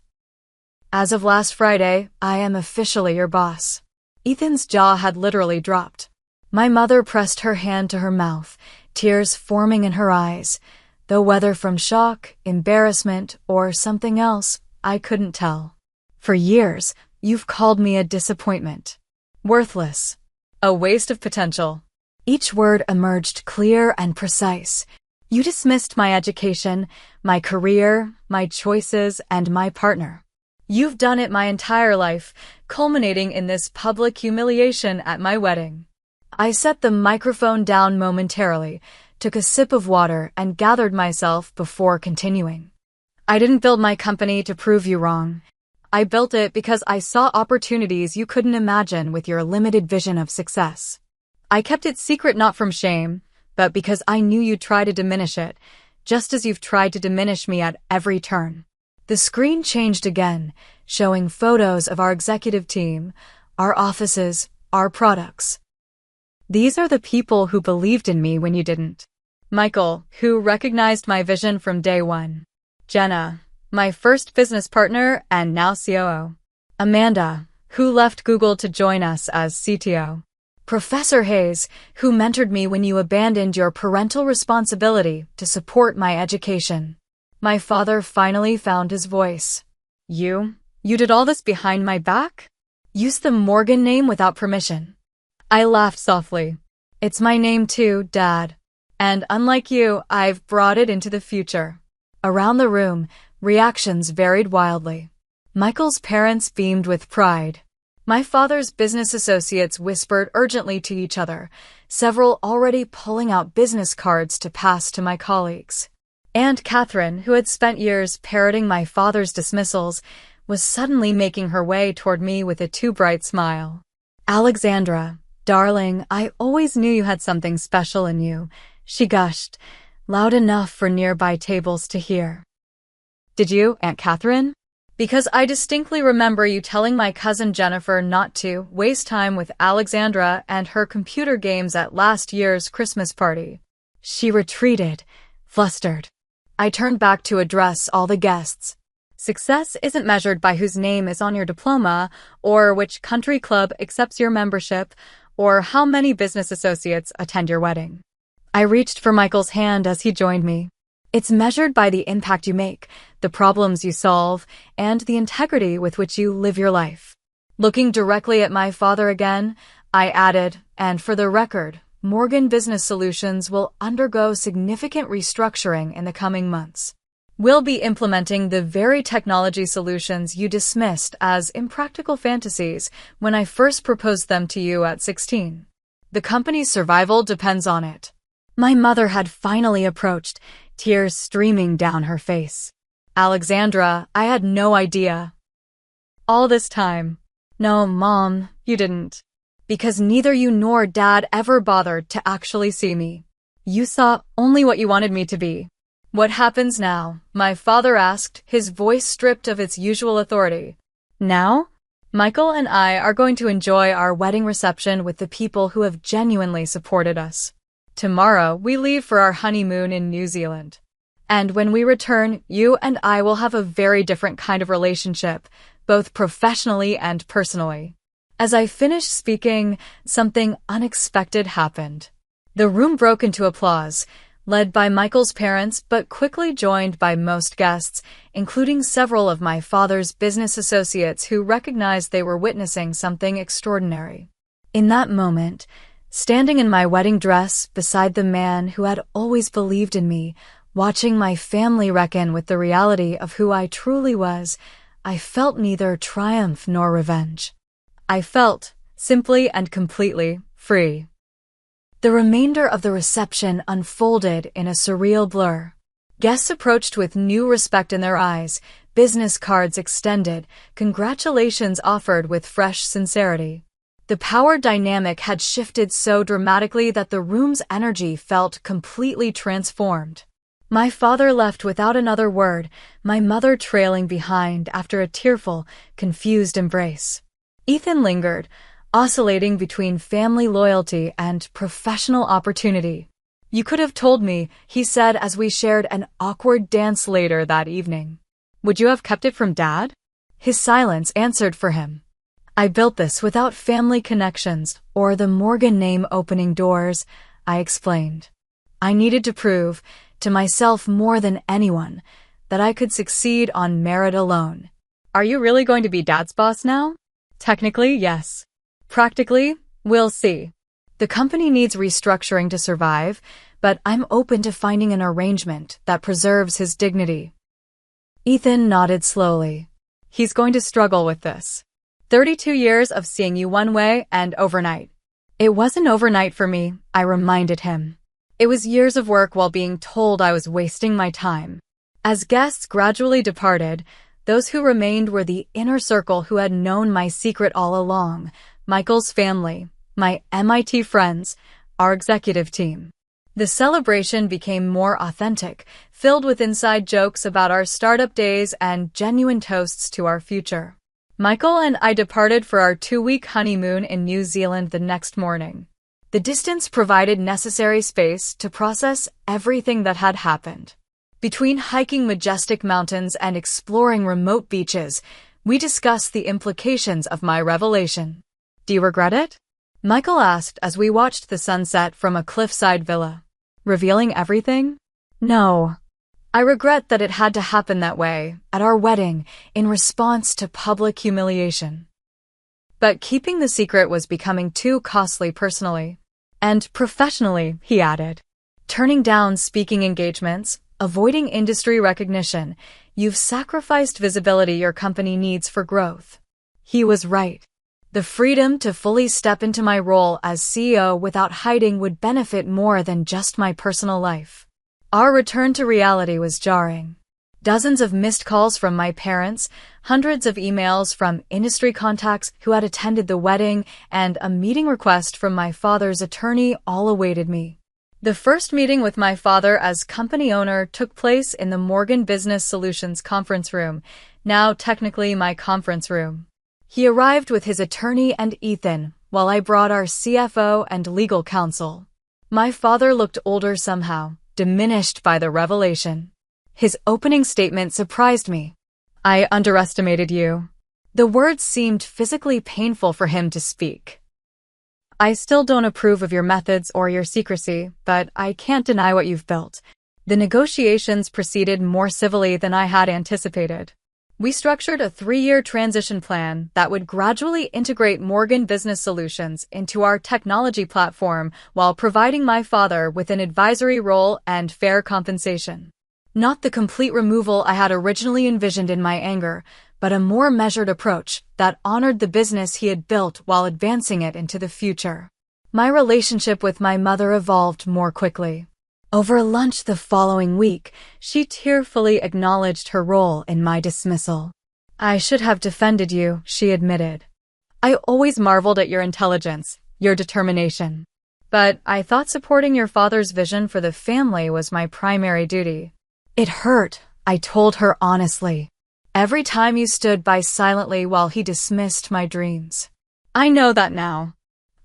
"As of last Friday, I am officially your boss." Ethan's jaw had literally dropped. My mother pressed her hand to her mouth, tears forming in her eyes, though whether from shock, embarrassment, or something else, I couldn't tell. "For years, you've called me a disappointment. Worthless. A waste of potential." Each word emerged clear and precise. You dismissed my education, my career, my choices, and my partner. You've done it my entire life, culminating in this public humiliation at my wedding. I set the microphone down momentarily, took a sip of water, and gathered myself before continuing. "I didn't build my company to prove you wrong. I built it because I saw opportunities you couldn't imagine with your limited vision of success. I kept it secret not from shame, but because I knew you'd try to diminish it, just as you've tried to diminish me at every turn." The screen changed again, showing photos of our executive team, our offices, our products. "These are the people who believed in me when you didn't." Michael, who recognized my vision from day one. Jenna, my first business partner and now COO. Amanda, who left Google to join us as CTO. Professor Hayes, who mentored me when you abandoned your parental responsibility to support my education. My father finally found his voice. You did all this behind my back? Used the Morgan name without permission. I laughed softly. It's my name too, Dad. And unlike you, I've brought it into the future. Around the room, reactions varied wildly. Michael's parents beamed with pride. My father's business associates whispered urgently to each other, several already pulling out business cards to pass to my colleagues. Aunt Catherine, who had spent years parroting my father's dismissals, was suddenly making her way toward me with a too bright smile. Alexandra, darling, I always knew you had something special in you, she gushed, loud enough for nearby tables to hear. Did you, Aunt Catherine? Because I distinctly remember you telling my cousin Jennifer not to waste time with Alexandra and her computer games at last year's Christmas party. She retreated, flustered. I turned back to address all the guests. Success isn't measured by whose name is on your diploma, or which country club accepts your membership, or how many business associates attend your wedding. I reached for Michael's hand as he joined me. It's measured by the impact you make, the problems you solve, and the integrity with which you live your life. Looking directly at my father again, I added, and for the record, Morgan Business Solutions will undergo significant restructuring in the coming months. We'll be implementing the very technology solutions you dismissed as impractical fantasies when I first proposed them to you at 16. The company's survival depends on it. My mother had finally approached, tears streaming down her face. Alexandra, I had no idea. All this time. No, Mom, you didn't. Because neither you nor Dad ever bothered to actually see me. You saw only what you wanted me to be. What happens now? My father asked, his voice stripped of its usual authority. Now? Michael and I are going to enjoy our wedding reception with the people who have genuinely supported us. Tomorrow, we leave for our honeymoon in New Zealand. And when we return, you and I will have a very different kind of relationship, both professionally and personally. As I finished speaking, something unexpected happened. The room broke into applause, led by Michael's parents but quickly joined by most guests, including several of my father's business associates who recognized they were witnessing something extraordinary. In that moment, standing in my wedding dress beside the man who had always believed in me, watching my family reckon with the reality of who I truly was, I felt neither triumph nor revenge. I felt, simply and completely, free. The remainder of the reception unfolded in a surreal blur. Guests approached with new respect in their eyes, business cards extended, congratulations offered with fresh sincerity. The power dynamic had shifted so dramatically that the room's energy felt completely transformed. My father left without another word, my mother trailing behind after a tearful, confused embrace. Ethan lingered, oscillating between family loyalty and professional opportunity. You could have told me, he said as we shared an awkward dance later that evening. Would you have kept it from Dad? His silence answered for him. I built this without family connections or the Morgan name opening doors, I explained. I needed to prove, to myself more than anyone, that I could succeed on merit alone. Are you really going to be Dad's boss now? Technically, yes. Practically, we'll see. The company needs restructuring to survive, but I'm open to finding an arrangement that preserves his dignity. Ethan nodded slowly. He's going to struggle with this. 32 years of seeing you one way and overnight. It wasn't overnight for me, I reminded him. It was years of work while being told I was wasting my time. As guests gradually departed, those who remained were the inner circle who had known my secret all along, Michael's family, my MIT friends, our executive team. The celebration became more authentic, filled with inside jokes about our startup days and genuine toasts to our future. Michael and I departed for our 2-week honeymoon in New Zealand the next morning. The distance provided necessary space to process everything that had happened. Between hiking majestic mountains and exploring remote beaches, we discussed the implications of my revelation. Do you regret it? Michael asked as we watched the sunset from a cliffside villa. Revealing everything? No. I regret that it had to happen that way, at our wedding, in response to public humiliation. But keeping the secret was becoming too costly personally. And professionally, he added. Turning down speaking engagements, avoiding industry recognition, you've sacrificed visibility your company needs for growth. He was right. The freedom to fully step into my role as CEO without hiding would benefit more than just my personal life. Our return to reality was jarring. Dozens of missed calls from my parents, hundreds of emails from industry contacts who had attended the wedding, and a meeting request from my father's attorney all awaited me. The first meeting with my father as company owner took place in the Morgan Business Solutions conference room, now technically my conference room. He arrived with his attorney and Ethan, while I brought our CFO and legal counsel. My father looked older somehow, diminished by the revelation. His opening statement surprised me. I underestimated you. The words seemed physically painful for him to speak. I still don't approve of your methods or your secrecy, but I can't deny what you've built. The negotiations proceeded more civilly than I had anticipated. We structured a 3-year transition plan that would gradually integrate Morgan Business Solutions into our technology platform while providing my father with an advisory role and fair compensation. Not the complete removal I had originally envisioned in my anger, but a more measured approach that honored the business he had built while advancing it into the future. My relationship with my mother evolved more quickly. Over lunch the following week, she tearfully acknowledged her role in my dismissal. I should have defended you, she admitted. I always marveled at your intelligence, your determination. But I thought supporting your father's vision for the family was my primary duty. It hurt, I told her honestly. Every time you stood by silently while he dismissed my dreams. I know that now.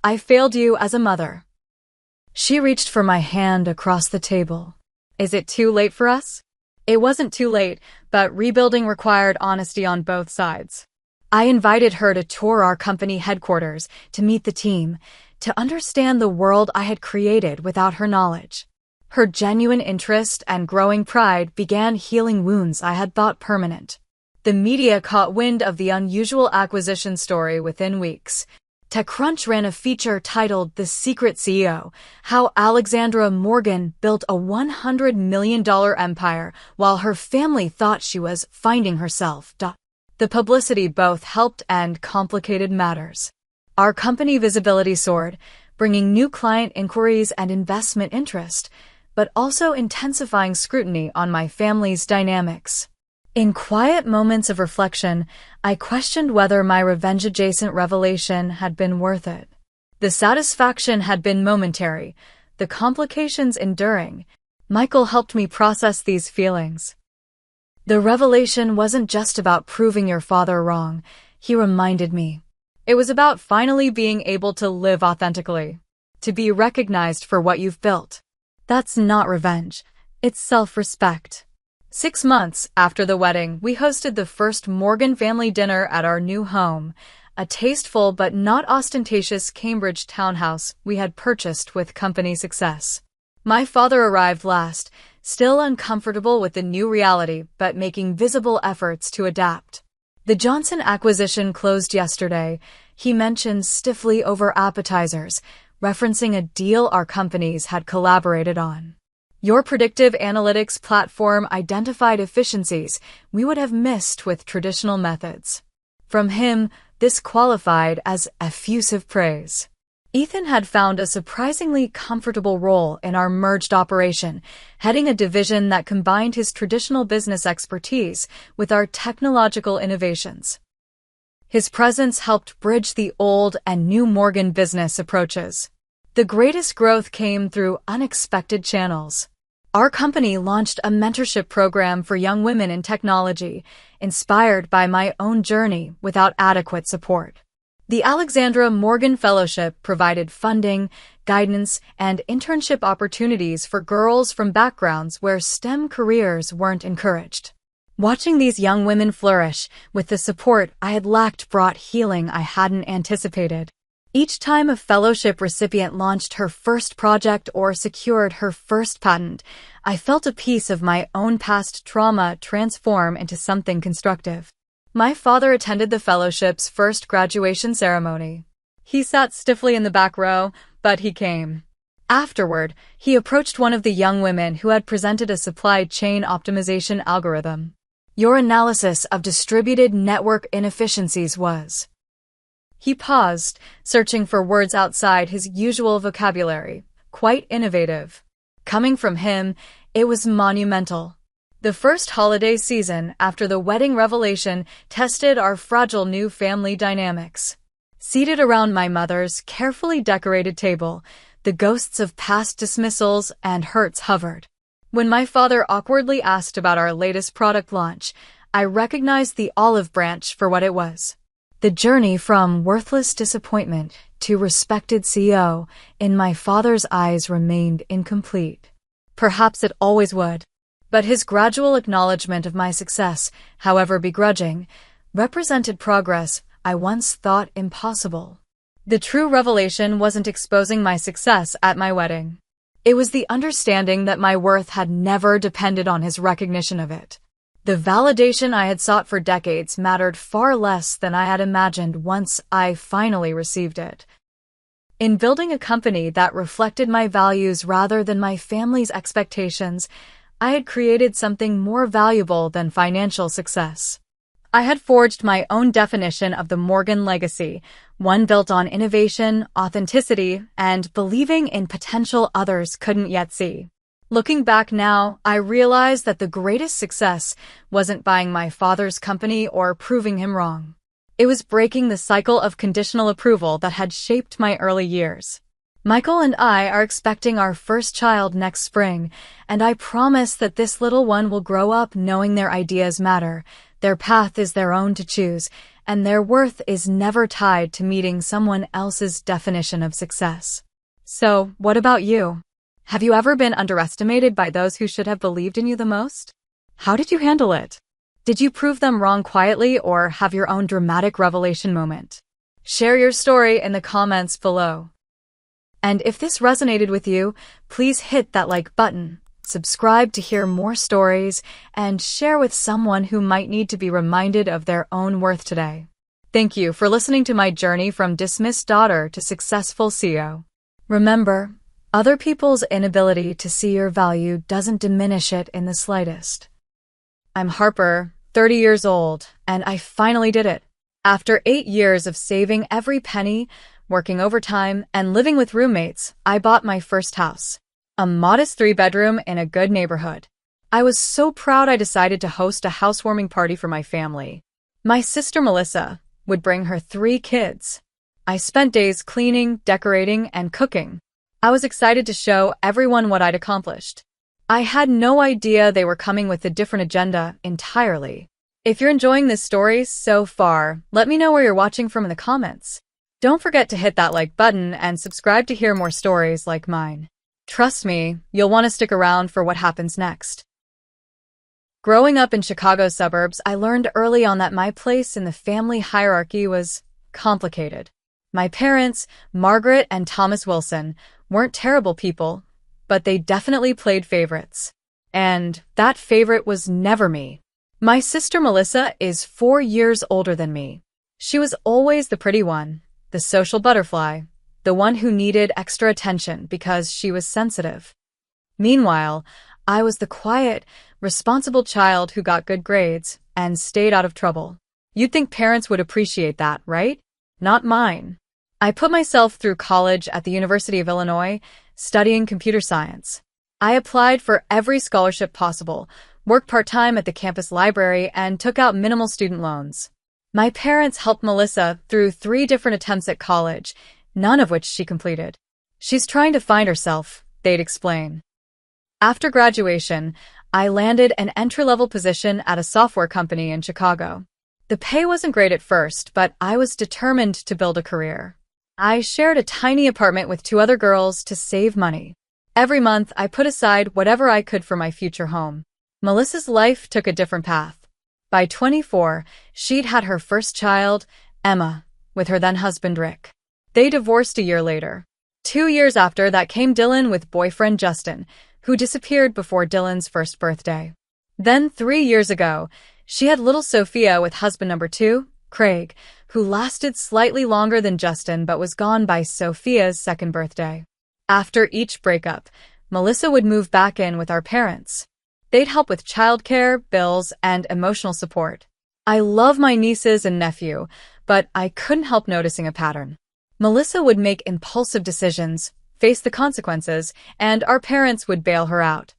I failed you as a mother. She reached for my hand across the table. Is it too late for us? It wasn't too late, but rebuilding required honesty on both sides. I invited her to tour our company headquarters, to meet the team, to understand the world I had created without her knowledge. Her genuine interest and growing pride began healing wounds I had thought permanent. The media caught wind of the unusual acquisition story within weeks. TechCrunch ran a feature titled The Secret CEO, How Alexandra Morgan Built a $100 million empire while her family thought she was finding herself. The publicity both helped and complicated matters. Our company visibility soared, bringing new client inquiries and investment interest, but also intensifying scrutiny on my family's dynamics. In quiet moments of reflection, I questioned whether my revenge-adjacent revelation had been worth it. The satisfaction had been momentary, the complications enduring. Michael helped me process these feelings. The revelation wasn't just about proving your father wrong, he reminded me. It was about finally being able to live authentically, to be recognized for what you've built. That's not revenge, it's self-respect. 6 months after the wedding, we hosted the first Morgan family dinner at our new home, a tasteful but not ostentatious Cambridge townhouse we had purchased with company success. My father arrived last, still uncomfortable with the new reality but making visible efforts to adapt. The Johnson acquisition closed yesterday, he mentioned stiffly over appetizers, referencing a deal our companies had collaborated on. Your predictive analytics platform identified efficiencies we would have missed with traditional methods. From him, this qualified as effusive praise. Ethan had found a surprisingly comfortable role in our merged operation, heading a division that combined his traditional business expertise with our technological innovations. His presence helped bridge the old and new Morgan business approaches. The greatest growth came through unexpected channels. Our company launched a mentorship program for young women in technology, inspired by my own journey without adequate support. The Alexandra Morgan Fellowship provided funding, guidance, and internship opportunities for girls from backgrounds where STEM careers weren't encouraged. Watching these young women flourish with the support I had lacked brought healing I hadn't anticipated. Each time a fellowship recipient launched her first project or secured her first patent, I felt a piece of my own past trauma transform into something constructive. My father attended the fellowship's first graduation ceremony. He sat stiffly in the back row, but he came. Afterward, he approached one of the young women who had presented a supply chain optimization algorithm. "Your analysis of distributed network inefficiencies was..." He paused, searching for words outside his usual vocabulary. Quite innovative. Coming from him, it was monumental. The first holiday season after the wedding revelation tested our fragile new family dynamics. Seated around my mother's carefully decorated table, the ghosts of past dismissals and hurts hovered. When my father awkwardly asked about our latest product launch, I recognized the olive branch for what it was. The journey from worthless disappointment to respected CEO in my father's eyes remained incomplete. Perhaps it always would. But his gradual acknowledgement of my success, however begrudging, represented progress I once thought impossible. The true revelation wasn't exposing my success at my wedding. It was the understanding that my worth had never depended on his recognition of it. The validation I had sought for decades mattered far less than I had imagined once I finally received it. In building a company that reflected my values rather than my family's expectations, I had created something more valuable than financial success. I had forged my own definition of the Morgan legacy, one built on innovation, authenticity, and believing in potential others couldn't yet see. Looking back now, I realize that the greatest success wasn't buying my father's company or proving him wrong. It was breaking the cycle of conditional approval that had shaped my early years. Michael and I are expecting our first child next spring, and I promise that this little one will grow up knowing their ideas matter, their path is their own to choose, and their worth is never tied to meeting someone else's definition of success. So, what about you? Have you ever been underestimated by those who should have believed in you the most? How did you handle it? Did you prove them wrong quietly or have your own dramatic revelation moment? Share your story in the comments below. And if this resonated with you, please hit that like button, subscribe to hear more stories, and share with someone who might need to be reminded of their own worth today. Thank you for listening to my journey from dismissed daughter to successful CEO. Remember, other people's inability to see your value doesn't diminish it in the slightest. I'm Harper, 30 years old, and I finally did it. After 8 years of saving every penny, working overtime, and living with roommates, I bought my first house. A modest 3-bedroom in a good neighborhood. I was so proud I decided to host a housewarming party for my family. My sister Melissa would bring her 3 kids. I spent days cleaning, decorating, and cooking. I was excited to show everyone what I'd accomplished. I had no idea they were coming with a different agenda entirely. If you're enjoying this story so far, let me know where you're watching from in the comments. Don't forget to hit that like button and subscribe to hear more stories like mine. Trust me, you'll want to stick around for what happens next. Growing up in Chicago's suburbs, I learned early on that my place in the family hierarchy was complicated. My parents, Margaret and Thomas Wilson, weren't terrible people, but they definitely played favorites. And that favorite was never me. My sister Melissa is 4 years older than me. She was always the pretty one, the social butterfly, the one who needed extra attention because she was sensitive. Meanwhile, I was the quiet, responsible child who got good grades and stayed out of trouble. You'd think parents would appreciate that, right? Not mine. I put myself through college at the University of Illinois, studying computer science. I applied for every scholarship possible, worked part-time at the campus library, and took out minimal student loans. My parents helped Melissa through 3 different attempts at college, none of which she completed. She's trying to find herself, they'd explain. After graduation, I landed an entry-level position at a software company in Chicago. The pay wasn't great at first, but I was determined to build a career. I shared a tiny apartment with two other girls to save money. Every month, I put aside whatever I could for my future home. Melissa's life took a different path. By 24, she'd had her first child, Emma, with her then-husband Rick. They divorced a year later. 2 years after that came Dylan with boyfriend Justin, who disappeared before Dylan's first birthday. Then 3 years ago, she had little Sophia with husband number 2, Craig, who lasted slightly longer than Justin but was gone by Sophia's second birthday. After each breakup, Melissa would move back in with our parents. They'd help with childcare, bills, and emotional support. I love my nieces and nephew, but I couldn't help noticing a pattern. Melissa would make impulsive decisions, face the consequences, and our parents would bail her out.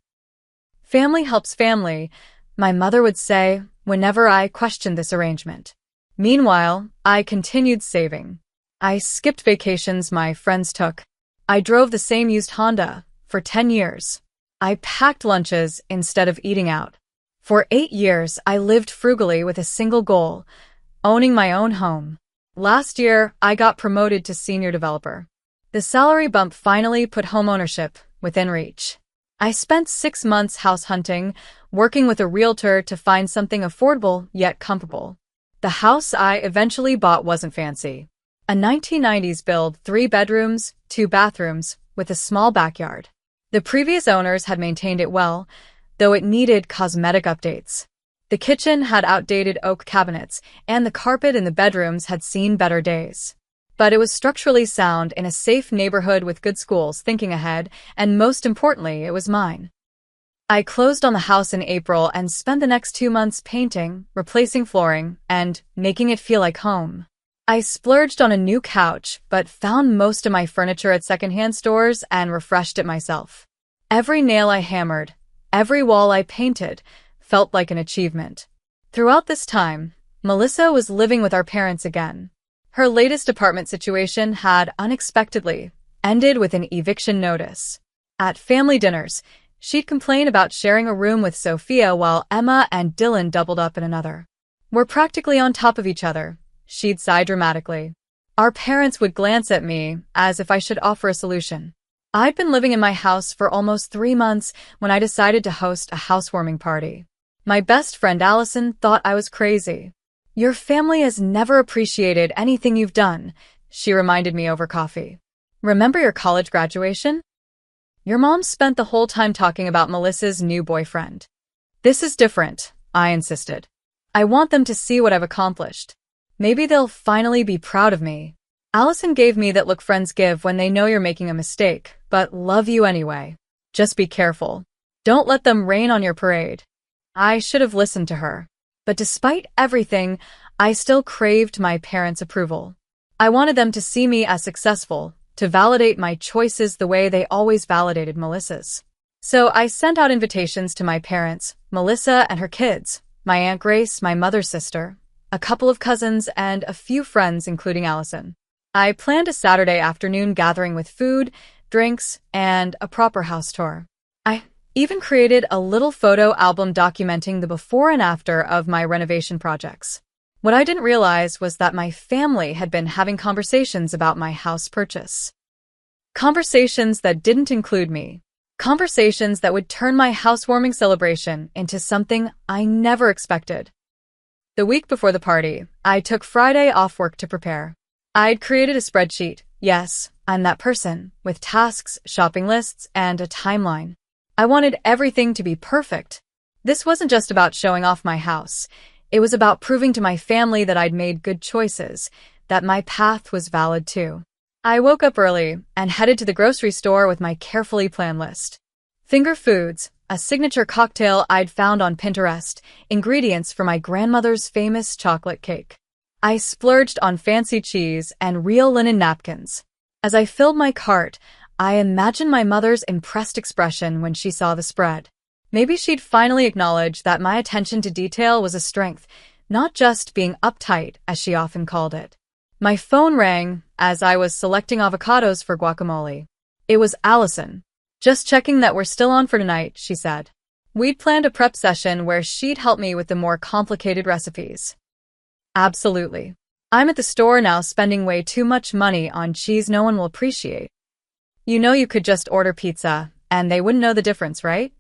Family helps family, my mother would say whenever I questioned this arrangement. Meanwhile, I continued saving. I skipped vacations my friends took. I drove the same used Honda for 10 years. I packed lunches instead of eating out. For 8 years, I lived frugally with a single goal, owning my own home. Last year, I got promoted to senior developer. The salary bump finally put homeownership within reach. I spent 6 months house hunting, working with a realtor to find something affordable yet comfortable. The house I eventually bought wasn't fancy. A 1990s build, 3 bedrooms, 2 bathrooms, with a small backyard. The previous owners had maintained it well, though it needed cosmetic updates. The kitchen had outdated oak cabinets, and the carpet in the bedrooms had seen better days. But it was structurally sound in a safe neighborhood with good schools, thinking ahead, and most importantly, it was mine. I closed on the house in April and spent the next 2 months painting, replacing flooring, and making it feel like home. I splurged on a new couch, but found most of my furniture at secondhand stores and refreshed it myself. Every nail I hammered, every wall I painted, felt like an achievement. Throughout this time, Melissa was living with our parents again. Her latest apartment situation had unexpectedly ended with an eviction notice. At family dinners, she'd complain about sharing a room with Sophia while Emma and Dylan doubled up in another. "We're practically on top of each other," she'd sigh dramatically. Our parents would glance at me as if I should offer a solution. I'd been living in my house for almost 3 months when I decided to host a housewarming party. My best friend Allison thought I was crazy. "Your family has never appreciated anything you've done," she reminded me over coffee. "Remember your college graduation? Your mom spent the whole time talking about Melissa's new boyfriend." "This is different," I insisted. "I want them to see what I've accomplished. Maybe they'll finally be proud of me." Allison gave me that look friends give when they know you're making a mistake, but love you anyway. "Just be careful. Don't let them rain on your parade." I should have listened to her. But despite everything, I still craved my parents' approval. I wanted them to see me as successful, to validate my choices the way they always validated Melissa's. So I sent out invitations to my parents, Melissa and her kids, my Aunt Grace, my mother's sister, a couple of cousins, and a few friends, including Allison. I planned a Saturday afternoon gathering with food, drinks, and a proper house tour. I even created a little photo album documenting the before and after of my renovation projects. What I didn't realize was that my family had been having conversations about my house purchase. Conversations that didn't include me. Conversations that would turn my housewarming celebration into something I never expected. The week before the party, I took Friday off work to prepare. I'd created a spreadsheet, yes, I'm that person, with tasks, shopping lists, and a timeline. I wanted everything to be perfect. This wasn't just about showing off my house. It was about proving to my family that I'd made good choices, that my path was valid too. I woke up early and headed to the grocery store with my carefully planned list. Finger foods, a signature cocktail I'd found on Pinterest, ingredients for my grandmother's famous chocolate cake. I splurged on fancy cheese and real linen napkins. As I filled my cart, I imagined my mother's impressed expression when she saw the spread. Maybe she'd finally acknowledge that my attention to detail was a strength, not just being uptight, as she often called it. My phone rang as I was selecting avocados for guacamole. It was Allison. "Just checking that we're still on for tonight," she said. We'd planned a prep session where she'd help me with the more complicated recipes. Absolutely. I'm at the store now spending way too much money on cheese no one will appreciate. You know you could just order pizza, and they wouldn't know the difference, right?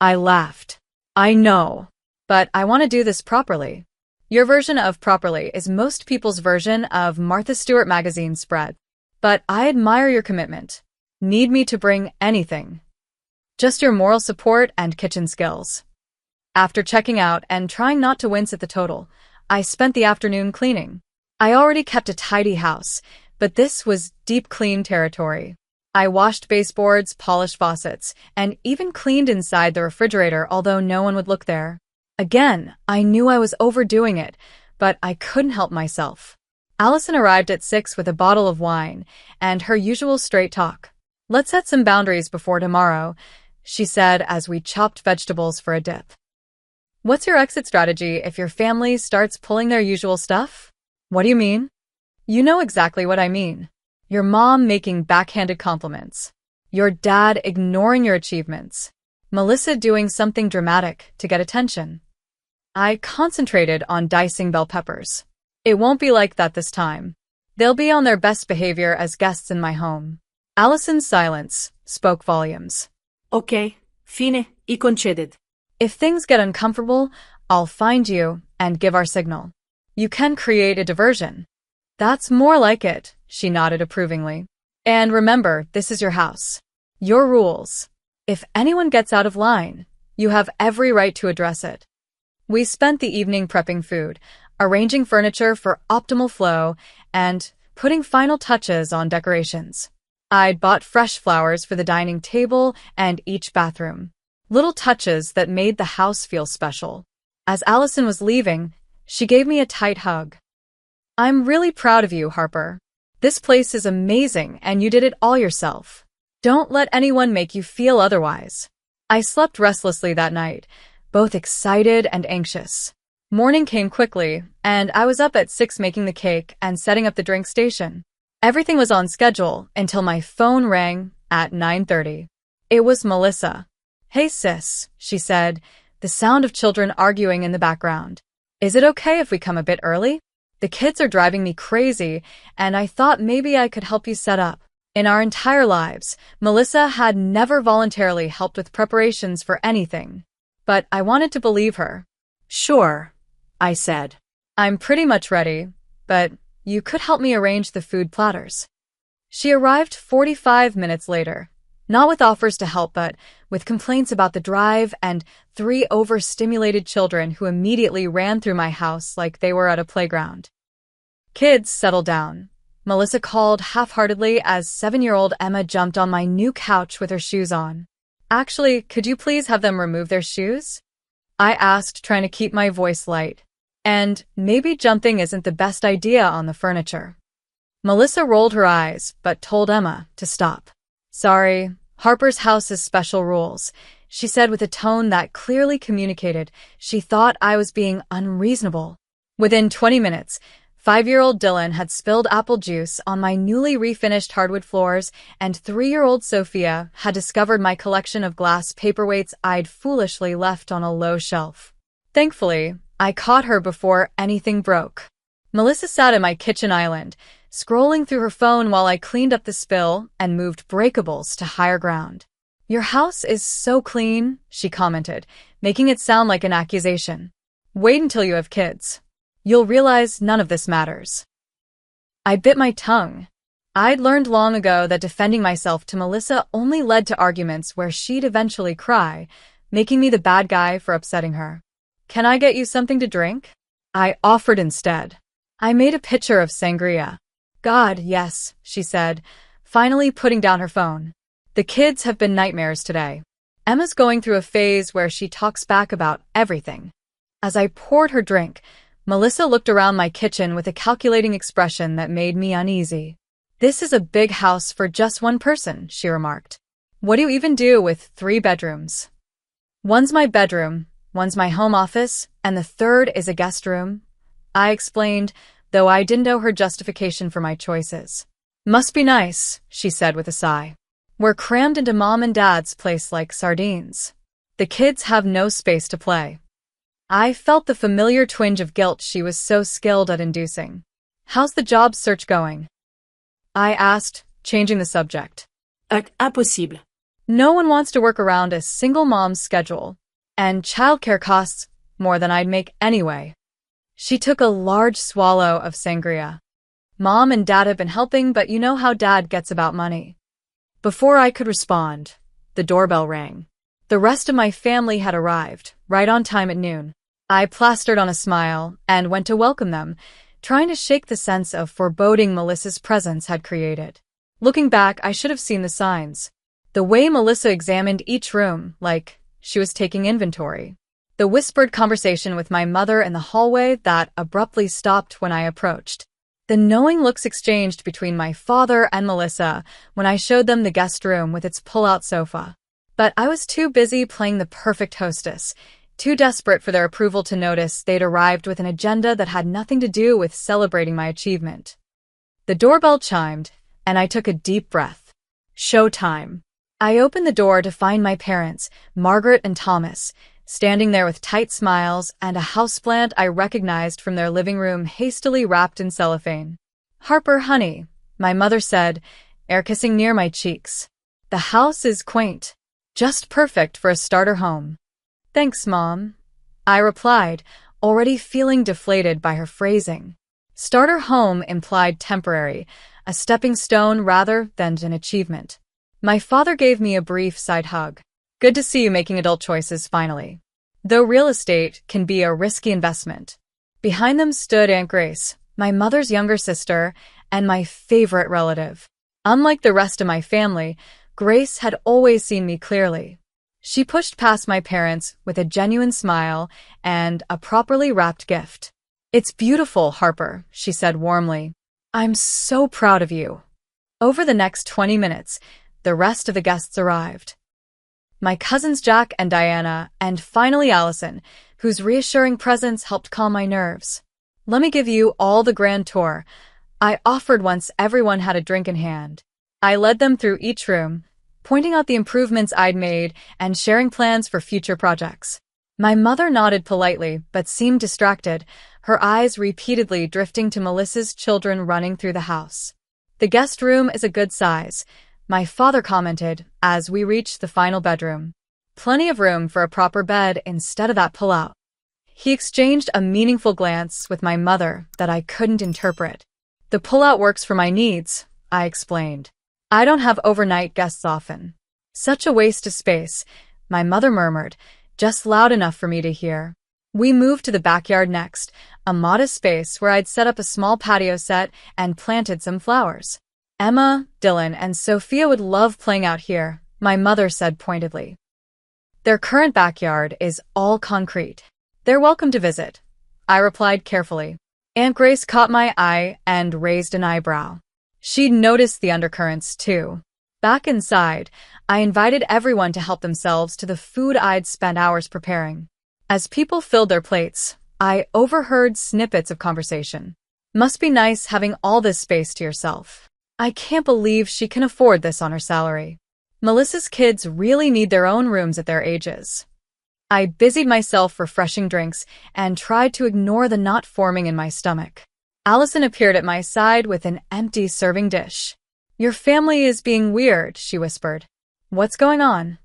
I laughed. I know. But I want to do this properly. Your version of properly is most people's version of Martha Stewart magazine spread. But I admire your commitment. Need me to bring anything? Just your moral support and kitchen skills. After checking out and trying not to wince at the total, I spent the afternoon cleaning. I already kept a tidy house, but this was deep clean territory. I washed baseboards, polished faucets, and even cleaned inside the refrigerator, although no one would look there. Again, I knew I was overdoing it, but I couldn't help myself. Allison arrived at 6 with a bottle of wine and her usual straight talk. Let's set some boundaries before tomorrow, she said as we chopped vegetables for a dip. What's your exit strategy if your family starts pulling their usual stuff? What do you mean? You know exactly what I mean. Your mom making backhanded compliments. Your dad ignoring your achievements. Melissa doing something dramatic to get attention. I concentrated on dicing bell peppers. It won't be like that this time. They'll be on their best behavior as guests in my home. Allison's silence spoke volumes. Ok, fine y conceded. If things get uncomfortable, I'll find you and give our signal. You can create a diversion. That's more like it, she nodded approvingly. And remember, this is your house. Your rules. If anyone gets out of line, you have every right to address it. We spent the evening prepping food, arranging furniture for optimal flow, and putting final touches on decorations. I'd bought fresh flowers for the dining table and each bathroom. Little touches that made the house feel special. As Allison was leaving, she gave me a tight hug. I'm really proud of you, Harper. This place is amazing and you did it all yourself. Don't let anyone make you feel otherwise. I slept restlessly that night, both excited and anxious. Morning came quickly, and I was up at 6 making the cake and setting up the drink station. Everything was on schedule until my phone rang at 9:30. It was Melissa. Hey sis, she said, the sound of children arguing in the background. Is it okay if we come a bit early? The kids are driving me crazy, and I thought maybe I could help you set up. In our entire lives, Melissa had never voluntarily helped with preparations for anything. But I wanted to believe her. Sure, I said. I'm pretty much ready, but you could help me arrange the food platters. She arrived 45 minutes later, not with offers to help, but with complaints about the drive and 3 overstimulated children who immediately ran through my house like they were at a playground. Kids, settle down, Melissa called half-heartedly as 7-year-old Emma jumped on my new couch with her shoes on. Actually, could you please have them remove their shoes? I asked, trying to keep my voice light. And maybe jumping isn't the best idea on the furniture. Melissa rolled her eyes, but told Emma to stop. Sorry, Harper's house has special rules, she said with a tone that clearly communicated she thought I was being unreasonable. Within 20 minutes, 5-year-old Dylan had spilled apple juice on my newly refinished hardwood floors, and 3-year-old Sophia had discovered my collection of glass paperweights I'd foolishly left on a low shelf. Thankfully, I caught her before anything broke. Melissa sat at my kitchen island, scrolling through her phone while I cleaned up the spill and moved breakables to higher ground. Your house is so clean, she commented, making it sound like an accusation. Wait until you have kids. You'll realize none of this matters. I bit my tongue. I'd learned long ago that defending myself to Melissa only led to arguments where she'd eventually cry, making me the bad guy for upsetting her. Can I get you something to drink? I offered instead. I made a pitcher of sangria. God, yes, she said, finally putting down her phone. The kids have been nightmares today. Emma's going through a phase where she talks back about everything. As I poured her drink, Melissa looked around my kitchen with a calculating expression that made me uneasy. This is a big house for just one person, she remarked. What do you even do with 3 bedrooms? One's my bedroom, one's my home office, and the third is a guest room. I explained, though I didn't know her justification for my choices. Must be nice, she said with a sigh. We're crammed into mom and dad's place like sardines. The kids have no space to play. I felt the familiar twinge of guilt she was so skilled at inducing. How's the job search going? I asked, changing the subject. Impossible. No one wants to work around a single mom's schedule, and childcare costs more than I'd make anyway. She took a large swallow of sangria. Mom and Dad have been helping, but you know how Dad gets about money. Before I could respond, the doorbell rang. The rest of my family had arrived, right on time at noon. I plastered on a smile and went to welcome them, trying to shake the sense of foreboding Melissa's presence had created. Looking back, I should have seen the signs. The way Melissa examined each room, like she was taking inventory. The whispered conversation with my mother in the hallway that abruptly stopped when I approached. The knowing looks exchanged between my father and Melissa when I showed them the guest room with its pull-out sofa. But I was too busy playing the perfect hostess, too desperate for their approval to notice they'd arrived with an agenda that had nothing to do with celebrating my achievement. The doorbell chimed, and I took a deep breath. Showtime. I opened the door to find my parents, Margaret and Thomas, standing there with tight smiles and a houseplant I recognized from their living room hastily wrapped in cellophane. Harper, honey, my mother said, air kissing near my cheeks. The house is quaint. Just perfect for a starter home. Thanks, Mom, I replied, already feeling deflated by her phrasing. Starter home implied temporary, a stepping stone rather than an achievement. My father gave me a brief side hug. Good to see you making adult choices finally. Though real estate can be a risky investment. Behind them stood Aunt Grace, my mother's younger sister, and my favorite relative. Unlike the rest of my family, Grace had always seen me clearly. She pushed past my parents with a genuine smile and a properly wrapped gift. It's beautiful, Harper, she said warmly. I'm so proud of you. Over the next 20 minutes, the rest of the guests arrived. My cousins Jack and Diana, and finally Allison, whose reassuring presence helped calm my nerves. Let me give you all the grand tour, I offered once everyone had a drink in hand. I led them through each room, pointing out the improvements I'd made and sharing plans for future projects. My mother nodded politely, but seemed distracted, her eyes repeatedly drifting to Melissa's children running through the house. The guest room is a good size, my father commented as we reached the final bedroom. Plenty of room for a proper bed instead of that pullout. He exchanged a meaningful glance with my mother that I couldn't interpret. The pullout works for my needs, I explained. I don't have overnight guests often. Such a waste of space, my mother murmured, just loud enough for me to hear. We moved to the backyard next, a modest space where I'd set up a small patio set and planted some flowers. Emma, Dylan, and Sophia would love playing out here, my mother said pointedly. Their current backyard is all concrete. They're welcome to visit, I replied carefully. Aunt Grace caught my eye and raised an eyebrow. She'd noticed the undercurrents, too. Back inside, I invited everyone to help themselves to the food I'd spent hours preparing. As people filled their plates, I overheard snippets of conversation. Must be nice having all this space to yourself. I can't believe she can afford this on her salary. Melissa's kids really need their own rooms at their ages. I busied myself refreshing drinks and tried to ignore the knot forming in my stomach. Allison appeared at my side with an empty serving dish. Your family is being weird, she whispered. What's going on?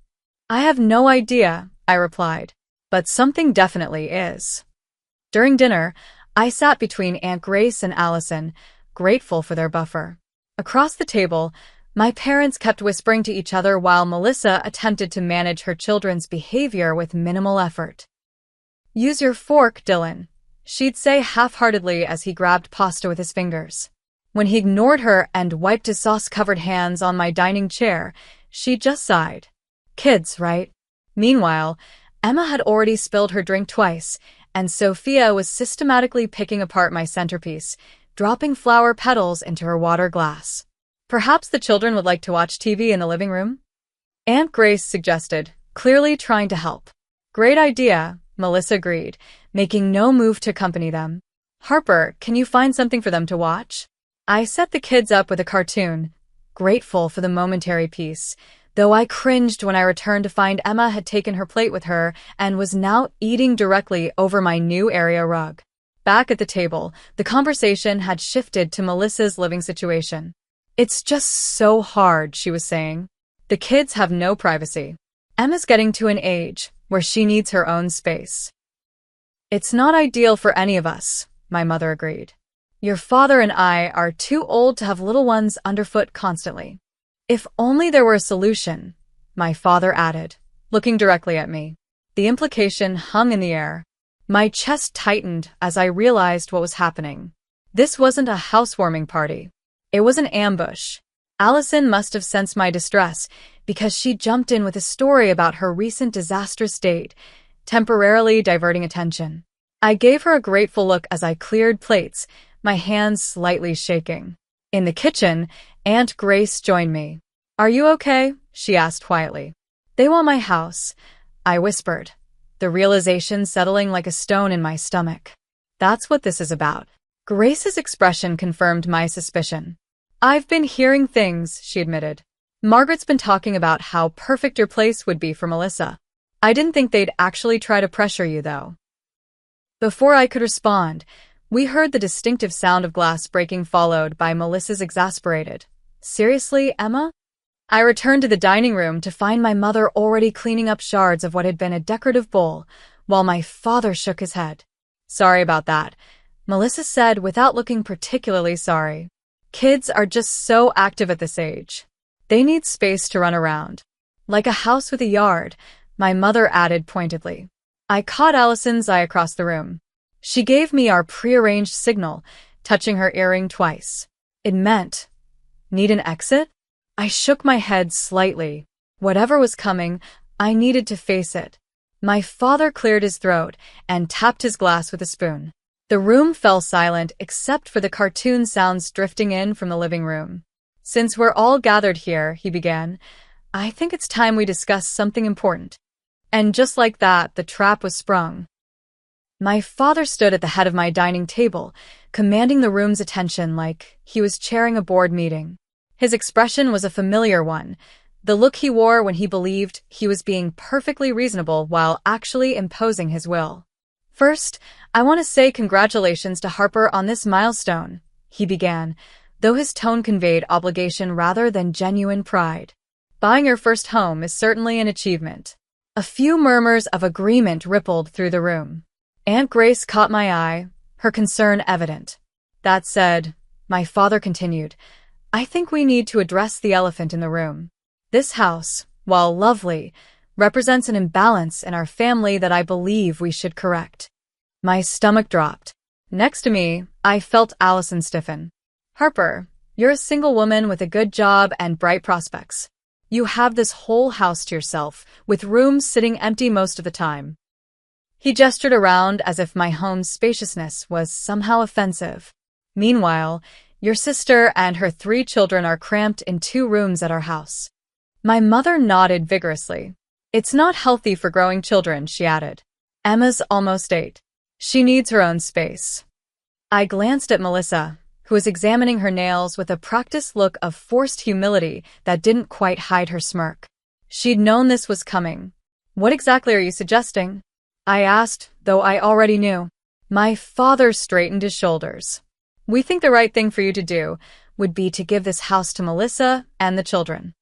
I have no idea, I replied, but something definitely is. During dinner, I sat between Aunt Grace and Allison, grateful for their buffer. Across the table, my parents kept whispering to each other while Melissa attempted to manage her children's behavior with minimal effort. Use your fork, Dylan, she'd say half-heartedly as he grabbed pasta with his fingers. When he ignored her and wiped his sauce-covered hands on my dining chair, she just sighed. Kids, right? Meanwhile, Emma had already spilled her drink twice, and Sophia was systematically picking apart my centerpiece, dropping flower petals into her water glass. Perhaps the children would like to watch TV in the living room? Aunt Grace suggested, clearly trying to help. Great idea, Melissa agreed, making no move to accompany them. Harper, can you find something for them to watch? I set the kids up with a cartoon, grateful for the momentary peace, though I cringed when I returned to find Emma had taken her plate with her and was now eating directly over my new area rug. Back at the table, the conversation had shifted to Melissa's living situation. It's just so hard, she was saying. The kids have no privacy. Emma's getting to an age where she needs her own space. It's not ideal for any of us, my mother agreed. Your father and I are too old to have little ones underfoot constantly. If only there were a solution, my father added, looking directly at me. The implication hung in the air. My chest tightened as I realized what was happening. This wasn't a housewarming party. It was an ambush. Allison must have sensed my distress because she jumped in with a story about her recent disastrous date, temporarily diverting attention. I gave her a grateful look as I cleared plates, my hands slightly shaking. In the kitchen, Aunt Grace joined me. Are you okay? She asked quietly. They want my house, I whispered, the realization settling like a stone in my stomach. That's what this is about. Grace's expression confirmed my suspicion. I've been hearing things, she admitted. Margaret's been talking about how perfect your place would be for Melissa. I didn't think they'd actually try to pressure you, though. Before I could respond, we heard the distinctive sound of glass breaking followed by Melissa's exasperated, "Seriously, Emma?" I returned to the dining room to find my mother already cleaning up shards of what had been a decorative bowl, while my father shook his head. Sorry about that, Melissa said without looking particularly sorry. Kids are just so active at this age. They need space to run around. Like a house with a yard, my mother added pointedly. I caught Allison's eye across the room. She gave me our prearranged signal, touching her earring twice. It meant, need an exit? I shook my head slightly. Whatever was coming, I needed to face it. My father cleared his throat and tapped his glass with a spoon. The room fell silent except for the cartoon sounds drifting in from the living room. Since we're all gathered here, he began, I think it's time we discuss something important. And just like that, the trap was sprung. My father stood at the head of my dining table, commanding the room's attention like he was chairing a board meeting. His expression was a familiar one, the look he wore when he believed he was being perfectly reasonable while actually imposing his will. First, I want to say congratulations to Harper on this milestone, he began, though his tone conveyed obligation rather than genuine pride. Buying your first home is certainly an achievement. A few murmurs of agreement rippled through the room. Aunt Grace caught my eye, her concern evident. That said, my father continued, I think we need to address the elephant in the room. This house, while lovely, represents an imbalance in our family that I believe we should correct. My stomach dropped. Next to me, I felt Allison stiffen. Harper, you're a single woman with a good job and bright prospects. You have this whole house to yourself, with rooms sitting empty most of the time. He gestured around as if my home's spaciousness was somehow offensive. Meanwhile, your sister and her 3 children are cramped in 2 rooms at our house. My mother nodded vigorously. It's not healthy for growing children, she added. Emma's almost 8. She needs her own space. I glanced at Melissa, who was examining her nails with a practiced look of forced humility that didn't quite hide her smirk. She'd known this was coming. What exactly are you suggesting? I asked, though I already knew. My father straightened his shoulders. We think the right thing for you to do would be to give this house to Melissa and the children.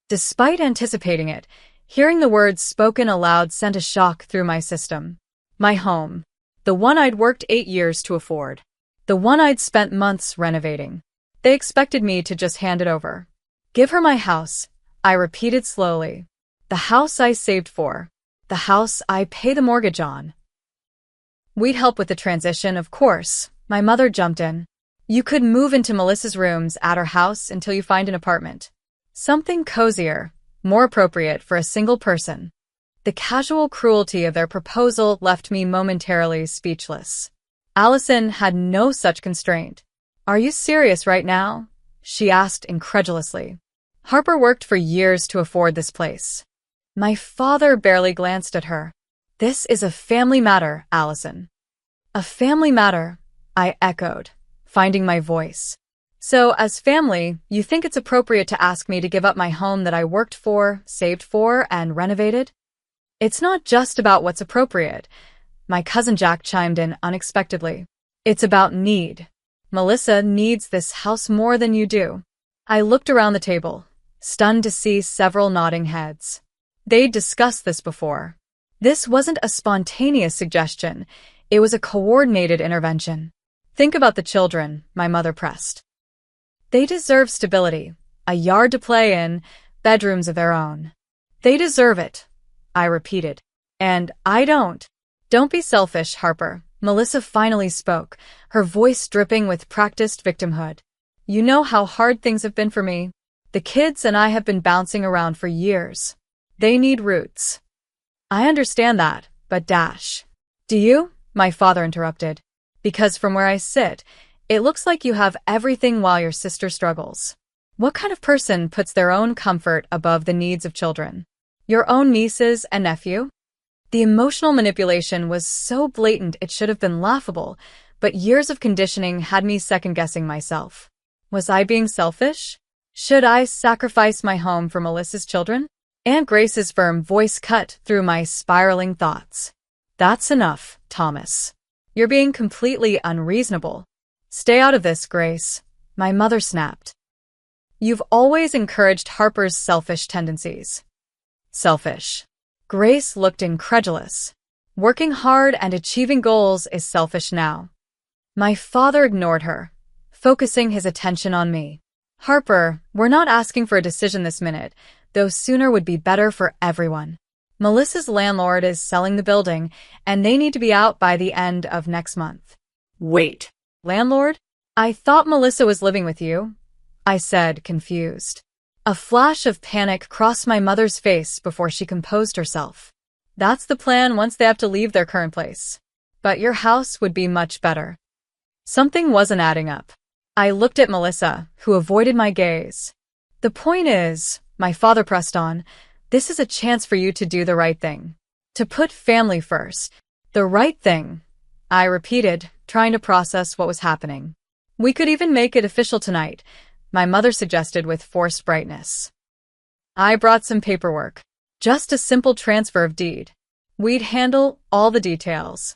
Despite anticipating it, hearing the words spoken aloud sent a shock through my system. My home. The one I'd worked 8 years to afford. The one I'd spent months renovating. They expected me to just hand it over. Give her my house, I repeated slowly. The house I saved for. The house I pay the mortgage on. We'd help with the transition, of course. My mother jumped in. You could move into Melissa's rooms at her house until you find an apartment. Something cozier, more appropriate for a single person. The casual cruelty of their proposal left me momentarily speechless. Allison had no such constraint. Are you serious right now? She asked incredulously. Harper worked for years to afford this place. My father barely glanced at her. This is a family matter, Allison. A family matter, I echoed, finding my voice. So, as family, you think it's appropriate to ask me to give up my home that I worked for, saved for, and renovated? It's not just about what's appropriate. My cousin Jack chimed in unexpectedly. It's about need. Melissa needs this house more than you do. I looked around the table, stunned to see several nodding heads. They'd discussed this before. This wasn't a spontaneous suggestion. It was a coordinated intervention. Think about the children, my mother pressed. They deserve stability, a yard to play in, bedrooms of their own. They deserve it, I repeated. And I don't. Don't be selfish, Harper. Melissa finally spoke, her voice dripping with practiced victimhood. You know how hard things have been for me. The kids and I have been bouncing around for years. They need roots. I understand that, but Do you? My father interrupted. Because from where I sit, it looks like you have everything while your sister struggles. What kind of person puts their own comfort above the needs of children? Your own nieces and nephew? The emotional manipulation was so blatant it should have been laughable, but years of conditioning had me second-guessing myself. Was I being selfish? Should I sacrifice my home for Melissa's children? Aunt Grace's firm voice cut through my spiraling thoughts. That's enough, Thomas. You're being completely unreasonable. Stay out of this, Grace, my mother snapped. You've always encouraged Harper's selfish tendencies. Selfish. Grace looked incredulous. Working hard and achieving goals is selfish now. My father ignored her, focusing his attention on me. Harper, we're not asking for a decision this minute, though sooner would be better for everyone. Melissa's landlord is selling the building, and they need to be out by the end of next month. Wait. Landlord? I thought Melissa was living with you, I said, confused. A flash of panic crossed my mother's face before she composed herself. That's the plan once they have to leave their current place. But your house would be much better. Something wasn't adding up. I looked at Melissa, who avoided my gaze. The point is, my father pressed on, this is a chance for you to do the right thing. To put family first. The right thing, I repeated, trying to process what was happening. We could even make it official tonight, my mother suggested with forced brightness. I brought some paperwork. Just a simple transfer of deed. We'd handle all the details.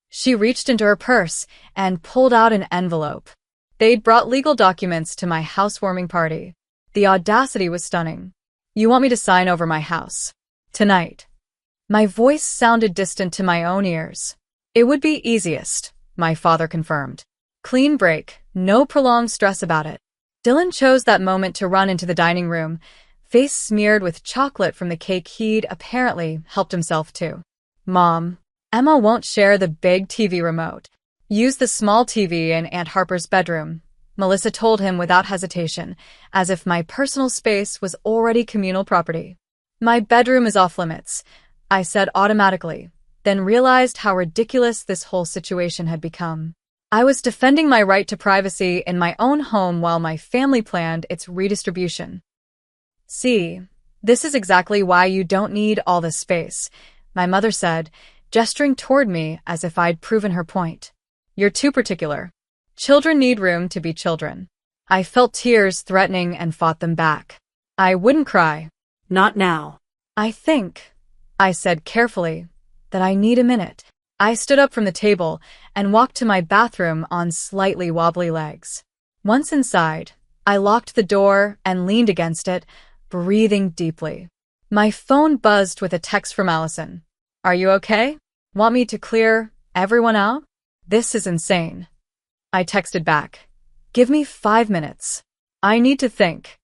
She reached into her purse and pulled out an envelope. They'd brought legal documents to my housewarming party. The audacity was stunning. You want me to sign over my house? Tonight. My voice sounded distant to my own ears. It would be easiest, my father confirmed. Clean break, no prolonged stress about it. Dylan chose that moment to run into the dining room, face smeared with chocolate from the cake he'd apparently helped himself to. Mom, Emma won't share the big TV remote. Use the small TV in Aunt Harper's bedroom, Melissa told him without hesitation, as if my personal space was already communal property. My bedroom is off limits, I said automatically, then realized how ridiculous this whole situation had become. I was defending my right to privacy in my own home while my family planned its redistribution. See, this is exactly why you don't need all this space, my mother said, gesturing toward me as if I'd proven her point. You're too particular. Children need room to be children. I felt tears threatening and fought them back. I wouldn't cry. Not now. I said carefully, that I need a minute. I stood up from the table and walked to my bathroom on slightly wobbly legs. Once inside, I locked the door and leaned against it, breathing deeply. My phone buzzed with a text from Allison. Are you okay? Want me to clear everyone out? This is insane. I texted back. Give me 5 minutes. I need to think.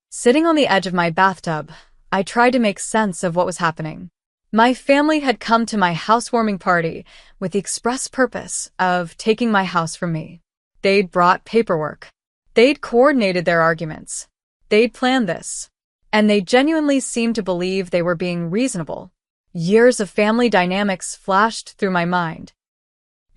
Sitting on the edge of my bathtub, I tried to make sense of what was happening. My family had come to my housewarming party with the express purpose of taking my house from me. They'd brought paperwork. They'd coordinated their arguments. They'd planned this. And they genuinely seemed to believe they were being reasonable. Years of family dynamics flashed through my mind.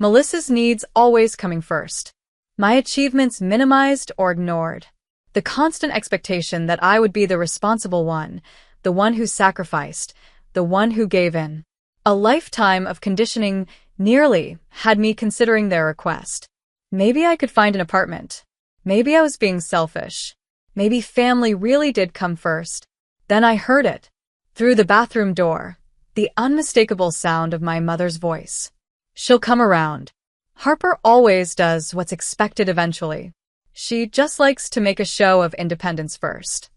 Melissa's needs always coming first. My achievements minimized or ignored. The constant expectation that I would be the responsible one, the one who sacrificed, the one who gave in. A lifetime of conditioning nearly had me considering their request. Maybe I could find an apartment. Maybe I was being selfish. Maybe family really did come first. Then I heard it. Through the bathroom door, the unmistakable sound of my mother's voice. She'll come around. Harper always does what's expected eventually. She just likes to make a show of independence first.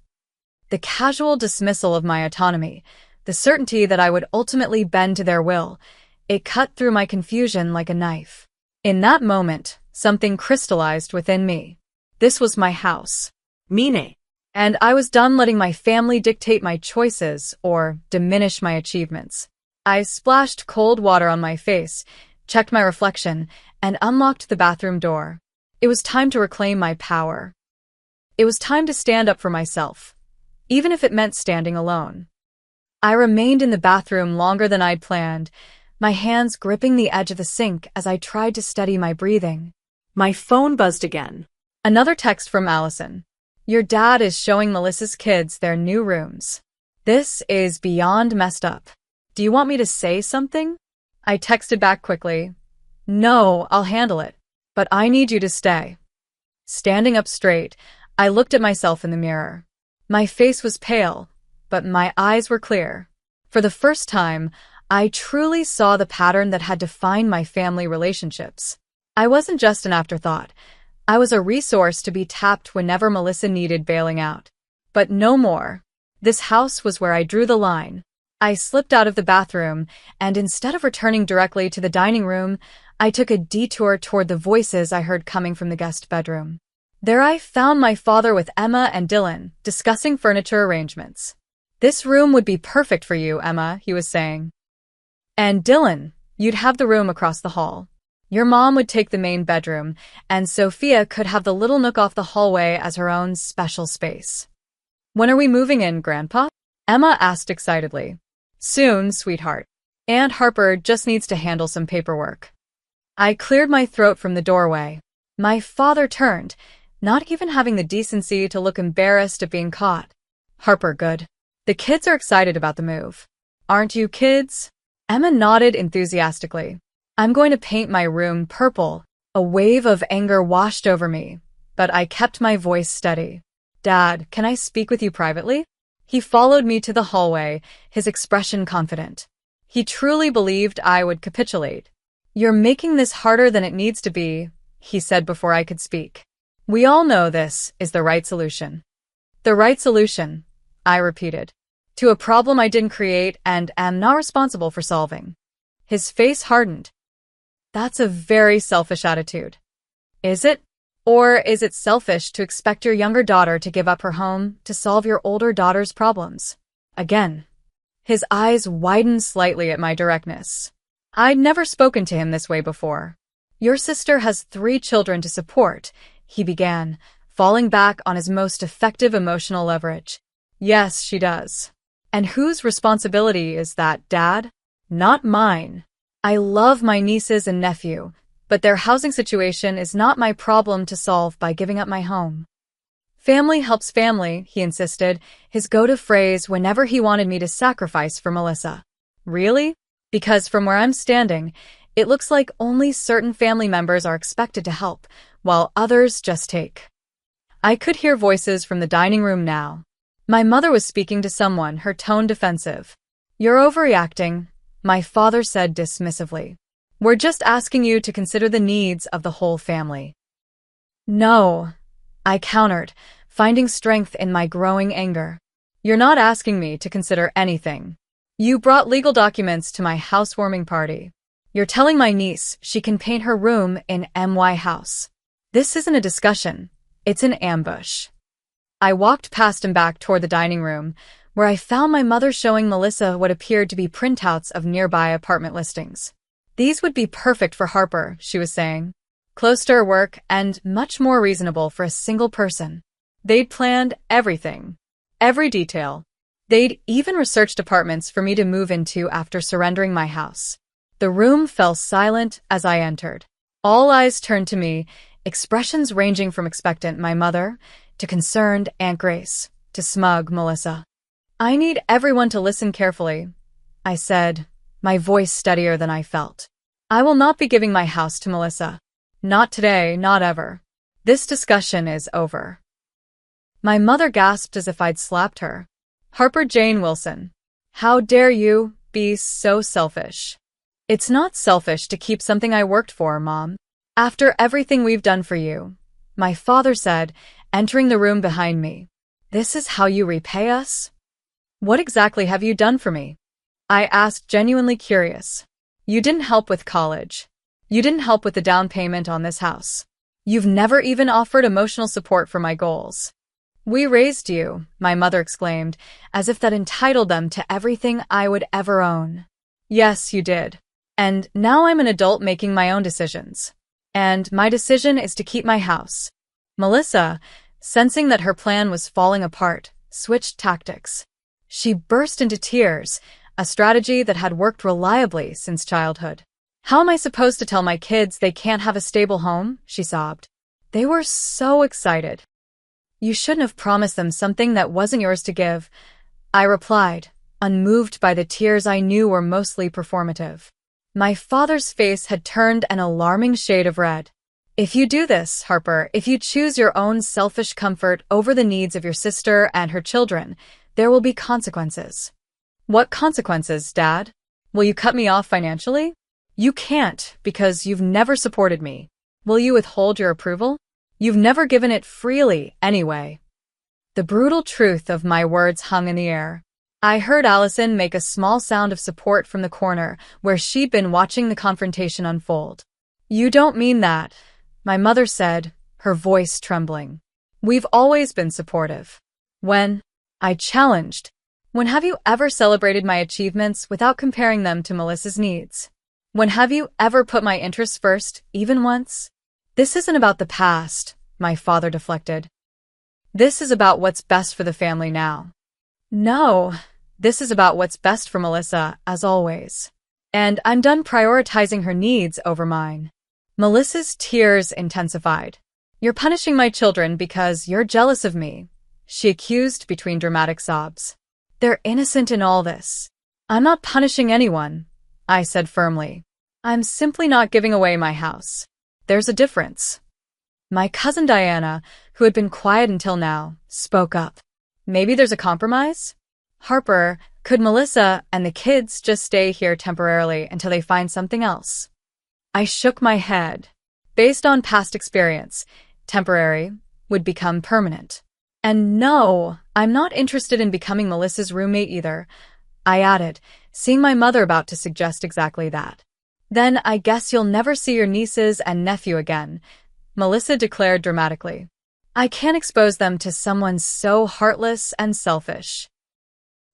The casual dismissal of my autonomy, the certainty that I would ultimately bend to their will, it cut through my confusion like a knife. In that moment, something crystallized within me. This was my house. Mine. And I was done letting my family dictate my choices or diminish my achievements. I splashed cold water on my face, checked my reflection, and unlocked the bathroom door. It was time to reclaim my power. It was time to stand up for myself, even if it meant standing alone. I remained in the bathroom longer than I'd planned, my hands gripping the edge of the sink as I tried to steady my breathing. My phone buzzed again. Another text from Allison. Your dad is showing Melissa's kids their new rooms. This is beyond messed up. Do you want me to say something? I texted back quickly. No, I'll handle it. But I need you to stay. Standing up straight, I looked at myself in the mirror. My face was pale, but my eyes were clear. For the first time, I truly saw the pattern that had defined my family relationships. I wasn't just an afterthought. I was a resource to be tapped whenever Melissa needed bailing out. But no more. This house was where I drew the line. I slipped out of the bathroom, and instead of returning directly to the dining room, I took a detour toward the voices I heard coming from the guest bedroom. There I found my father with Emma and Dylan, discussing furniture arrangements. This room would be perfect for you, Emma, he was saying. And Dylan, you'd have the room across the hall. Your mom would take the main bedroom, and Sophia could have the little nook off the hallway as her own special space. When are we moving in, Grandpa? Emma asked excitedly. Soon, sweetheart. Aunt Harper just needs to handle some paperwork. I cleared my throat from the doorway. My father turned, not even having the decency to look embarrassed at being caught. Harper, good. The kids are excited about the move. Aren't you kids? Emma nodded enthusiastically. I'm going to paint my room purple. A wave of anger washed over me, but I kept my voice steady. Dad, can I speak with you privately? He followed me to the hallway, his expression confident. He truly believed I would capitulate. You're making this harder than it needs to be, he said before I could speak. We all know this is the right solution. The right solution, I repeated, to a problem I didn't create and am not responsible for solving. His face hardened. That's a very selfish attitude. Is it? Or is it selfish to expect your younger daughter to give up her home to solve your older daughter's problems? Again, his eyes widened slightly at my directness. I'd never spoken to him this way before. Your sister has 3 children to support, he began, falling back on his most effective emotional leverage. Yes, she does. And whose responsibility is that, Dad? Not mine. I love my nieces and nephew, but their housing situation is not my problem to solve by giving up my home. Family helps family, he insisted, his go-to phrase whenever he wanted me to sacrifice for Melissa. Really? Because from where I'm standing, it looks like only certain family members are expected to help, while others just take. I could hear voices from the dining room now. My mother was speaking to someone, her tone defensive. You're overreacting, my father said dismissively. We're just asking you to consider the needs of the whole family. No, I countered, finding strength in my growing anger. You're not asking me to consider anything. You brought legal documents to my housewarming party. You're telling my niece she can paint her room in MY house. This isn't a discussion, it's an ambush. I walked past him back toward the dining room, where I found my mother showing Melissa what appeared to be printouts of nearby apartment listings. These would be perfect for Harper, she was saying. Close to her work and much more reasonable for a single person. They'd planned everything. Every detail. They'd even researched apartments for me to move into after surrendering my house. The room fell silent as I entered. All eyes turned to me, expressions ranging from expectant my mother, to concerned Aunt Grace, to smug Melissa. I need everyone to listen carefully, I said, my voice steadier than I felt. I will not be giving my house to Melissa. Not today, not ever. This discussion is over. My mother gasped as if I'd slapped her. Harper Jane Wilson. How dare you be so selfish? It's not selfish to keep something I worked for, Mom. After everything we've done for you, my father said, entering the room behind me. This is how you repay us? What exactly have you done for me? I asked, genuinely curious. You didn't help with college. You didn't help with the down payment on this house. You've never even offered emotional support for my goals. We raised you, my mother exclaimed, as if that entitled them to everything I would ever own. Yes, you did. And now I'm an adult making my own decisions. And my decision is to keep my house. Melissa, sensing that her plan was falling apart, switched tactics. She burst into tears, a strategy that had worked reliably since childhood. How am I supposed to tell my kids they can't have a stable home? She sobbed. They were so excited. You shouldn't have promised them something that wasn't yours to give, I replied, unmoved by the tears I knew were mostly performative. My father's face had turned an alarming shade of red. If you do this, Harper, if you choose your own selfish comfort over the needs of your sister and her children, there will be consequences. What consequences, Dad? Will you cut me off financially? You can't, because you've never supported me. Will you withhold your approval? You've never given it freely, anyway. The brutal truth of my words hung in the air. I heard Allison make a small sound of support from the corner, where she'd been watching the confrontation unfold. You don't mean that, my mother said, her voice trembling. We've always been supportive. When? I challenged. When have you ever celebrated my achievements without comparing them to Melissa's needs? When have you ever put my interests first, even once? This isn't about the past, my father deflected. This is about what's best for the family now. No, this is about what's best for Melissa, as always. And I'm done prioritizing her needs over mine. Melissa's tears intensified. You're punishing my children because you're jealous of me, she accused between dramatic sobs. They're innocent in all this. I'm not punishing anyone, I said firmly. I'm simply not giving away my house. There's a difference. My cousin Diana, who had been quiet until now, spoke up. Maybe there's a compromise? Harper, could Melissa and the kids just stay here temporarily until they find something else? I shook my head. Based on past experience, temporary would become permanent. And no, I'm not interested in becoming Melissa's roommate either, I added, seeing my mother about to suggest exactly that. Then I guess you'll never see your nieces and nephew again, Melissa declared dramatically. I can't expose them to someone so heartless and selfish.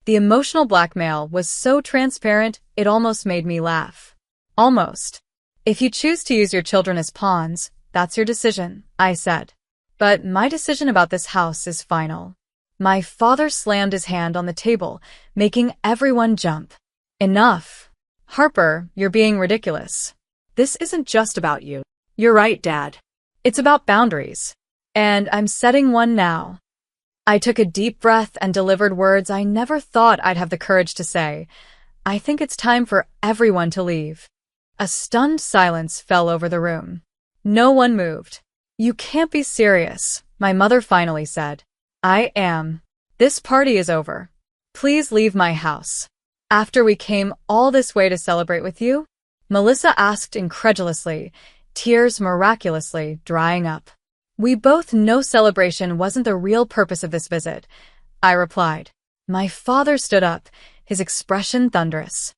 The emotional blackmail was so transparent it almost made me laugh. Almost. If you choose to use your children as pawns, that's your decision, I said. But my decision about this house is final. My father slammed his hand on the table, making everyone jump. Enough. Harper, you're being ridiculous. This isn't just about you. You're right, Dad. It's about boundaries. And I'm setting one now. I took a deep breath and delivered words I never thought I'd have the courage to say. I think it's time for everyone to leave. A stunned silence fell over the room. No one moved. You can't be serious, my mother finally said. I am. This party is over. Please leave my house. After we came all this way to celebrate with you? Melissa asked incredulously, tears miraculously drying up. We both know celebration wasn't the real purpose of this visit, I replied. My father stood up, his expression thunderous.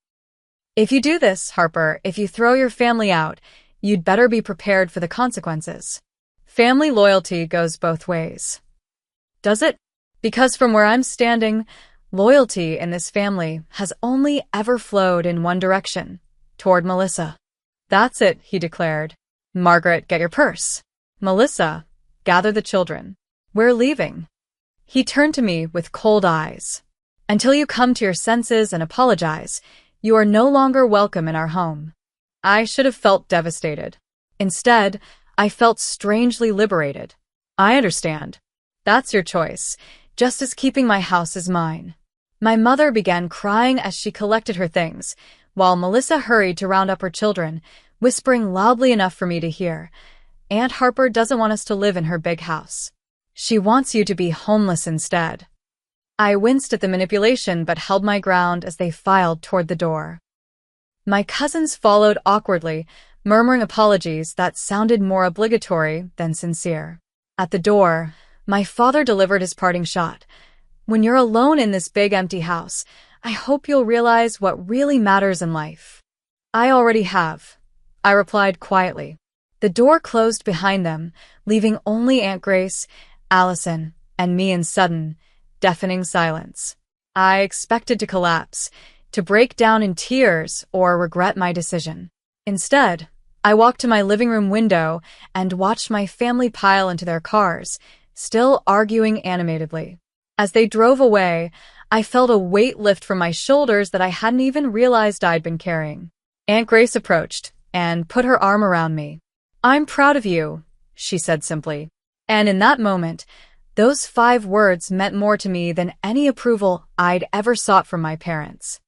If you do this, Harper, if you throw your family out, you'd better be prepared for the consequences. Family loyalty goes both ways. Does it? Because from where I'm standing, loyalty in this family has only ever flowed in one direction, toward Melissa. That's it, he declared. Margaret, get your purse. Melissa, gather the children. We're leaving. He turned to me with cold eyes. Until you come to your senses and apologize, you are no longer welcome in our home. I should have felt devastated. Instead, I felt strangely liberated. I understand. That's your choice, just as keeping my house is mine. My mother began crying as she collected her things, while Melissa hurried to round up her children, whispering loudly enough for me to hear. Aunt Harper doesn't want us to live in her big house. She wants you to be homeless instead. I winced at the manipulation but held my ground as they filed toward the door. My cousins followed awkwardly, murmuring apologies that sounded more obligatory than sincere. At the door, my father delivered his parting shot. "When you're alone in this big empty house, I hope you'll realize what really matters in life." "I already have," I replied quietly. The door closed behind them, leaving only Aunt Grace, Allison, and me in sudden, deafening silence. I expected to collapse, to break down in tears or regret my decision. Instead, I walked to my living room window and watched my family pile into their cars, still arguing animatedly. As they drove away, I felt a weight lift from my shoulders that I hadn't even realized I'd been carrying. Aunt Grace approached and put her arm around me. "I'm proud of you," she said simply. And in that moment, those 5 words meant more to me than any approval I'd ever sought from my parents.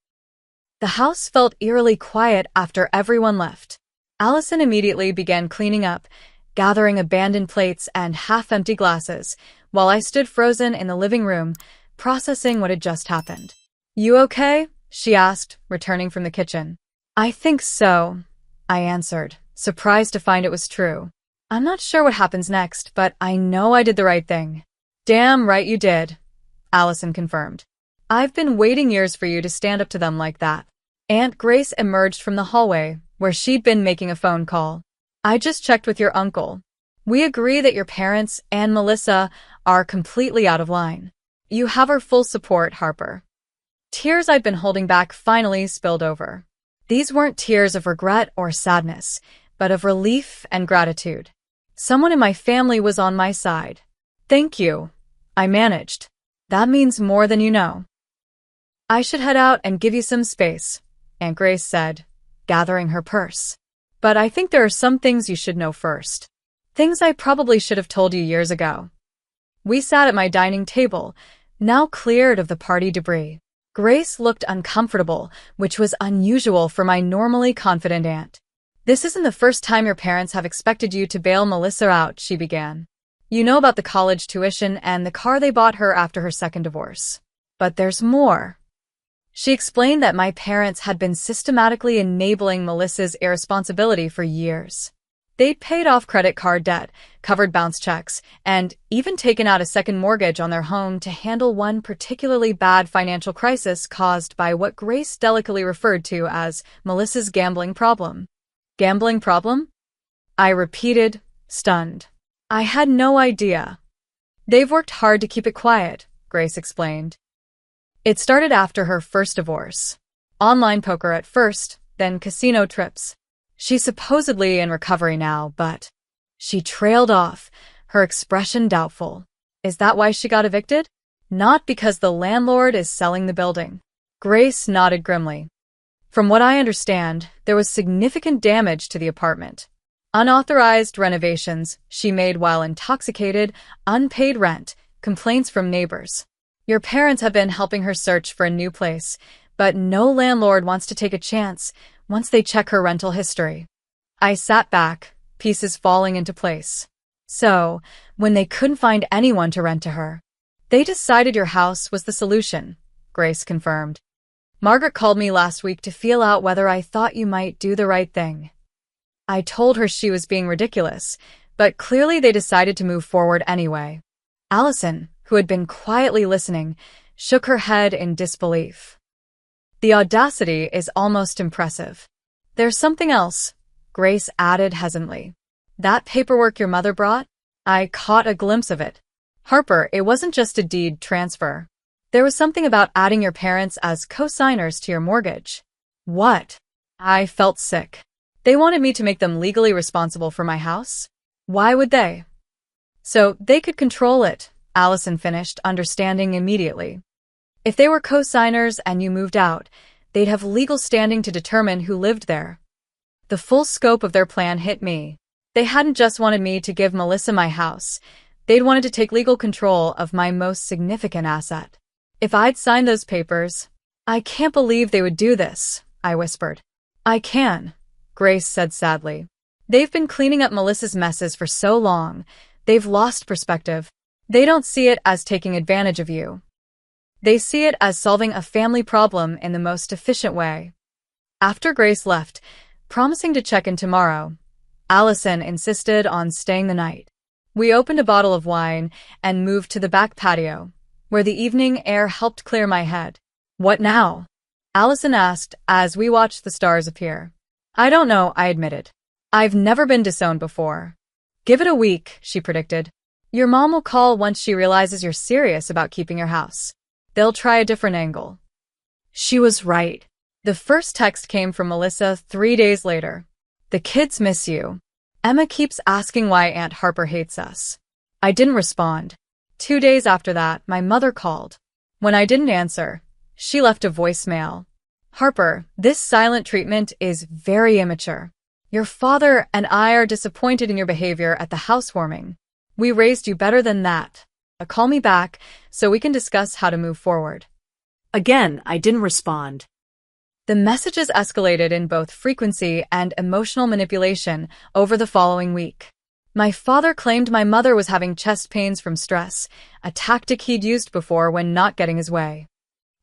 The house felt eerily quiet after everyone left. Allison immediately began cleaning up, gathering abandoned plates and half-empty glasses, while I stood frozen in the living room, processing what had just happened. "You okay?" she asked, returning from the kitchen. "I think so," I answered, surprised to find it was true. "I'm not sure what happens next, but I know I did the right thing." "Damn right you did," Allison confirmed. "I've been waiting years for you to stand up to them like that." Aunt Grace emerged from the hallway, where she'd been making a phone call. "I just checked with your uncle. We agree that your parents and Melissa are completely out of line. You have our full support, Harper." Tears I'd been holding back finally spilled over. These weren't tears of regret or sadness, but of relief and gratitude. Someone in my family was on my side. "Thank you," I managed. "That means more than you know." "I should head out and give you some space," Aunt Grace said, gathering her purse. "But I think there are some things you should know first. Things I probably should have told you years ago." We sat at my dining table, now cleared of the party debris. Grace looked uncomfortable, which was unusual for my normally confident aunt. "This isn't the first time your parents have expected you to bail Melissa out," she began. "You know about the college tuition and the car they bought her after her second divorce. But there's more." She explained that my parents had been systematically enabling Melissa's irresponsibility for years. They'd paid off credit card debt, covered bounce checks, and even taken out a second mortgage on their home to handle one particularly bad financial crisis caused by what Grace delicately referred to as Melissa's gambling problem. "Gambling problem?" I repeated, stunned. I had no idea. "They've worked hard to keep it quiet," Grace explained. "It started after her first divorce. Online poker at first, then casino trips. She's supposedly in recovery now, but..." She trailed off, her expression doubtful. "Is that why she got evicted?" "Not because the landlord is selling the building." Grace nodded grimly. "From what I understand, there was significant damage to the apartment. Unauthorized renovations she made while intoxicated, unpaid rent, complaints from neighbors. Your parents have been helping her search for a new place, but no landlord wants to take a chance once they check her rental history." I sat back, pieces falling into place. "So, when they couldn't find anyone to rent to her, they decided your house was the solution," Grace confirmed. "Margaret called me last week to feel out whether I thought you might do the right thing. I told her she was being ridiculous, but clearly they decided to move forward anyway." Allison, who had been quietly listening, shook her head in disbelief. "The audacity is almost impressive." "There's something else," Grace added hesitantly. "That paperwork your mother brought?" I caught a glimpse of it. "Harper, it wasn't just a deed transfer. There was something about adding your parents as co-signers to your mortgage." "What?" I felt sick. "They wanted me to make them legally responsible for my house? Why would they?" "So they could control it," Allison finished, understanding immediately. "If they were co-signers and you moved out, they'd have legal standing to determine who lived there." The full scope of their plan hit me. They hadn't just wanted me to give Melissa my house. They'd wanted to take legal control of my most significant asset. If I'd signed those papers... "I can't believe they would do this," I whispered. "I can," Grace said sadly. "They've been cleaning up Melissa's messes for so long. They've lost perspective. They don't see it as taking advantage of you. They see it as solving a family problem in the most efficient way." After Grace left, promising to check in tomorrow. Allison insisted on staying the night. We opened a bottle of wine and moved to the back patio, where the evening air helped clear my head. "What now?" Allison asked as we watched the stars appear. "I don't know," I admitted. "I've never been disowned before." "Give it a week," she predicted. "Your mom will call once she realizes you're serious about keeping your house. They'll try a different angle." She was right. The first text came from Melissa 3 days later. "The kids miss you. Emma keeps asking why Aunt Harper hates us." I didn't respond. 2 days after that, my mother called. When I didn't answer, she left a voicemail. "Harper, this silent treatment is very immature. Your father and I are disappointed in your behavior at the housewarming. We raised you better than that. Call me back so we can discuss how to move forward." Again, I didn't respond. The messages escalated in both frequency and emotional manipulation over the following week. My father claimed my mother was having chest pains from stress, a tactic he'd used before when not getting his way.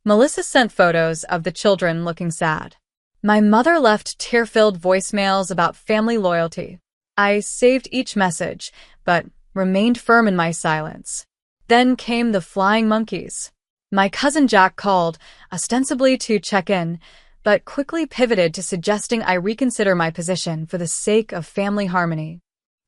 Melissa sent photos of the children looking sad. My mother left tear-filled voicemails about family loyalty. I saved each message, but remained firm in my silence. Then came the flying monkeys. My cousin Jack called, ostensibly to check in, but quickly pivoted to suggesting I reconsider my position for the sake of family harmony.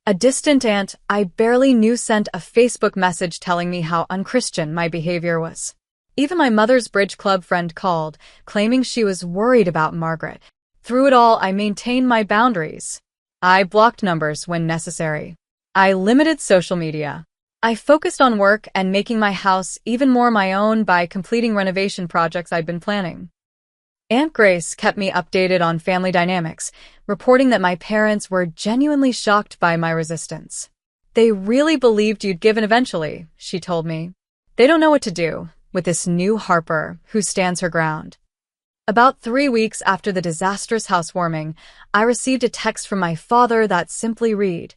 A distant aunt I barely knew sent a Facebook message telling me how unchristian my behavior was. Even my mother's bridge club friend called, claiming she was worried about Margaret. Through it all, I maintained my boundaries. I blocked numbers when necessary. I limited social media. I focused on work and making my house even more my own by completing renovation projects I'd been planning. Aunt Grace kept me updated on family dynamics, reporting that my parents were genuinely shocked by my resistance. "They really believed you'd give in eventually," she told me. "They don't know what to do with this new Harper who stands her ground." About 3 weeks after the disastrous housewarming, I received a text from my father that simply read,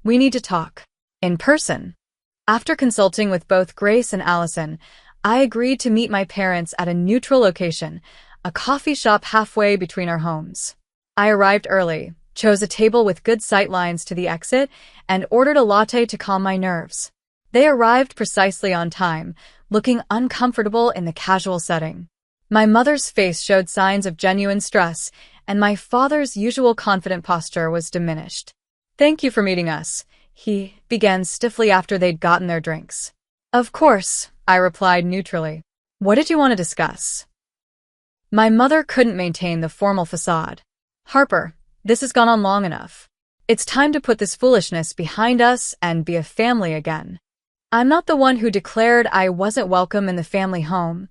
"We need to talk. In person." After consulting with both Grace and Allison, I agreed to meet my parents at a neutral location, a coffee shop halfway between our homes. I arrived early, chose a table with good sight lines to the exit, and ordered a latte to calm my nerves. They arrived precisely on time, looking uncomfortable in the casual setting. My mother's face showed signs of genuine stress, and my father's usual confident posture was diminished. "Thank you for meeting us," he began stiffly after they'd gotten their drinks. "Of course," I replied neutrally. "What did you want to discuss?" My mother couldn't maintain the formal facade. "Harper, this has gone on long enough. It's time to put this foolishness behind us and be a family again." "I'm not the one who declared I wasn't welcome in the family home,"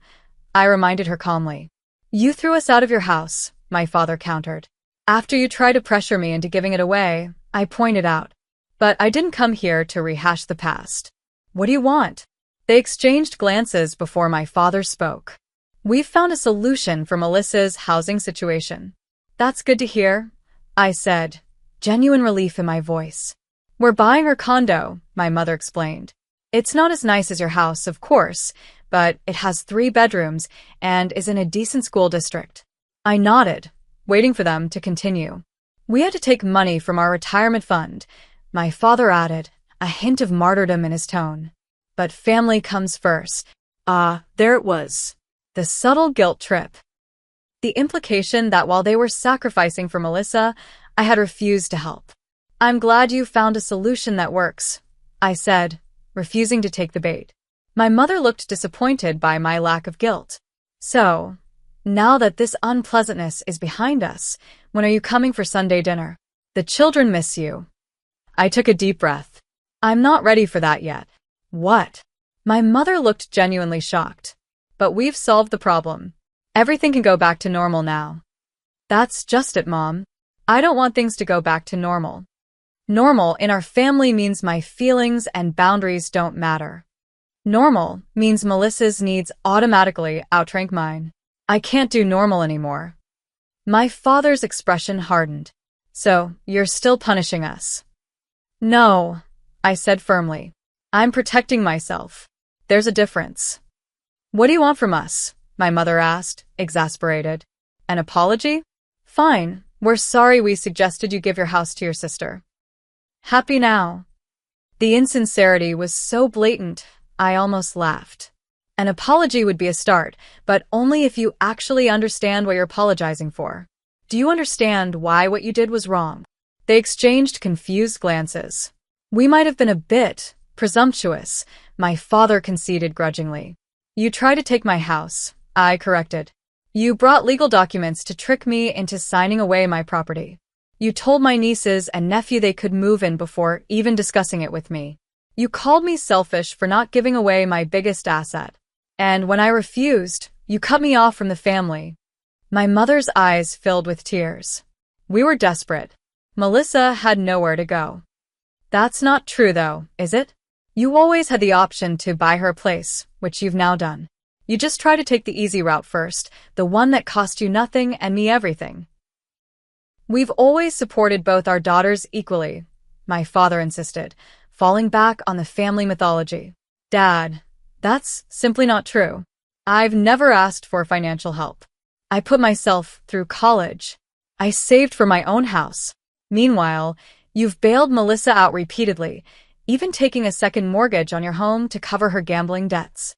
I reminded her calmly. "You threw us out of your house," my father countered. "After you tried to pressure me into giving it away," I pointed out. "But I didn't come here to rehash the past." "What do you want?" They exchanged glances before my father spoke. "We've found a solution for Melissa's housing situation." "That's good to hear," I said, genuine relief in my voice. "We're buying her condo," my mother explained. "It's not as nice as your house, of course, but it has 3 bedrooms and is in a decent school district." I nodded, waiting for them to continue. "We had to take money from our retirement fund," my father added, a hint of martyrdom in his tone. "But family comes first." There it was. The subtle guilt trip. The implication that while they were sacrificing for Melissa, I had refused to help. "I'm glad you found a solution that works," I said, refusing to take the bait. My mother looked disappointed by my lack of guilt. "So, now that this unpleasantness is behind us, when are you coming for Sunday dinner? The children miss you." I took a deep breath. "I'm not ready for that yet." "What?" My mother looked genuinely shocked. "But we've solved the problem. Everything can go back to normal now." "That's just it, Mom. I don't want things to go back to normal. Normal in our family means my feelings and boundaries don't matter. Normal means Melissa's needs automatically outrank mine. I can't do normal anymore." My father's expression hardened. "So, you're still punishing us?" "No," I said firmly. "I'm protecting myself. There's a difference." "What do you want from us?" my mother asked, exasperated. "An apology? Fine, We're sorry we suggested you give your house to your sister. Happy now. The insincerity was so blatant, I almost laughed. An apology would be a start, but only if you actually understand what you're apologizing for. Do you understand why what you did was wrong? They exchanged confused glances. We might have been a bit presumptuous, my father conceded grudgingly. You tried to take my house, I corrected. You brought legal documents to trick me into signing away my property. You told my nieces and nephew they could move in before even discussing it with me. You called me selfish for not giving away my biggest asset. And when I refused, you cut me off from the family. My mother's eyes filled with tears. We were desperate. Melissa had nowhere to go. That's not true, though, is it? You always had the option to buy her a place, which you've now done. You just try to take the easy route first, the one that cost you nothing and me everything. We've always supported both our daughters equally, my father insisted, falling back on the family mythology. Dad, that's simply not true. I've never asked for financial help. I put myself through college. I saved for my own house. Meanwhile, you've bailed Melissa out repeatedly, even taking a second mortgage on your home to cover her gambling debts.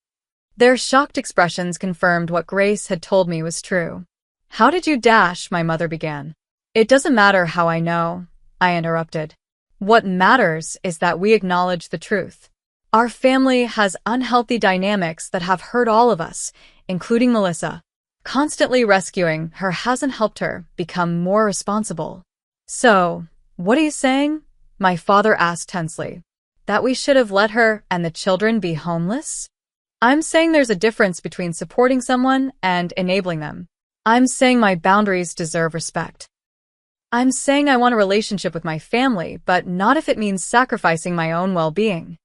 Their shocked expressions confirmed what Grace had told me was true. How did you dash? My mother began. It doesn't matter how I know, I interrupted. What matters is that we acknowledge the truth. Our family has unhealthy dynamics that have hurt all of us, including Melissa. Constantly rescuing her hasn't helped her become more responsible. So, what are you saying? My father asked tensely. That we should have let her and the children be homeless? I'm saying there's a difference between supporting someone and enabling them. I'm saying my boundaries deserve respect. I'm saying I want a relationship with my family, but not if it means sacrificing my own well-being.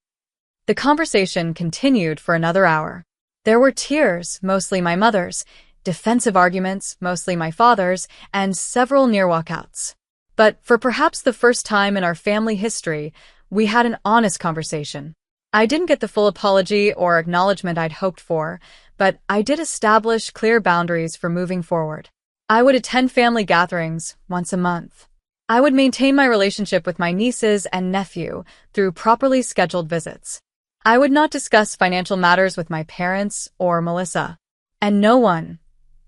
The conversation continued for another hour. There were tears, mostly my mother's, defensive arguments, mostly my father's, and several near walkouts. But for perhaps the first time in our family history, we had an honest conversation. I didn't get the full apology or acknowledgement I'd hoped for, but I did establish clear boundaries for moving forward. I would attend family gatherings once a month. I would maintain my relationship with my nieces and nephew through properly scheduled visits. I would not discuss financial matters with my parents or Melissa. And no one,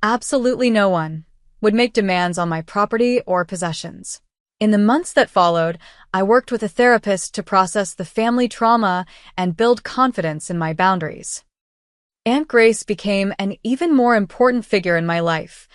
absolutely no one, would make demands on my property or possessions. In the months that followed, I worked with a therapist to process the family trauma and build confidence in my boundaries. Aunt Grace became an even more important figure in my life,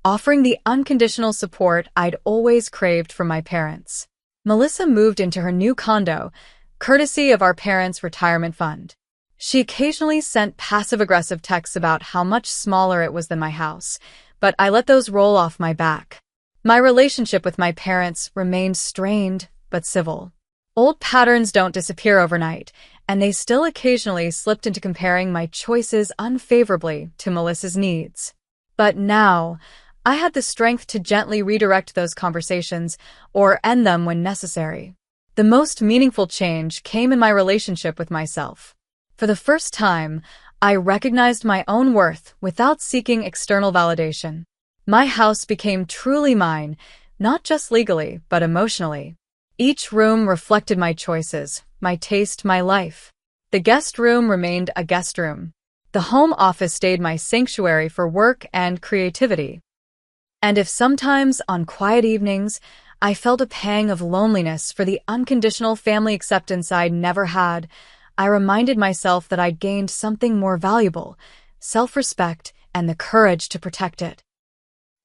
offering the unconditional support I'd always craved from my parents. Melissa moved into her new condo, courtesy of our parents' retirement fund. She occasionally sent passive-aggressive texts about how much smaller it was than my house, but I let those roll off my back. My relationship with my parents remained strained but civil. Old patterns don't disappear overnight, and they still occasionally slipped into comparing my choices unfavorably to Melissa's needs. But now, I had the strength to gently redirect those conversations or end them when necessary. The most meaningful change came in my relationship with myself. For the first time, I recognized my own worth without seeking external validation. My house became truly mine, not just legally, but emotionally. Each room reflected my choices, my taste, my life. The guest room remained a guest room. The home office stayed my sanctuary for work and creativity. And if sometimes, on quiet evenings, I felt a pang of loneliness for the unconditional family acceptance I'd never had, I reminded myself that I'd gained something more valuable, self-respect and the courage to protect it.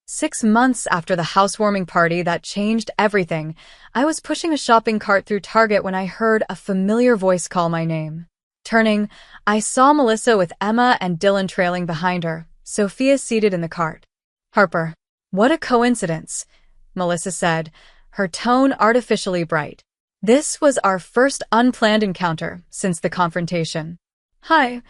6 months after the housewarming party that changed everything, I was pushing a shopping cart through Target when I heard a familiar voice call my name. Turning, I saw Melissa with Emma and Dylan trailing behind her, Sophia seated in the cart. Harper, what a coincidence, Melissa said, her tone artificially bright. This was our first unplanned encounter since the confrontation. Hi,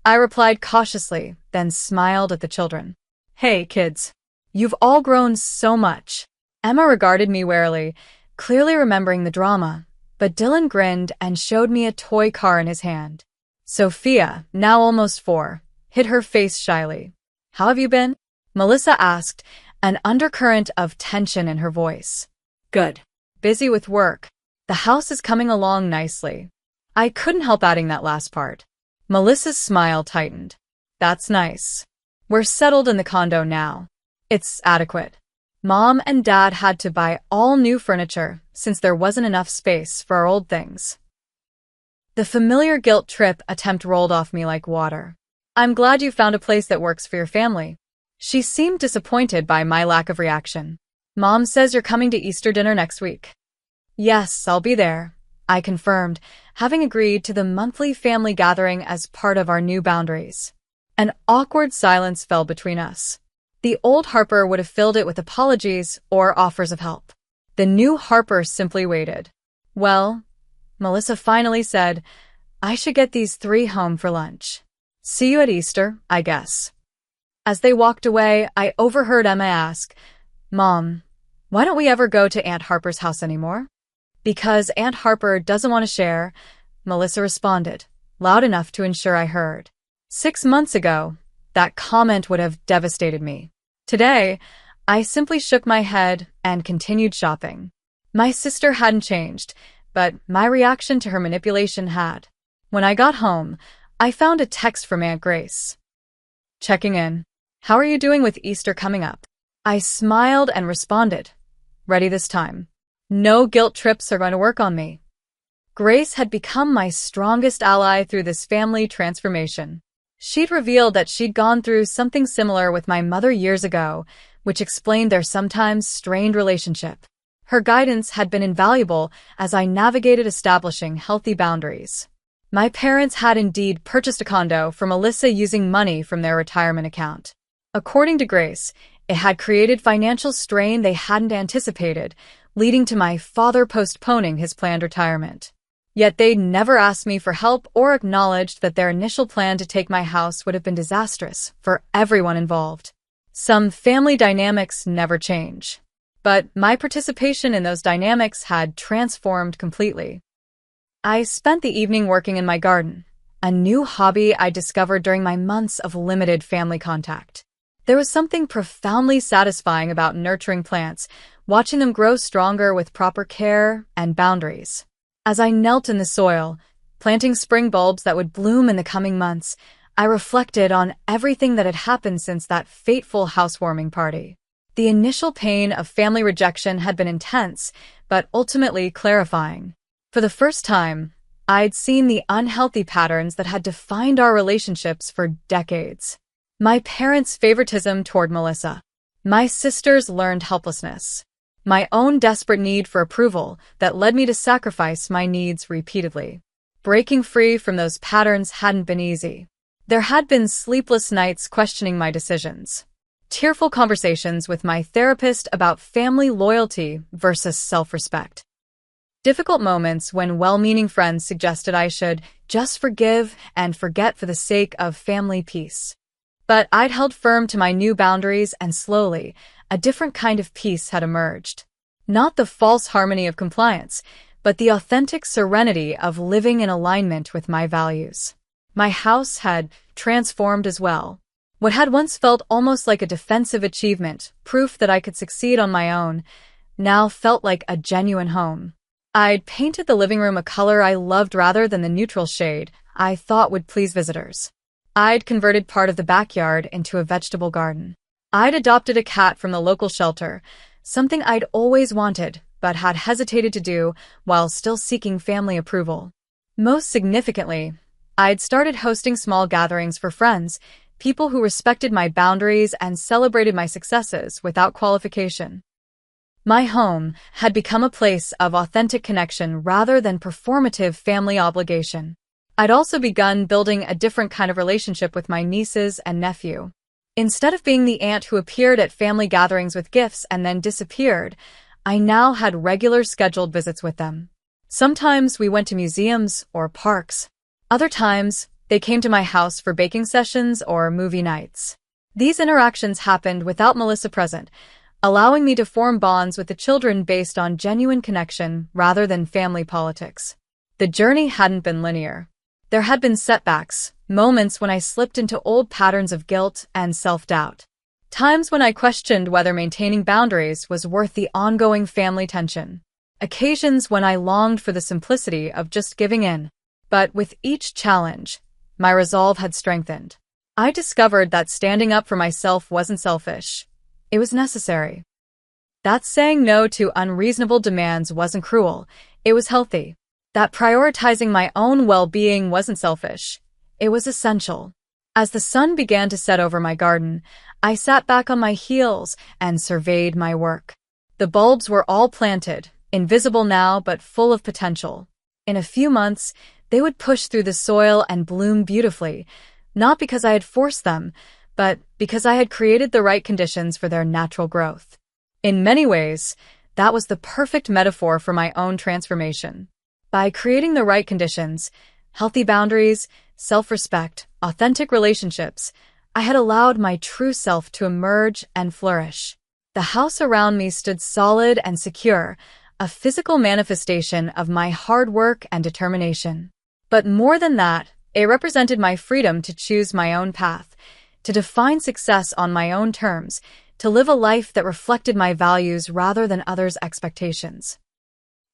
I replied cautiously, then smiled at the children. Hey, kids. You've all grown so much. Emma regarded me warily, clearly remembering the drama, but Dylan grinned and showed me a toy car in his hand. Sophia, now almost 4, hid her face shyly. How have you been? Melissa asked, an undercurrent of tension in her voice. Good. Busy with work. The house is coming along nicely. I couldn't help adding that last part. Melissa's smile tightened. That's nice. We're settled in the condo now. It's adequate. Mom and Dad had to buy all new furniture since there wasn't enough space for our old things. The familiar guilt trip attempt rolled off me like water. I'm glad you found a place that works for your family. She seemed disappointed by my lack of reaction. Mom says you're coming to Easter dinner next week. Yes, I'll be there, I confirmed, having agreed to the monthly family gathering as part of our new boundaries. An awkward silence fell between us. The old Harper would have filled it with apologies or offers of help. The new Harper simply waited. Well, Melissa finally said, I should get these 3 home for lunch. See you at Easter, I guess. As they walked away, I overheard Emma ask, Mom, why don't we ever go to Aunt Harper's house anymore? Because Aunt Harper doesn't want to share, Melissa responded, loud enough to ensure I heard. 6 months ago, that comment would have devastated me. Today, I simply shook my head and continued shopping. My sister hadn't changed, but my reaction to her manipulation had. When I got home, I found a text from Aunt Grace. Checking in. How are you doing with Easter coming up? I smiled and responded. Ready this time. No guilt trips are going to work on me. Grace had become my strongest ally through this family transformation. She'd revealed that she'd gone through something similar with my mother years ago, which explained their sometimes strained relationship. Her guidance had been invaluable as I navigated establishing healthy boundaries. My parents had indeed purchased a condo for Melissa using money from their retirement account. According to Grace, it had created financial strain they hadn't anticipated, leading to my father postponing his planned retirement. Yet they'd never asked me for help or acknowledged that their initial plan to take my house would have been disastrous for everyone involved. Some family dynamics never change. But my participation in those dynamics had transformed completely. I spent the evening working in my garden, a new hobby I discovered during my months of limited family contact. There was something profoundly satisfying about nurturing plants, watching them grow stronger with proper care and boundaries. As I knelt in the soil, planting spring bulbs that would bloom in the coming months, I reflected on everything that had happened since that fateful housewarming party. The initial pain of family rejection had been intense, but ultimately clarifying. For the first time, I'd seen the unhealthy patterns that had defined our relationships for decades. My parents' favoritism toward Melissa. My sister's learned helplessness. My own desperate need for approval that led me to sacrifice my needs repeatedly. Breaking free from those patterns hadn't been easy. There had been sleepless nights questioning my decisions. Tearful conversations with my therapist about family loyalty versus self-respect. Difficult moments when well-meaning friends suggested I should just forgive and forget for the sake of family peace. But I'd held firm to my new boundaries, and slowly, a different kind of peace had emerged. Not the false harmony of compliance, but the authentic serenity of living in alignment with my values. My house had transformed as well. What had once felt almost like a defensive achievement, proof that I could succeed on my own, now felt like a genuine home. I'd painted the living room a color I loved rather than the neutral shade I thought would please visitors. I'd converted part of the backyard into a vegetable garden. I'd adopted a cat from the local shelter, something I'd always wanted but had hesitated to do while still seeking family approval. Most significantly, I'd started hosting small gatherings for friends, people who respected my boundaries and celebrated my successes without qualification. My home had become a place of authentic connection rather than performative family obligation. I'd also begun building a different kind of relationship with my nieces and nephew. Instead of being the aunt who appeared at family gatherings with gifts and then disappeared, I now had regular scheduled visits with them. Sometimes we went to museums or parks. Other times, they came to my house for baking sessions or movie nights. These interactions happened without Melissa present, allowing me to form bonds with the children based on genuine connection rather than family politics. The journey hadn't been linear. There had been setbacks, moments when I slipped into old patterns of guilt and self-doubt. Times when I questioned whether maintaining boundaries was worth the ongoing family tension. Occasions when I longed for the simplicity of just giving in. But with each challenge, my resolve had strengthened. I discovered that standing up for myself wasn't selfish. It was necessary. That saying no to unreasonable demands wasn't cruel. It was healthy. That prioritizing my own well-being wasn't selfish. It was essential. As the sun began to set over my garden, I sat back on my heels and surveyed my work. The bulbs were all planted, invisible now but full of potential. In a few months, they would push through the soil and bloom beautifully, not because I had forced them, but because I had created the right conditions for their natural growth. In many ways, that was the perfect metaphor for my own transformation. By creating the right conditions, healthy boundaries, self-respect, authentic relationships, I had allowed my true self to emerge and flourish. The house around me stood solid and secure, a physical manifestation of my hard work and determination. But more than that, it represented my freedom to choose my own path, to define success on my own terms, to live a life that reflected my values rather than others' expectations.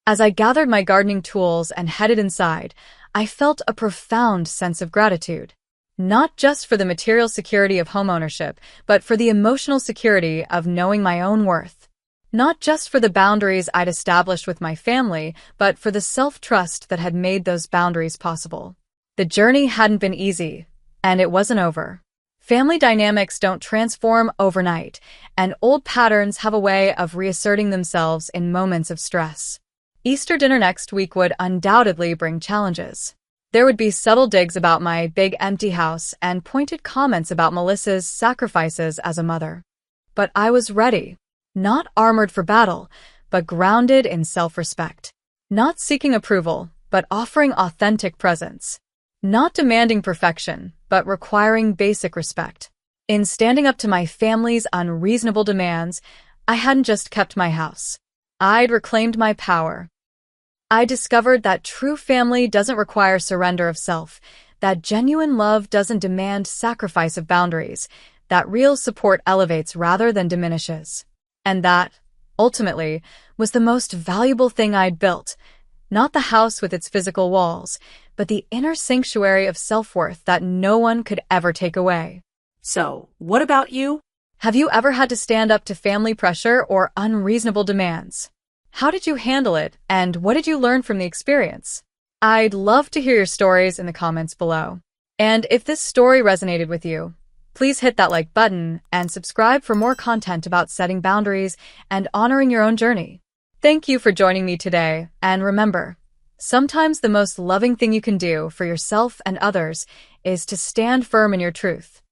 As I gathered my gardening tools and headed inside, I felt a profound sense of gratitude. Not just for the material security of homeownership, but for the emotional security of knowing my own worth. Not just for the boundaries I'd established with my family, but for the self-trust that had made those boundaries possible. The journey hadn't been easy, and it wasn't over. Family dynamics don't transform overnight, and old patterns have a way of reasserting themselves in moments of stress. Easter dinner next week would undoubtedly bring challenges. There would be subtle digs about my big empty house and pointed comments about Melissa's sacrifices as a mother. But I was ready, not armored for battle, but grounded in self-respect. Not seeking approval, but offering authentic presence. Not demanding perfection, but requiring basic respect. In standing up to my family's unreasonable demands, I hadn't just kept my house. I'd reclaimed my power. I discovered that true family doesn't require surrender of self, that genuine love doesn't demand sacrifice of boundaries, that real support elevates rather than diminishes. And that, ultimately, was the most valuable thing I'd built. Not the house with its physical walls, but the inner sanctuary of self-worth that no one could ever take away. So, what about you? Have you ever had to stand up to family pressure or unreasonable demands? How did you handle it, and what did you learn from the experience? I'd love to hear your stories in the comments below. And if this story resonated with you, please hit that like button and subscribe for more content about setting boundaries and honoring your own journey. Thank you for joining me today, and remember, sometimes the most loving thing you can do for yourself and others is to stand firm in your truth.